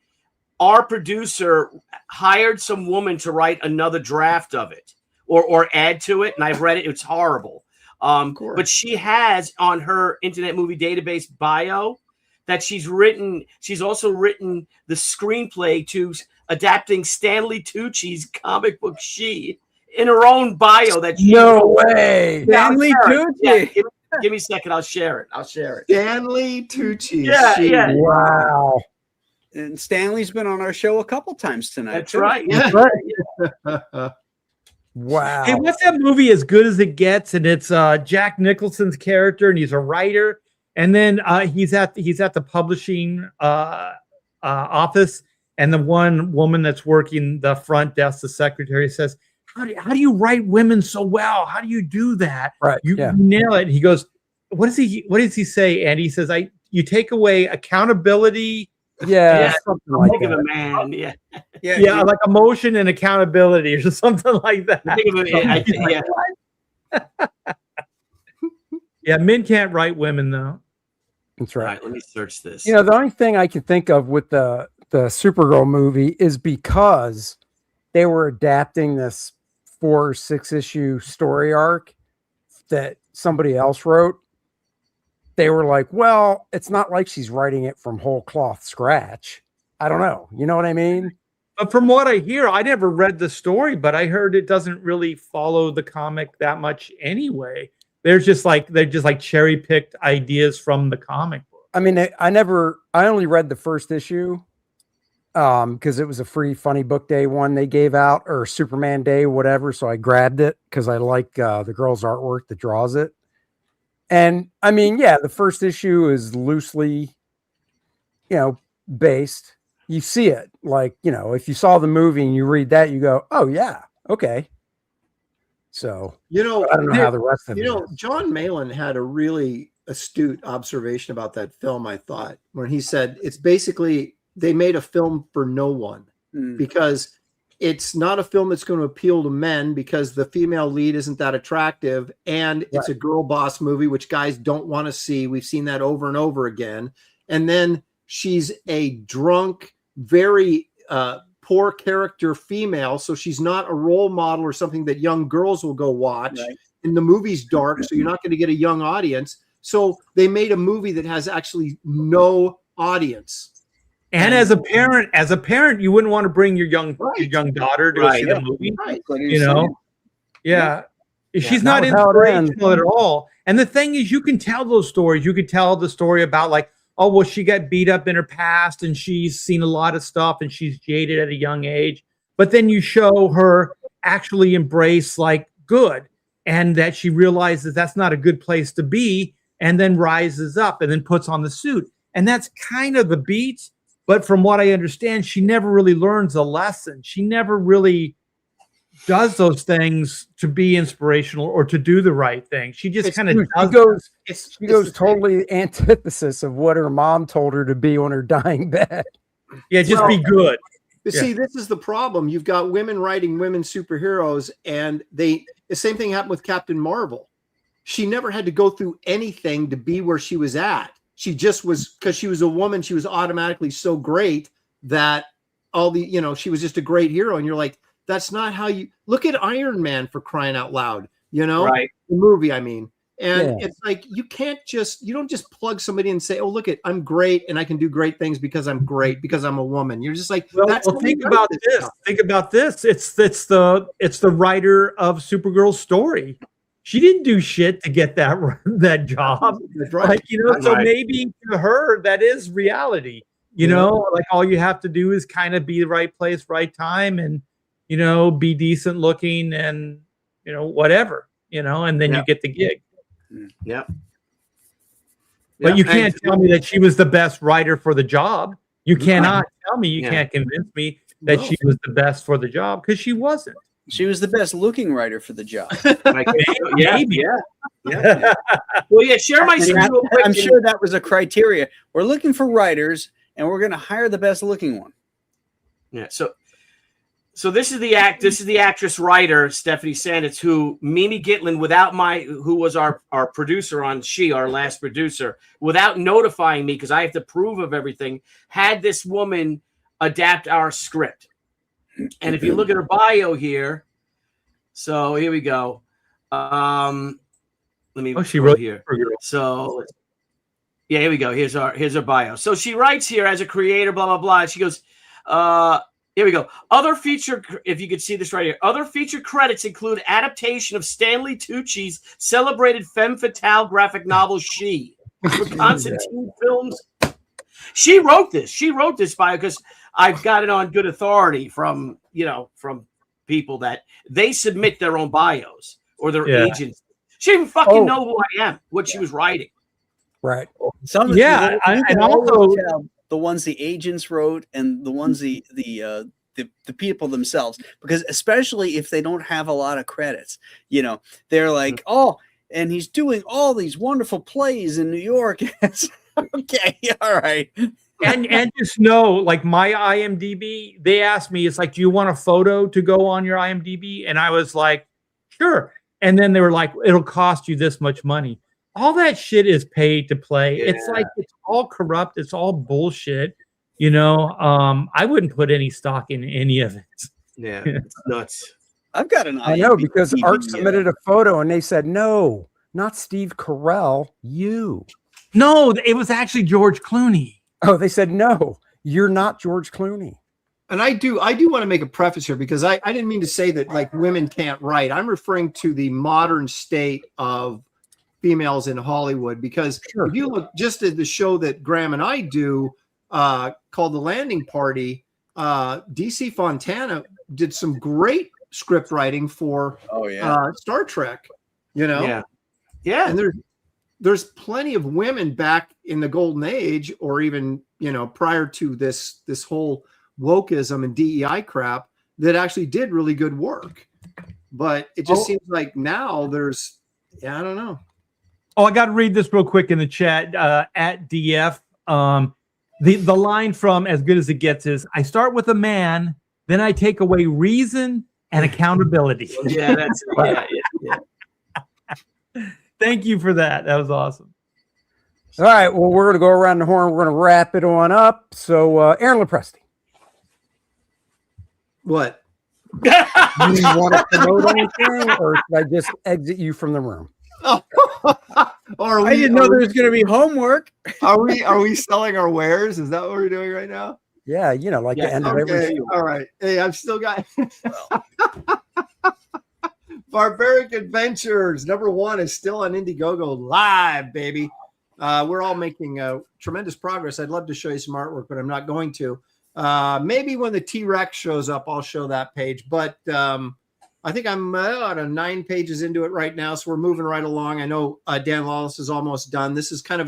our producer hired some woman to write another draft of it or add to it, and I've read it. It's horrible. course. But she has on her Internet Movie Database bio that she's also written the screenplay to adapting Stanley Tucci's comic book She in her own bio. That she No way. Stanley Tucci. Yeah, give me a second. I'll share it. Stanley Tucci. Yeah, She. yeah. Wow. And Stanley's been on our show a couple times tonight. That's too. right. Yeah. Wow. Hey, what's that movie, As Good as It Gets? And it's Jack Nicholson's character, and he's a writer. And then he's at the publishing office, and the one woman that's working the front desk, the secretary, says, "How do you write women so well? How do you do that? Right. You Yeah. nail it." And he goes, "What does he say?" And he says, "You take away accountability." Yeah. Yeah. Something like Think of that. a man. Yeah. Yeah, like emotion and accountability or something like that. Think of a, yeah. Yeah, men can't write women though. That's All right. right, let me search this. You know, the only thing I can think of with the Supergirl movie is because they were adapting this 4 or 6 issue story arc that somebody else wrote. They were like, well, it's not like she's writing it from whole cloth scratch. I don't know. You know what I mean? But from what I hear, I never read the story, but I heard it doesn't really follow the comic that much anyway. They're just like cherry picked ideas from the comic book. I mean, I only read the first issue because it was a free Funny Book Day one they gave out, or Superman Day, whatever. So I grabbed it because I like the girl's artwork that draws it. And I mean, yeah, the first issue is loosely, based. You see it like, if you saw the movie and you read that, you go, oh yeah, okay. So, I don't know how the rest of it is. John Malin had a really astute observation about that film, I thought, when he said it's basically they made a film for no one because it's not a film that's going to appeal to men because the female lead isn't that attractive, and it's a girl boss movie, which guys don't want to see. We've seen that over and over again. And then she's a drunk, very poor character female, so she's not a role model or something that young girls will go watch. Right. And the movie's dark, so you're not going to get a young audience. So they made a movie that has actually no audience. And as a parent, you wouldn't want to bring your young daughter to go see the movie. Right. She's not inspirational at all. And the thing is, you can tell those stories. You could tell the story about like, oh, well, she got beat up in her past and she's seen a lot of stuff and she's jaded at a young age. But then you show her actually embrace like good, and that she realizes that's not a good place to be, and then rises up and then puts on the suit. And that's kind of the beat. But from what I understand, she never really learns a lesson. She never really does those things to be inspirational or to do the right thing. She just kind of does. She goes totally antithesis of what her mom told her to be on her dying bed. Yeah, just be good. But see, this is the problem. You've got women writing women superheroes, and the same thing happened with Captain Marvel. She never had to go through anything to be where she was at. She just was, because she was a woman, she was automatically so great that she was just a great hero. And you're like, that's not how you look at Iron Man, for crying out loud, right? The movie, I mean. And it's like, you don't just plug somebody and say, oh, look it, I'm great and I can do great things because I'm great, because I'm a woman. You're just like, think about this. Think about this. It's the writer of Supergirl's story. She didn't do shit to get that job. That's right. So maybe to her that is reality. Like all you have to do is kind of be the right place, right time, and be decent looking and whatever, and then you get the gig. Yeah. But you can't tell me that she was the best writer for the job. You cannot tell me, you can't convince me that she was the best for the job, because she wasn't. She was the best looking writer for the job. Maybe. Well, share my screen real quick. I'm sure that was a criteria. We're looking for writers, and we're going to hire the best looking one. Yeah. So this is the actress writer Stephanie Sanditz, who Mimi Gitlin, who was our producer on our last producer, without notifying me, because I have to approve of everything, had this woman adapt our script. And if you look at her bio here, so here we go. Let me. Oh, she wrote here. So here we go. Here's her bio. So she writes here as a creator, blah blah blah. She goes, here we go. Other feature, if you could see this right here. Other feature credits include adaptation of Stanley Tucci's celebrated femme fatale graphic novel She, for Constantine Films. She wrote this bio because I've got it on good authority from people that they submit their own bios or their agents. She didn't fucking know who I am, what she was writing. Right. And also the ones the agents wrote and the ones the people themselves, because especially if they don't have a lot of credits, they're like, oh, and he's doing all these wonderful plays in New York. Okay, all right. And just know, like my IMDb, they asked me, it's like, do you want a photo to go on your IMDb? And I was like, sure. And then they were like, it'll cost you this much money. All that shit is paid to play. Yeah. It's like, it's all corrupt. It's all bullshit. I wouldn't put any stock in any of it. Yeah, it's nuts. I've got an IMDb. I know, because Art submitted a photo and they said, no, not Steve Carell, you. No, it was actually George Clooney. Oh, they said, no, you're not George Clooney. And I do want to make a preface here, because I didn't mean to say that like women can't write. I'm referring to the modern state of females in Hollywood, because if you look just at the show that Graham and I do called The Landing Party, DC Fontana did some great script writing for Star Trek, you know? Yeah. And there's plenty of women back in the golden age, or even, you know, prior to this whole wokeism and DEI crap, that actually did really good work. But it just seems like now there's, I don't know. Oh, I got to read this real quick in the chat at DF. The line from As Good as It Gets is, I start with a man, then I take away reason and accountability. Yeah, that's yeah. Thank you for that. That was awesome. All right. Well, we're going to go around the horn. We're going to wrap it on up. So, Aaron Lepresti. What? Do you want to promote anything, or should I just exit you from the room? Oh. I didn't know there was going to be homework. Are we selling our wares? Is that what we're doing right now? Yeah, you know, like the end of every show. All right. Hey, I've still got Barbaric Adventures. #1 is still on Indiegogo live, baby. We're all making tremendous progress. I'd love to show you some artwork, but I'm not going to. Maybe when the T-Rex shows up, I'll show that page. But I think I'm 9 pages into it right now, so we're moving right along. I know Dan Lawlis is almost done. This is kind of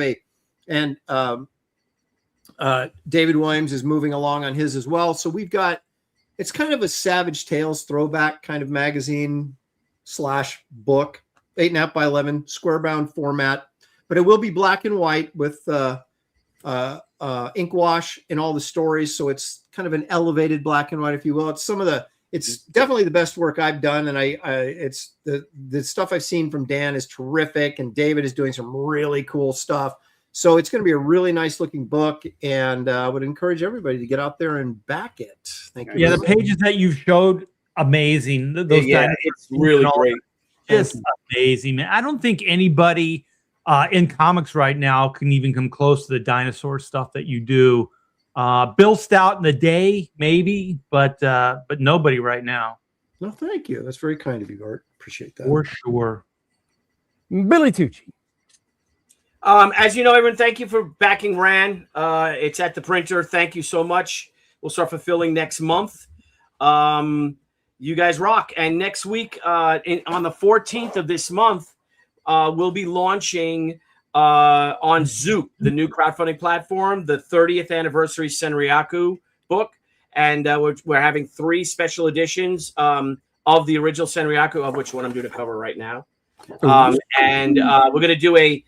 David Williams is moving along on his as well. So we've got, it's kind of a Savage Tales throwback kind of magazine / book, 8.5 by 11 square bound format, but it will be black and white with ink wash in all the stories. So it's kind of an elevated black and white, if you will. It's definitely the best work I've done. And it's the stuff I've seen from Dan is terrific. And David is doing some really cool stuff. So it's going to be a really nice looking book, and I would encourage everybody to get out there and back it. Thank you. Yeah, the pages that you've showed, amazing. Those it's really great. Just amazing, man. I don't think anybody in comics right now can even come close to the dinosaur stuff that you do. Bill Stout in the day, maybe, but nobody right now. No, thank you. That's very kind of you, Art. Appreciate that. For sure. Billy Tucci. As you know, everyone, thank you for backing Ran. It's at the printer. Thank you so much. We'll start fulfilling next month. You guys rock. And next week, on the 14th of this month, we'll be launching on Zoop, the new crowdfunding platform, the 30th anniversary Senryaku book. And we're having 3 special editions of the original Senryaku, of which one I'm doing a cover right now. And we're going to do a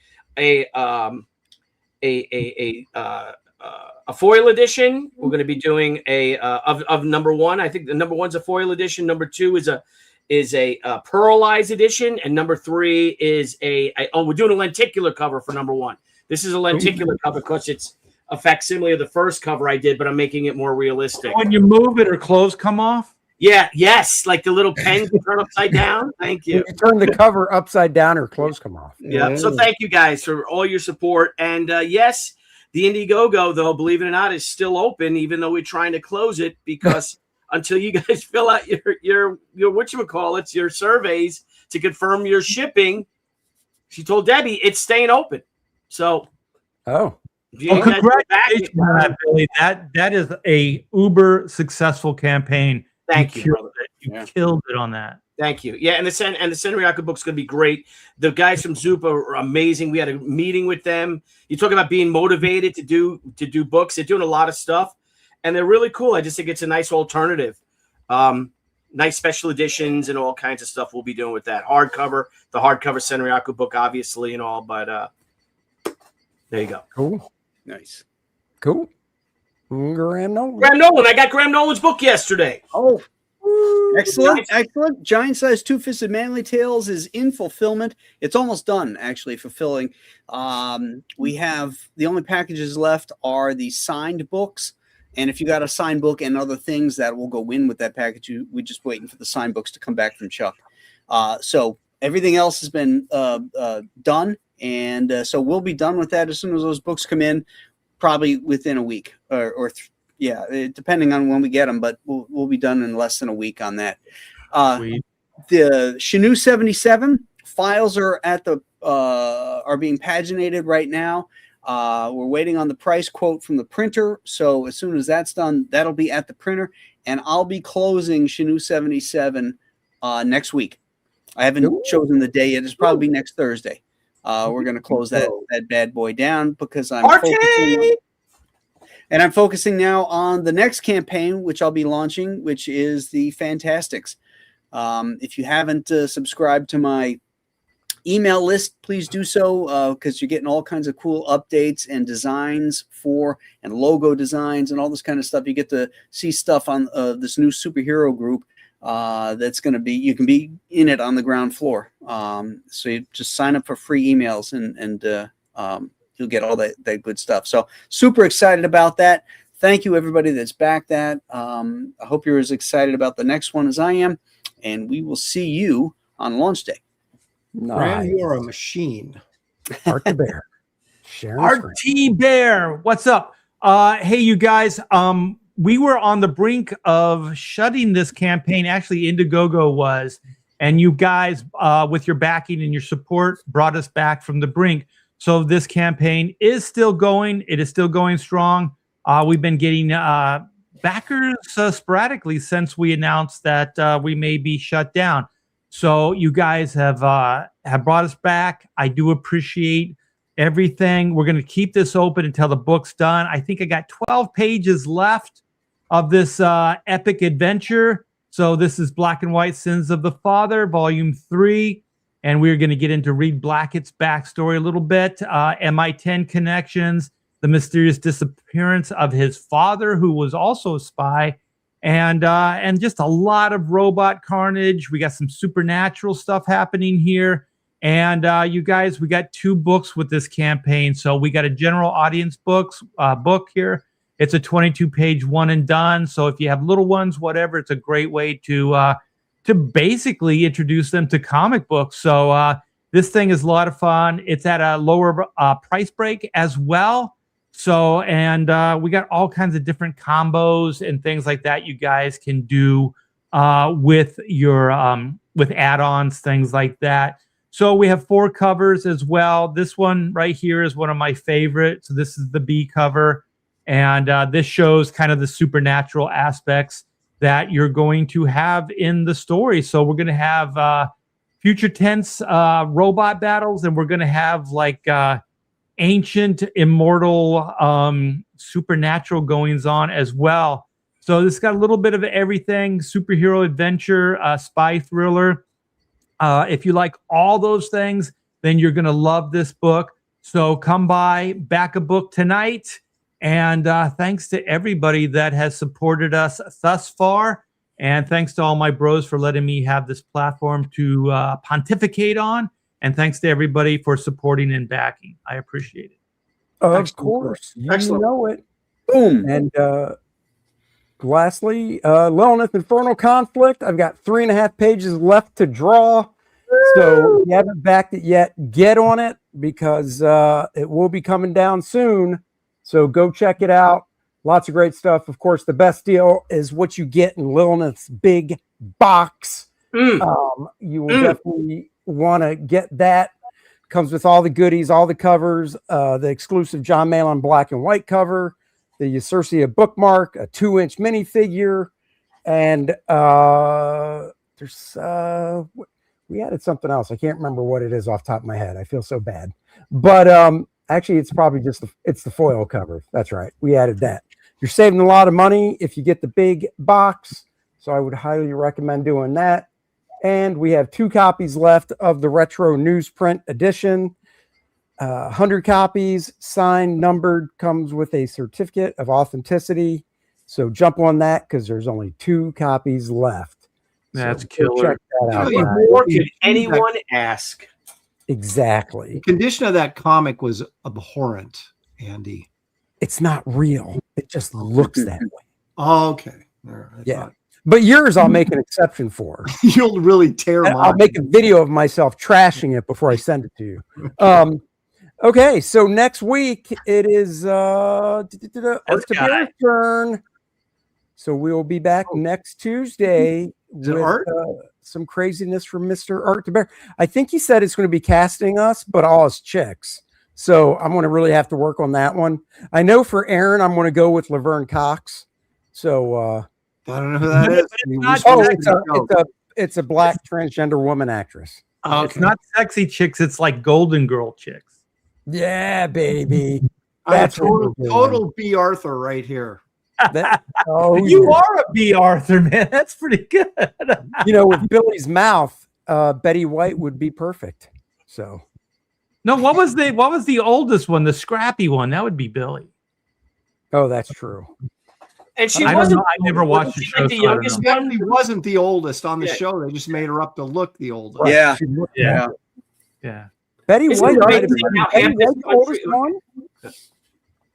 foil edition. We're going to be doing of #1. I think the #1's a foil edition. #2 is a pearlized edition, and #3 is we're doing a lenticular cover for #1. This is a lenticular cover because it's a facsimile of the first cover I did, but I'm making it more realistic. When you move it, or clothes come off? Yes, like the little pens you turn upside down. Thank you. You turn the cover upside down, or clothes come off. Yeah. So thank you guys for all your support. And yes, the Indiegogo, though, believe it or not, is still open, even though we're trying to close it, because until you guys fill out your whatchamacallits, your surveys to confirm your shipping, she told Debbie it's staying open. So congratulations on that, Billy. That is a uber successful campaign. Thank you, brother. You killed it on that. Thank you. Yeah, and the Senryaku book's going to be great. The guys from Zoop are amazing. We had a meeting with them. You talk about being motivated to do books. They're doing a lot of stuff, and they're really cool. I just think it's a nice alternative. Nice special editions and all kinds of stuff we'll be doing with that. The hardcover Senryaku book, obviously, and all. But there you go. Cool. Nice. Cool. Graham Nolan. I got Graham Nolan's book yesterday. Oh, excellent. Giant Size Two-Fisted Manly Tales is in fulfillment. It's almost done, actually, fulfilling. We have the only packages left are the signed books. And if you got a signed book and other things that will go in with that package, we're just waiting for the signed books to come back from Chuck. So everything else has been done. And so we'll be done with that as soon as those books come in. Probably within a week depending on when we get them, but we'll be done in less than a week on that. The CHENOO 77 files are at the are being paginated right now. We're waiting on the price quote from the printer. So as soon as that's done, that'll be at the printer. And I'll be closing CHENOO 77 next week. I haven't chosen the day yet. It's probably next Thursday. We're going to close that bad boy down because I'm focusing now on the next campaign, which I'll be launching, which is the Fantastics. If you haven't subscribed to my email list, please do so, because you're getting all kinds of cool updates and designs and logo designs and all this kind of stuff. You get to see stuff on this new superhero group that's going to be, you can be in it on the ground floor. So you just sign up for free emails and you'll get all that good stuff. So super excited about that. Thank you, everybody that's backed that. I hope you're as excited about the next one as I am, and we will see you on launch day. Brand, you are a machine. Art the Bear. RT Bear, what's up? Hey, you guys. We were on the brink of shutting this campaign. Actually, Indiegogo was, and you guys, with your backing and your support, brought us back from the brink. So this campaign is still going. It is still going strong. We've been getting backers sporadically since we announced that we may be shut down. So you guys have brought us back. I do appreciate everything. We're going to keep this open until the book's done. I think I got 12 pages left of this epic adventure. So this is Black and White Sins of the Father, Volume 3. And we're going to get into Reed Blackett's backstory a little bit, MI10 connections, the mysterious disappearance of his father, who was also a spy, and just a lot of robot carnage. We got some supernatural stuff happening here. And you guys, we got 2 books with this campaign. So we got a general audience book here. It's a 22-page one and done. So if you have little ones, whatever, it's a great way to basically introduce them to comic books. So this thing is a lot of fun. It's at a lower price break as well. So, and we got all kinds of different combos and things like that you guys can do with your with add-ons, things like that. So we have 4 covers as well. This one right here is one of my favorites. So this is the B cover, and this shows kind of the supernatural aspects that you're going to have in the story. So we're going to have future tense robot battles, and we're going to have like ancient, immortal, supernatural goings on as well. So this got a little bit of everything: superhero adventure, spy thriller. If you like all those things, then you're going to love this book. So come by, back a book tonight. And thanks to everybody that has supported us thus far. And thanks to all my bros for letting me have this platform to pontificate on. And thanks to everybody for supporting and backing. I appreciate it. Of course. You know it. Boom. And lastly, LILINETH Infernal Conflict. I've got 3.5 pages left to draw. So if you haven't backed it yet, get on it, because it will be coming down soon. So go check it out. Lots of great stuff. Of course, the best deal is what you get in LILINETH's big box. You will definitely want to get that. Comes with all the goodies, all the covers, the exclusive John Malin black and white cover, the Usurcia bookmark, a 2-inch minifigure, and there's we added something else. I can't remember what it is off the top of my head. I feel so bad. But actually, it's probably just it's the foil cover. That's right. We added that. You're saving a lot of money if you get the big box. So I would highly recommend doing that. And we have 2 copies left of the retro newsprint edition. 100 copies, signed, numbered, comes with a certificate of authenticity. So jump on that, because there's only 2 copies left. That's so killer. Check that out. What more could anyone ask? Exactly. The condition of that comic was abhorrent, Andy. It's not real. It just looks that way. Oh, okay. All right. Yeah. But yours, I'll make an exception for. You'll really tear them. I'll make a video of myself trashing it before I send it to you. Okay, so next week it is Art to Bear's turn. So we will be back next Tuesday Is it Art? Some craziness from Mr. Art the Bear. I think he said it's going to be casting us, but all as chicks. So I'm going to really have to work on that one. I know for Aaron, I'm going to go with Laverne Cox. So I don't know who that is. It's a black transgender woman actress. Okay. It's not sexy chicks. It's like Golden Girl chicks. Yeah, baby. That's what we're doing. total B. Arthur right here. You are a B. Arthur, man. That's pretty good. With Billy's mouth, Betty White would be perfect. So, no, what was the oldest one? The scrappy one. That would be Billy. Oh, that's true. And she I wasn't. don't know. I never watched the show. Like the So I don't youngest know. one. She wasn't the oldest on the Yeah. show. They just made her up to look the oldest. Yeah. Yeah. Betty Isn't White it might have amazing been how Betty half this White the oldest country- one?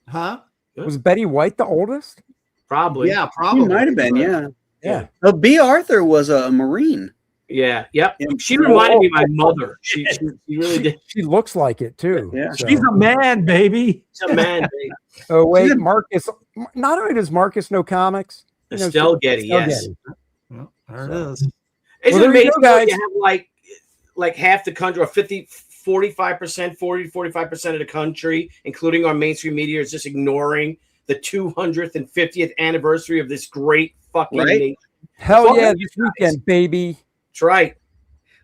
Huh? Was Betty White the oldest? Probably. Yeah, He probably. might have been, yeah. Yeah. Well, B. Arthur was a Marine. Yeah. Yep. Yeah. She reminded me of my mother. She really did. She looks like it too. Yeah. so. She's a man, baby. She's a man. Babe. Oh wait, Marcus. Not only does Marcus know comics, Estelle Getty. Estelle Yes. Getty. Well, there it is. Isn't Well, it there you amazing go, how guys. you have like half the country, or 45%, 45% of the country, including our mainstream media, is just ignoring the 200th and 50th anniversary of this great fucking Right. nation. Hell Fuck yeah, you this weekend, baby. That's right.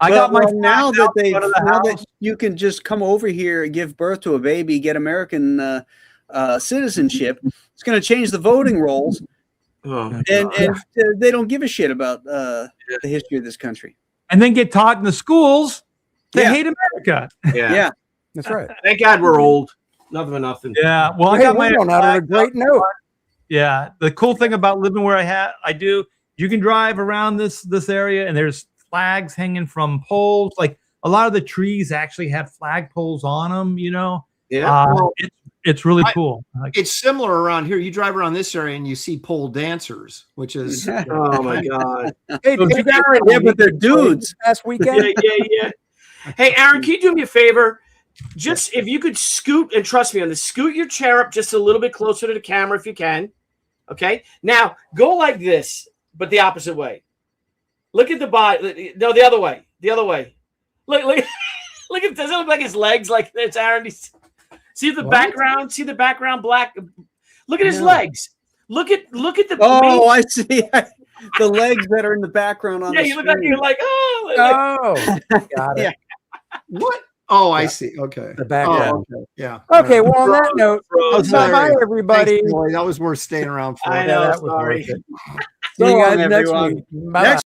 I got my now flags that out in they front of the now house. that you can just come over here and give birth to a baby, get American citizenship, it's going to change the voting rolls, Oh, and they don't give a shit about the history of this country. And then get taught in the schools to Yeah. hate America. yeah. Yeah. That's right. Thank God we're old. Nothing but nothing. Yeah. Well, I Hey, got we're my going out on a great note. Yeah. The cool thing about living where I do, you can drive around this area and there's flags hanging from poles. Like a lot of the trees actually have flag poles on them, Yeah. It's really cool. Like, It's similar around here. You drive around this area and you see pole dancers, which is Oh my God. Hey, did you guys Yeah, but they're dudes. last weekend? Yeah. Hey, Aaron, can you do me a favor? Just if you could scoot, and trust me on this, scoot your chair up just a little bit closer to the camera if you can. Okay. Now go like this, but the opposite way. Look at the body. No, the other way. The other way. Look. Look at. Does it look like his legs? Like it's Aaron. See the background. See the background black. Look at his legs. Look at the. Oh, I see. The legs that are in the background on yeah. the You look like screen. you're like Oh, got it. Yeah. what? Oh, I see. Okay. The background. Oh, okay. Yeah. Okay, well, on that note, Frozen. bye, everybody. Thanks, Roy. That was worth staying around for. I know. that was Sorry. worth it. So See you long, guys next everyone. week. Bye. Next